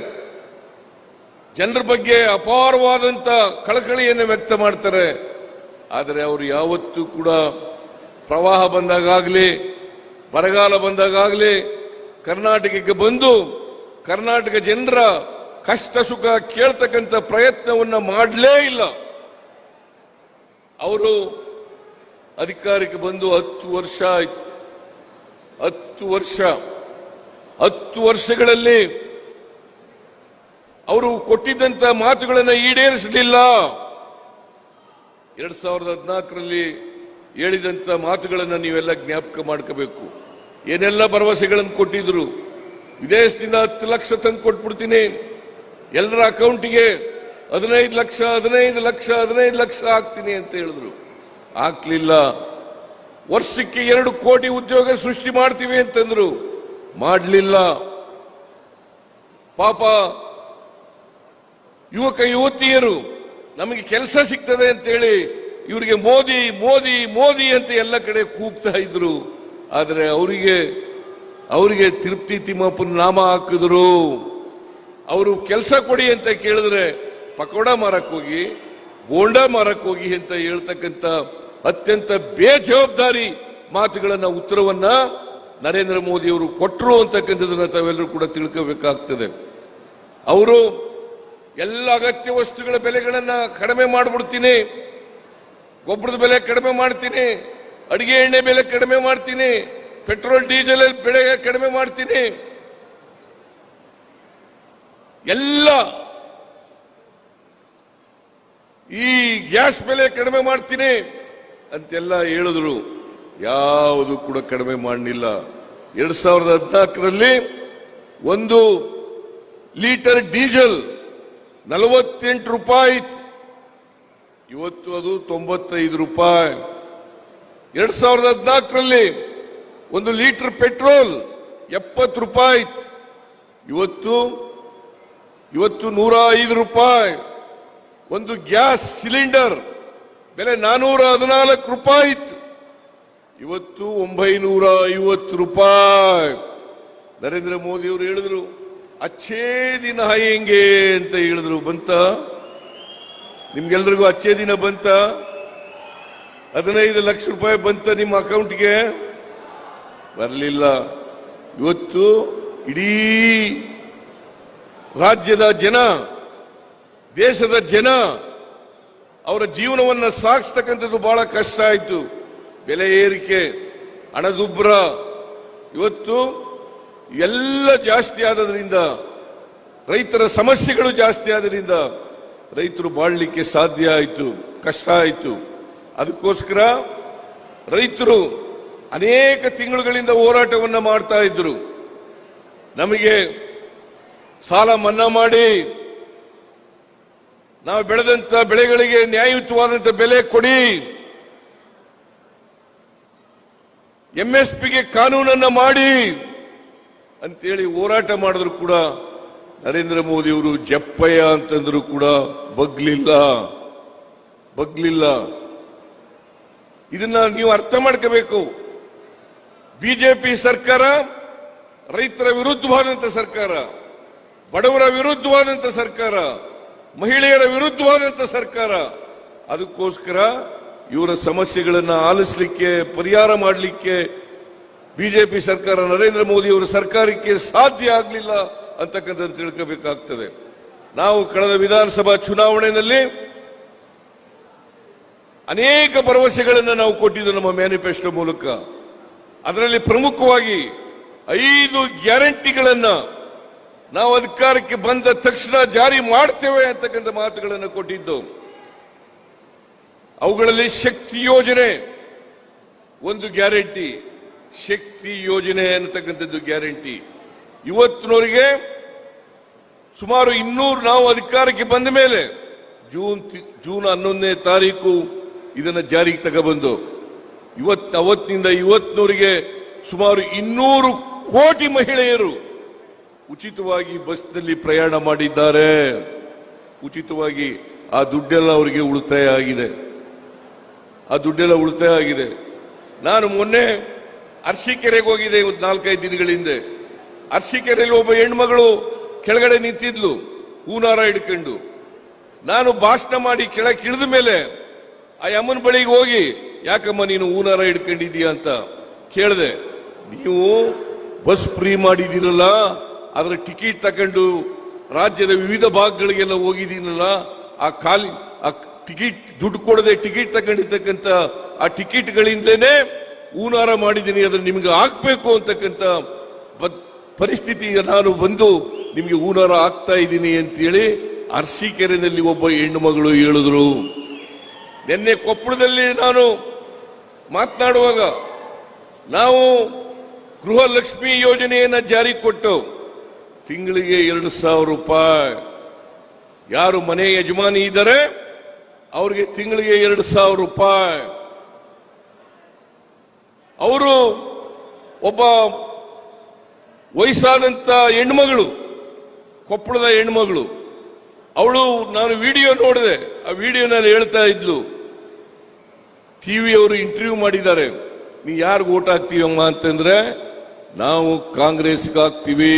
ಜನರ ಬಗ್ಗೆ ಅಪಾರವಾದಂತ ಕಳಕಳಿಯನ್ನು ವ್ಯಕ್ತ ಮಾಡ್ತಾರೆ. ಆದರೆ ಅವರು ಯಾವತ್ತೂ ಕೂಡ ಪ್ರವಾಹ ಬಂದಾಗಲಿ ಬರಗಾಲ ಬಂದಾಗಲಿ ಕರ್ನಾಟಕಕ್ಕೆ ಬಂದು ಕರ್ನಾಟಕ ಜನರ ಕಷ್ಟ ಸುಖ ಕೇಳ್ತಕ್ಕಂಥ ಪ್ರಯತ್ನವನ್ನ ಮಾಡಲೇ ಇಲ್ಲ. ಅವರು ಅಧಿಕಾರಕ್ಕೆ ಬಂದು 10 ವರ್ಷ ಆಯ್ತು. 10 ವರ್ಷಗಳಲ್ಲಿ ಅವರು ಕೊಟ್ಟಿದ್ದಂತ ಮಾತುಗಳನ್ನು ಈಡೇರಿಸಲಿಲ್ಲ. 2014ರಲ್ಲಿ ಹೇಳಿದಂತ ಮಾತುಗಳನ್ನು ನೀವೆಲ್ಲ ಜ್ಞಾಪಕ ಮಾಡ್ಕೋಬೇಕು. ಏನೆಲ್ಲ ಭರವಸೆಗಳನ್ನು ಕೊಟ್ಟಿದ್ರು. ವಿದೇಶದಿಂದ 10 ಲಕ್ಷ ತಂದು ಕೊಟ್ಬಿಡ್ತೀನಿ, ಎಲ್ಲರ ಅಕೌಂಟಿಗೆ 15 ಲಕ್ಷ ಹಾಕ್ತೀನಿ ಅಂತ ಹೇಳಿದ್ರು. ಹಾಕ್ಲಿಲ್ಲ. ವರ್ಷಕ್ಕೆ 2 ಕೋಟಿ ಉದ್ಯೋಗ ಸೃಷ್ಟಿ ಮಾಡ್ತೀವಿ ಅಂತಂದ್ರು, ಮಾಡಲಿಲ್ಲ. ಪಾಪ ಯುವಕ ಯುವತಿಯರು ನಮಗೆ ಕೆಲಸ ಸಿಗ್ತದೆ ಅಂತೇಳಿ ಇವರಿಗೆ ಮೋದಿ ಮೋದಿ ಮೋದಿ ಅಂತ ಎಲ್ಲ ಕಡೆ ಕೂಗ್ತಾ ಇದ್ರು. ಆದರೆ ಅವರಿಗೆ ತಿರುಪ್ತಿ ತಿಮ್ಮಪ್ಪನ ನಾಮ ಹಾಕಿದ್ರು. ಅವರು ಕೆಲಸ ಕೊಡಿ ಅಂತ ಕೇಳಿದ್ರೆ ಪಕೋಡ ಮಾರಕ್ ಹೋಗಿ ಬೋಂಡಾ ಮಾರಕ್ ಹೋಗಿ ಅಂತ ಹೇಳ್ತಕ್ಕಂಥ ಅತ್ಯಂತ ಬೇಜವಾಬ್ದಾರಿ ಮಾತುಗಳನ್ನ ಉತ್ತರವನ್ನ ನರೇಂದ್ರ ಮೋದಿ ಅವರು ಕೊಟ್ಟರು ಅಂತಕ್ಕಂಥದನ್ನ ತಾವೆಲ್ಲರೂ ಕೂಡ ತಿಳ್ಕೋಬೇಕಾಗ್ತದೆ. ಅವರು ಎಲ್ಲ ಅಗತ್ಯ ವಸ್ತುಗಳ ಬೆಲೆಗಳನ್ನ ಕಡಿಮೆ ಮಾಡಿಬಿಡ್ತೀನಿ, ಗೊಬ್ಬರದ ಬೆಲೆ ಕಡಿಮೆ ಮಾಡ್ತೀನಿ, ಅಡಿಗೆ ಎಣ್ಣೆ ಬೆಲೆ ಕಡಿಮೆ ಮಾಡ್ತೀನಿ, ಪೆಟ್ರೋಲ್ ಡೀಸೆಲ್ ಬೆಲೆ ಕಡಿಮೆ ಮಾಡ್ತೀನಿ, ಎಲ್ಲ ಈ ಗ್ಯಾಸ್ ಬೆಲೆ ಕಡಿಮೆ ಮಾಡ್ತೀನಿ ಅಂತೆಲ್ಲ ಹೇಳಿದ್ರು. ಯಾವುದು ಕೂಡ ಕಡಿಮೆ ಮಾಡಲಿಲ್ಲ. 2014ರಲ್ಲಿ 1 ಲೀಟರ್ ಡೀಸೆಲ್ 48 ರೂಪಾಯಿ, ಇವತ್ತು ಅದು 95 ರೂಪಾಯಿ. 2014ರಲ್ಲಿ 1 ಲೀಟರ್ ಪೆಟ್ರೋಲ್ 70 ರೂಪಾಯಿ, ಇವತ್ತು 105 ರೂಪಾಯಿ. ಒಂದು ಗ್ಯಾಸ್ ಸಿಲಿಂಡರ್ ಬೆಲೆ 414 ರೂಪಾಯಿ, ಇವತ್ತು 950 ರೂಪಾಯಿ. ನರೇಂದ್ರ ಮೋದಿ ಅವರು ಹೇಳಿದ್ರು ಅಚ್ಚೇ ದಿನ ಹೆಂಗೆ ಅಂತ ಹೇಳಿದ್ರು. ಬಂತ ನಿಮ್ಗೆಲ್ರಿಗೂ ಅಚ್ಚೇ ದಿನ ಬಂತ? 15 ಲಕ್ಷ ರೂಪಾಯಿ ಬಂತ ನಿಮ್ಮ ಅಕೌಂಟ್ಗೆ? ಬರಲಿಲ್ಲ. ಇವತ್ತು ಇಡೀ ರಾಜ್ಯದ ಜನ, ದೇಶದ ಜನ ಅವರ ಜೀವನವನ್ನು ಸಾಗಿಸ್ತಕ್ಕಂಥದ್ದು ಬಹಳ ಕಷ್ಟ ಆಯಿತು. ಬೆಲೆ ಏರಿಕೆ, ಹಣದುಬ್ಬರ, ಇವತ್ತು ಎಲ್ಲ ಜಾಸ್ತಿ ಆದ್ರಿಂದ, ರೈತರ ಸಮಸ್ಯೆಗಳು ಜಾಸ್ತಿ ಆದ್ರಿಂದ ರೈತರು ಬಾಳ್ಲಿಕ್ಕೆ ಸಾಧ್ಯ ಆಯಿತು, ಕಷ್ಟ ಆಯಿತು. ಅದಕ್ಕೋಸ್ಕರ ರೈತರು ಅನೇಕ ತಿಂಗಳುಗಳಿಂದ ಹೋರಾಟವನ್ನು ಮಾಡ್ತಾ ಇದ್ರು. ನಮಗೆ ಸಾಲ ಮನ್ನಾ ಮಾಡಿ, ನಾವು ಬೆಳೆದಂತ ಬೆಳೆಗಳಿಗೆ ನ್ಯಾಯಯುತವಾದಂತ ಬೆಲೆ ಕೊಡಿ, MSPಗೆ ಕಾನೂನನ್ನ ಮಾಡಿ ಅಂತೇಳಿ ಹೋರಾಟ ಮಾಡಿದ್ರು ಕೂಡ ನರೇಂದ್ರ ಮೋದಿ ಅವರು ಜಪ್ಪಯ್ಯ ಅಂತಂದ್ರು ಕೂಡ ಬಗ್ಲಿಲ್ಲ. ಇದನ್ನ ನೀವು ಅರ್ಥ ಮಾಡ್ಕೋಬೇಕು. ಬಿಜೆಪಿ ಸರ್ಕಾರ ರೈತರ ವಿರುದ್ಧವಾದಂತ ಸರ್ಕಾರ, ಬಡವರ ವಿರುದ್ಧವಾದಂತ ಸರ್ಕಾರ, ಮಹಿಳೆಯರ ವಿರುದ್ಧವಾದಂತ ಸರ್ಕಾರ. ಅದಕ್ಕೋಸ್ಕರ ಇವರ ಸಮಸ್ಯೆಗಳನ್ನ ಆಲಿಸಲಿಕ್ಕೆ, ಪರಿಹಾರ ಮಾಡಲಿಕ್ಕೆ ಬಿಜೆಪಿ ಸರ್ಕಾರ, ನರೇಂದ್ರ ಮೋದಿ ಅವರ ಸರ್ಕಾರಕ್ಕೆ ಸಾಧ್ಯ ಆಗಲಿಲ್ಲ ಅಂತಕ್ಕಂಥದ್ದು ತಿಳ್ಕೋಬೇಕಾಗ್ತದೆ. ನಾವು ಕಳೆದ ವಿಧಾನಸಭಾ ಚುನಾವಣೆಯಲ್ಲಿ ಅನೇಕ ಭರವಸೆಗಳನ್ನು ನಾವು ಕೊಟ್ಟಿದ್ದು ನಮ್ಮ ಮ್ಯಾನಿಫೆಸ್ಟೋ ಮೂಲಕ. ಅದರಲ್ಲಿ ಪ್ರಮುಖವಾಗಿ 5 ಗ್ಯಾರಂಟಿಗಳನ್ನ ನಾವು ಅಧಿಕಾರಕ್ಕೆ ಬಂದ ತಕ್ಷಣ ಜಾರಿ ಮಾಡ್ತೇವೆ ಅಂತಕ್ಕಂಥ ಮಾತುಗಳನ್ನು ಕೊಟ್ಟಿದ್ದು. ಅವುಗಳಲ್ಲಿ ಶಕ್ತಿ ಯೋಜನೆ ಒಂದು ಗ್ಯಾರಂಟಿ, ಶಕ್ತಿ ಯೋಜನೆ ಅನ್ನತಕ್ಕಂಥದ್ದು ಗ್ಯಾರಂಟಿ. ಇವತ್ತಿನವರೆಗೆ ಸುಮಾರು 200 ನಾವು ಅಧಿಕಾರಕ್ಕೆ ಬಂದ ಮೇಲೆ ಜೂನ್ 11ನೇ ತಾರೀಕು ಇದನ್ನ ಜಾರಿಗೆ ತಗೊಬಂದು ಅವತ್ತಿನಿಂದ ಇವತ್ತಿನವರೆಗೆ ಸುಮಾರು 200 ಕೋಟಿ ಮಹಿಳೆಯರು ಉಚಿತವಾಗಿ ಬಸ್ನಲ್ಲಿ ಪ್ರಯಾಣ ಮಾಡಿದ್ದಾರೆ. ಉಚಿತವಾಗಿ ಆ ದುಡ್ಡೆಲ್ಲ ಅವರಿಗೆ ಉಳಿತಾಯ ಆಗಿದೆ. ನಾನು ಮೊನ್ನೆ ಅರಸೀಕೆರೆಗೆ ಹೋಗಿದ್ದೆ, 4-5 ದಿನಗಳ ಹಿಂದೆ. ಅರಸೀಕೆರೆಯಲ್ಲಿ ಒಬ್ಬ ಹೆಣ್ಮಗಳು ಕೆಳಗಡೆ ನಿಂತಿದ್ಲು ಹೂನಾರ ಹಿಡ್ಕೊಂಡು. ನಾನು ಭಾಷಣ ಮಾಡಿ ಕೆಳಗೆ ಇಳಿದ ಮೇಲೆ ಆ ಅಮ್ಮನ ಬಳಿಗೆ ಹೋಗಿ, ಯಾಕಮ್ಮ ನೀನು ಹೂನಾರ ಹಿಡ್ಕೊಂಡಿದೀಯ ಅಂತ ಕೇಳಿದೆ. ನೀವು ಬಸ್ ಫ್ರೀ ಮಾಡಿದ್ದೀರಲ್ಲ, ಅದರ ಟಿಕೆಟ್ ತಕೊಂಡು ರಾಜ್ಯದ ವಿವಿಧ ಭಾಗಗಳಿಗೆಲ್ಲ ಹೋಗಿದ್ದೀನಲ್ಲ, ಆ ಟಿಕೆಟ್ ದುಡ್ಡು ಕೊಡದೆ ಟಿಕೆಟ್ ತಗೊಂಡಿರ್ತಕ್ಕಂಥ ಆ ಟಿಕೆಟ್ಗಳಿಂದಲೇ ಹೂನಾರ ಮಾಡಿದ್ದೀನಿ, ಅದನ್ನು ನಿಮ್ಗೆ ಹಾಕ್ಬೇಕು ಅಂತಕ್ಕಂಥ ಪರಿಸ್ಥಿತಿ ನಾನು ಬಂದು ನಿಮ್ಗೆ ಹೂನಾರ ಆಗ್ತಾ ಇದ್ದೀನಿ ಅಂತೇಳಿ ಅರಸೀಕೆರೆನಲ್ಲಿ ಒಬ್ಬ ಹೆಣ್ಣು ಮಗಳು ಹೇಳಿದ್ರು. ನಿನ್ನೆ ಕೊಪ್ಪಳದಲ್ಲಿ ನಾನು ಮಾತನಾಡುವಾಗ ನಾವು ಗೃಹಲಕ್ಷ್ಮಿ ಯೋಜನೆಯನ್ನ ಜಾರಿ ಕೊಟ್ಟು ತಿಂಗಳಿಗೆ 2,000 ರೂಪಾಯಿ, ಯಾರು ಮನೆ ಯಜಮಾನಿ ಇದ್ದಾರೆ ಅವ್ರಿಗೆ ತಿಂಗಳಿಗೆ 2,000 ರೂಪಾಯಿ. ಅವರು ಒಬ್ಬ ವಯಸ್ಸಾದಂತ ಹೆಣ್ಮಗಳು, ಕೊಪ್ಪಳದ ಹೆಣ್ಮಗಳು, ಅವಳು, ನಾನು ವಿಡಿಯೋ ನೋಡಿದೆ, ಆ ವಿಡಿಯೋನಲ್ಲಿ ಹೇಳ್ತಾ ಇದ್ಲು, ಟಿವಿ ಅವರು ಇಂಟರ್ವ್ಯೂ ಮಾಡಿದ್ದಾರೆ, ನೀ ಯಾರಿಗೆ ಓಟ್ ಹಾಕ್ತೀವಮ್ಮ ಅಂತಂದ್ರೆ, ನಾವು ಕಾಂಗ್ರೆಸ್ಗೆ ಹಾಕ್ತೀವಿ,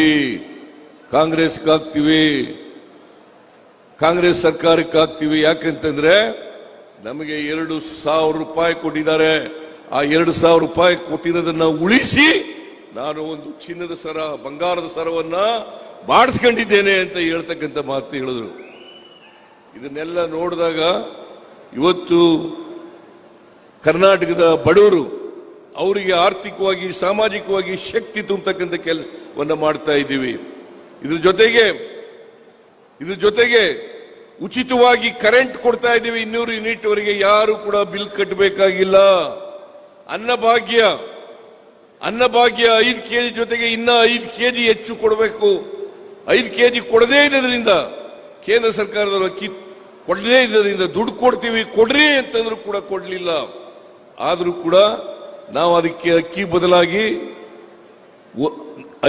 ಕಾಂಗ್ರೆಸ್ ಸರ್ಕಾರಕ್ಕೆ ಹಾಕ್ತೀವಿ. ಯಾಕಂತಂದ್ರೆ ನಮಗೆ 2,000 ರೂಪಾಯಿ ಕೊಟ್ಟಿದ್ದಾರೆ. ಆ 2,000 ರೂಪಾಯಿ ಕೊಟ್ಟಿರೋದನ್ನ ಉಳಿಸಿ ನಾನು ಒಂದು ಚಿನ್ನದ ಸರ, ಬಂಗಾರದ ಸರವನ್ನ ಮಾಡಿಸ್ಕೊಂಡಿದ್ದೇನೆ ಅಂತ ಹೇಳ್ತಕ್ಕಂಥ ಮಾತು ಹೇಳಿದ್ರು. ಇದನ್ನೆಲ್ಲ ನೋಡಿದಾಗ ಇವತ್ತು ಕರ್ನಾಟಕದ ಬಡವರು ಅವರಿಗೆ ಆರ್ಥಿಕವಾಗಿ ಸಾಮಾಜಿಕವಾಗಿ ಶಕ್ತಿ ತುಂಬತಕ್ಕಂಥ ಕೆಲಸವನ್ನ ಮಾಡ್ತಾ ಇದ್ದೀವಿ. ಇದ್ರ ಜೊತೆಗೆ ಉಚಿತವಾಗಿ ಕರೆಂಟ್ ಕೊಡ್ತಾ ಇದ್ದೀವಿ. 200 ಯೂನಿಟ್ ವರೆಗೆ ಯಾರು ಕೂಡ ಬಿಲ್ ಕಟ್ಟಬೇಕಾಗಿಲ್ಲ. ಅನ್ನಭಾಗ್ಯ 5 ಕೆಜಿ ಜೊತೆಗೆ ಇನ್ನ 5 ಕೆಜಿ ಹೆಚ್ಚು ಕೊಡಬೇಕು. 5 ಕೆಜಿ ಕೊಡದೇ ಇದ್ದರಿಂದ ಕೇಂದ್ರ ಸರ್ಕಾರದವರು ಅಕ್ಕಿ ಕೊಡದೇ ಇದ್ದರಿಂದ ದುಡ್ಡು ಕೊಡ್ತೀವಿ ಕೊಡ್ರಿ ಅಂತಂದ್ರೂ ಕೂಡ ಕೊಡ್ಲಿಲ್ಲ. ಆದ್ರೂ ಕೂಡ ನಾವು ಅದಕ್ಕೆ ಅಕ್ಕಿ ಬದಲಾಗಿ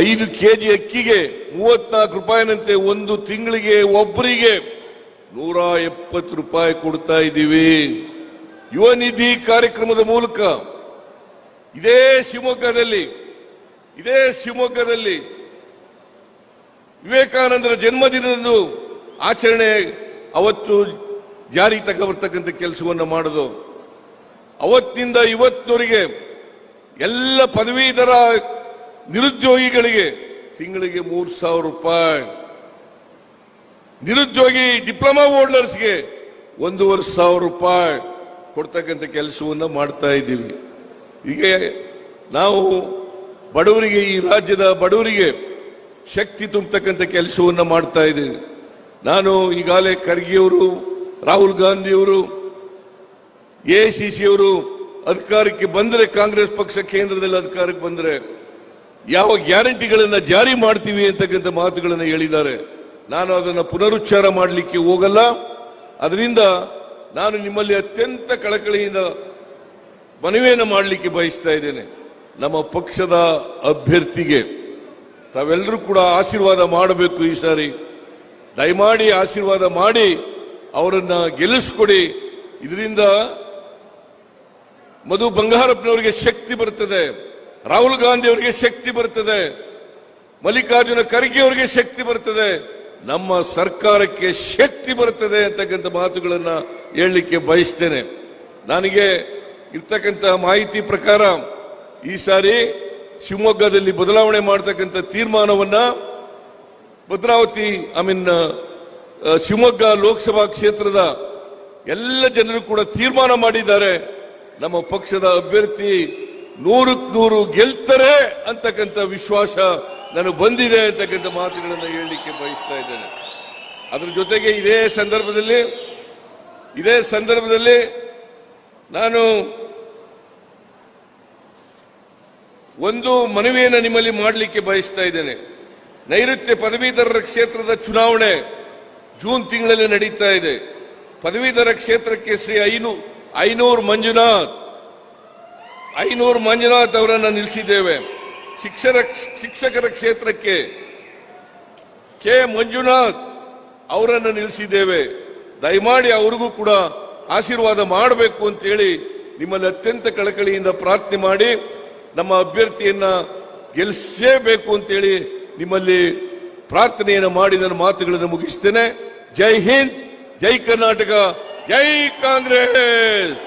5 ಕೆಜಿ ಅಕ್ಕಿಗೆ 34 ರೂಪಾಯಿನಂತೆ ಒಂದು ತಿಂಗಳಿಗೆ ಒಬ್ಬರಿಗೆ 170 ರೂಪಾಯಿ ಕೊಡ್ತಾ ಇದ್ದೀವಿ. ಯುವ ನಿಧಿ ಕಾರ್ಯಕ್ರಮದ ಮೂಲಕ ಇದೇ ಶಿವಮೊಗ್ಗದಲ್ಲಿ ವಿವೇಕಾನಂದರ ಜನ್ಮದಿನದಂದು ಆಚರಣೆ ಅವತ್ತು ಜಾರಿಗೆ ತಗೊಬರ್ತಕ್ಕಂಥ ಕೆಲಸವನ್ನು ಮಾಡೋದು. ಅವತ್ತಿನಿಂದ ಇವತ್ತಿನವರೆಗೆ ಎಲ್ಲ ಪದವೀಧರ ನಿರುದ್ಯೋಗಿಗಳಿಗೆ ತಿಂಗಳಿಗೆ 3,000 ರೂಪಾಯಿ, ನಿರುದ್ಯೋಗಿ ಡಿಪ್ಲೊಮಾ ಹೋಲ್ಡರ್ಸ್ಗೆ 1,500 ರೂಪಾಯಿ ಕೊಡ್ತಕ್ಕಂಥ ಕೆಲಸವನ್ನು ಮಾಡ್ತಾ ಇದ್ದೀವಿ. ಹೀಗೆ ನಾವು ಬಡವರಿಗೆ, ಈ ರಾಜ್ಯದ ಬಡವರಿಗೆ ಶಕ್ತಿ ತುಂಬತಕ್ಕಂಥ ಕೆಲಸವನ್ನು ಮಾಡ್ತಾ ಇದ್ದೀವಿ. ನಾನು ಈಗಾಗಲೇ ಖರ್ಗೆಯವರು, ರಾಹುಲ್ ಗಾಂಧಿಯವರು, ಎಐಸಿಸಿ ಅವರು ಅಧಿಕಾರಕ್ಕೆ ಬಂದರೆ, ಕಾಂಗ್ರೆಸ್ ಪಕ್ಷ ಕೇಂದ್ರದಲ್ಲಿ ಅಧಿಕಾರಕ್ಕೆ ಬಂದರೆ ಯಾವ ಗ್ಯಾರಂಟಿಗಳನ್ನ ಜಾರಿ ಮಾಡ್ತೀವಿ ಅಂತಕ್ಕಂಥ ಮಾತುಗಳನ್ನು ಹೇಳಿದ್ದಾರೆ. ನಾನು ಅದನ್ನು ಪುನರುಚ್ಚಾರ ಮಾಡಲಿಕ್ಕೆ ಹೋಗಲ್ಲ. ಅದರಿಂದ ನಾನು ನಿಮ್ಮಲ್ಲಿ ಅತ್ಯಂತ ಕಳಕಳಿಯಿಂದ ಮನವಿಯನ್ನು ಮಾಡಲಿಕ್ಕೆ ಬಯಸ್ತಾ ಇದ್ದೇನೆ. ನಮ್ಮ ಪಕ್ಷದ ಅಭ್ಯರ್ಥಿಗೆ ತಾವೆಲ್ಲರೂ ಕೂಡ ಆಶೀರ್ವಾದ ಮಾಡಬೇಕು. ಈ ಸಾರಿ ದಯಮಾಡಿ ಆಶೀರ್ವಾದ ಮಾಡಿ ಅವರನ್ನ ಗೆಲ್ಲಿಸ್ಕೊಡಿ. ಇದರಿಂದ ಮಧು ಬಂಗಾರಪ್ಪನವರಿಗೆ ಶಕ್ತಿ ಬರ್ತದೆ, ರಾಹುಲ್ ಗಾಂಧಿ ಅವರಿಗೆ ಶಕ್ತಿ ಬರ್ತದೆ, ಮಲ್ಲಿಕಾರ್ಜುನ ಖರ್ಗೆ ಅವರಿಗೆ ಶಕ್ತಿ ಬರ್ತದೆ, ನಮ್ಮ ಸರ್ಕಾರಕ್ಕೆ ಶಕ್ತಿ ಬರ್ತದೆ ಅಂತಕ್ಕಂಥ ಮಾತುಗಳನ್ನ ಹೇಳಲಿಕ್ಕೆ ಬಯಸ್ತೇನೆ. ನನಗೆ ಇರ್ತಕ್ಕಂಥ ಮಾಹಿತಿ ಪ್ರಕಾರ ಈ ಸಾರಿ ಶಿವಮೊಗ್ಗದಲ್ಲಿ ಬದಲಾವಣೆ ಮಾಡತಕ್ಕಂಥ ತೀರ್ಮಾನವನ್ನ ಭದ್ರಾವತಿ ಶಿವಮೊಗ್ಗ ಲೋಕಸಭಾ ಕ್ಷೇತ್ರದ ಎಲ್ಲ ಜನರು ಕೂಡ ತೀರ್ಮಾನ ಮಾಡಿದ್ದಾರೆ. ನಮ್ಮ ಪಕ್ಷದ ಅಭ್ಯರ್ಥಿ 100ಕ್ಕೆ 100 ಗೆಲ್ತಾರೆ ಅಂತಕ್ಕಂಥ ವಿಶ್ವಾಸ ನನಗೆ ಬಂದಿದೆ ಅಂತಕ್ಕಂಥ ಮಾತುಗಳನ್ನು ಹೇಳಲಿಕ್ಕೆ ಬಯಸ್ತಾ ಇದ್ದೇನೆ. ಅದರ ಜೊತೆಗೆ ಇದೇ ಸಂದರ್ಭದಲ್ಲಿ ನಾನು ಒಂದು ಮನವಿಯನ್ನು ನಿಮ್ಮಲ್ಲಿ ಮಾಡಲಿಕ್ಕೆ ಬಯಸ್ತಾ ಇದ್ದೇನೆ. ನೈಋತ್ಯ ಪದವೀಧರರ ಕ್ಷೇತ್ರದ ಚುನಾವಣೆ ಜೂನ್ ತಿಂಗಳಲ್ಲಿ ನಡೀತಾ ಇದೆ. ಪದವೀಧರ ಕ್ಷೇತ್ರಕ್ಕೆ ಶ್ರೀ ಐನೂರು ಮಂಜುನಾಥ್ ಅವರನ್ನು ನಿಲ್ಲಿಸಿದ್ದೇವೆ. ಶಿಕ್ಷಕರ ಕ್ಷೇತ್ರಕ್ಕೆ ಕೆ ಮಂಜುನಾಥ್ ಅವರನ್ನು ನಿಲ್ಲಿಸಿದ್ದೇವೆ. ದಯಮಾಡಿ ಅವ್ರಿಗೂ ಕೂಡ ಆಶೀರ್ವಾದ ಮಾಡಬೇಕು ಅಂತೇಳಿ ನಿಮ್ಮಲ್ಲಿ ಅತ್ಯಂತ ಕಳಕಳಿಯಿಂದ ಪ್ರಾರ್ಥನೆ ಮಾಡಿ ನಮ್ಮ ಅಭ್ಯರ್ಥಿಯನ್ನ ಗೆಲ್ಲಿಸಲೇಬೇಕು ಅಂತೇಳಿ ನಿಮ್ಮಲ್ಲಿ ಪ್ರಾರ್ಥನೆಯನ್ನು ಮಾಡಿ ನನ್ನ ಮಾತುಗಳನ್ನು ಮುಗಿಸ್ತೇನೆ. ಜೈ ಹಿಂದ್, ಜೈ ಕರ್ನಾಟಕ, ಜೈ ಕಾಂಗ್ರೆಸ್.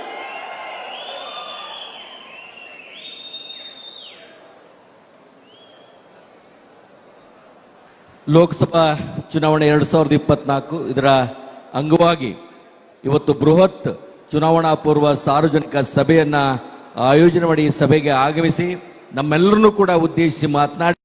ಲೋಕಸಭಾ ಚುನಾವಣೆ 2024 ಇದರ ಅಂಗವಾಗಿ ಇವತ್ತು ಬೃಹತ್ ಚುನಾವಣಾ ಪೂರ್ವ ಸಾರ್ವಜನಿಕ ಸಭೆಯನ್ನ ಆಯೋಜನೆ ಮಾಡಿ ಸಭೆಗೆ ಆಗಮಿಸಿ ನಮ್ಮೆಲ್ಲರನ್ನೂ ಕೂಡ ಉದ್ದೇಶಿಸಿ ಮಾತನಾಡಿ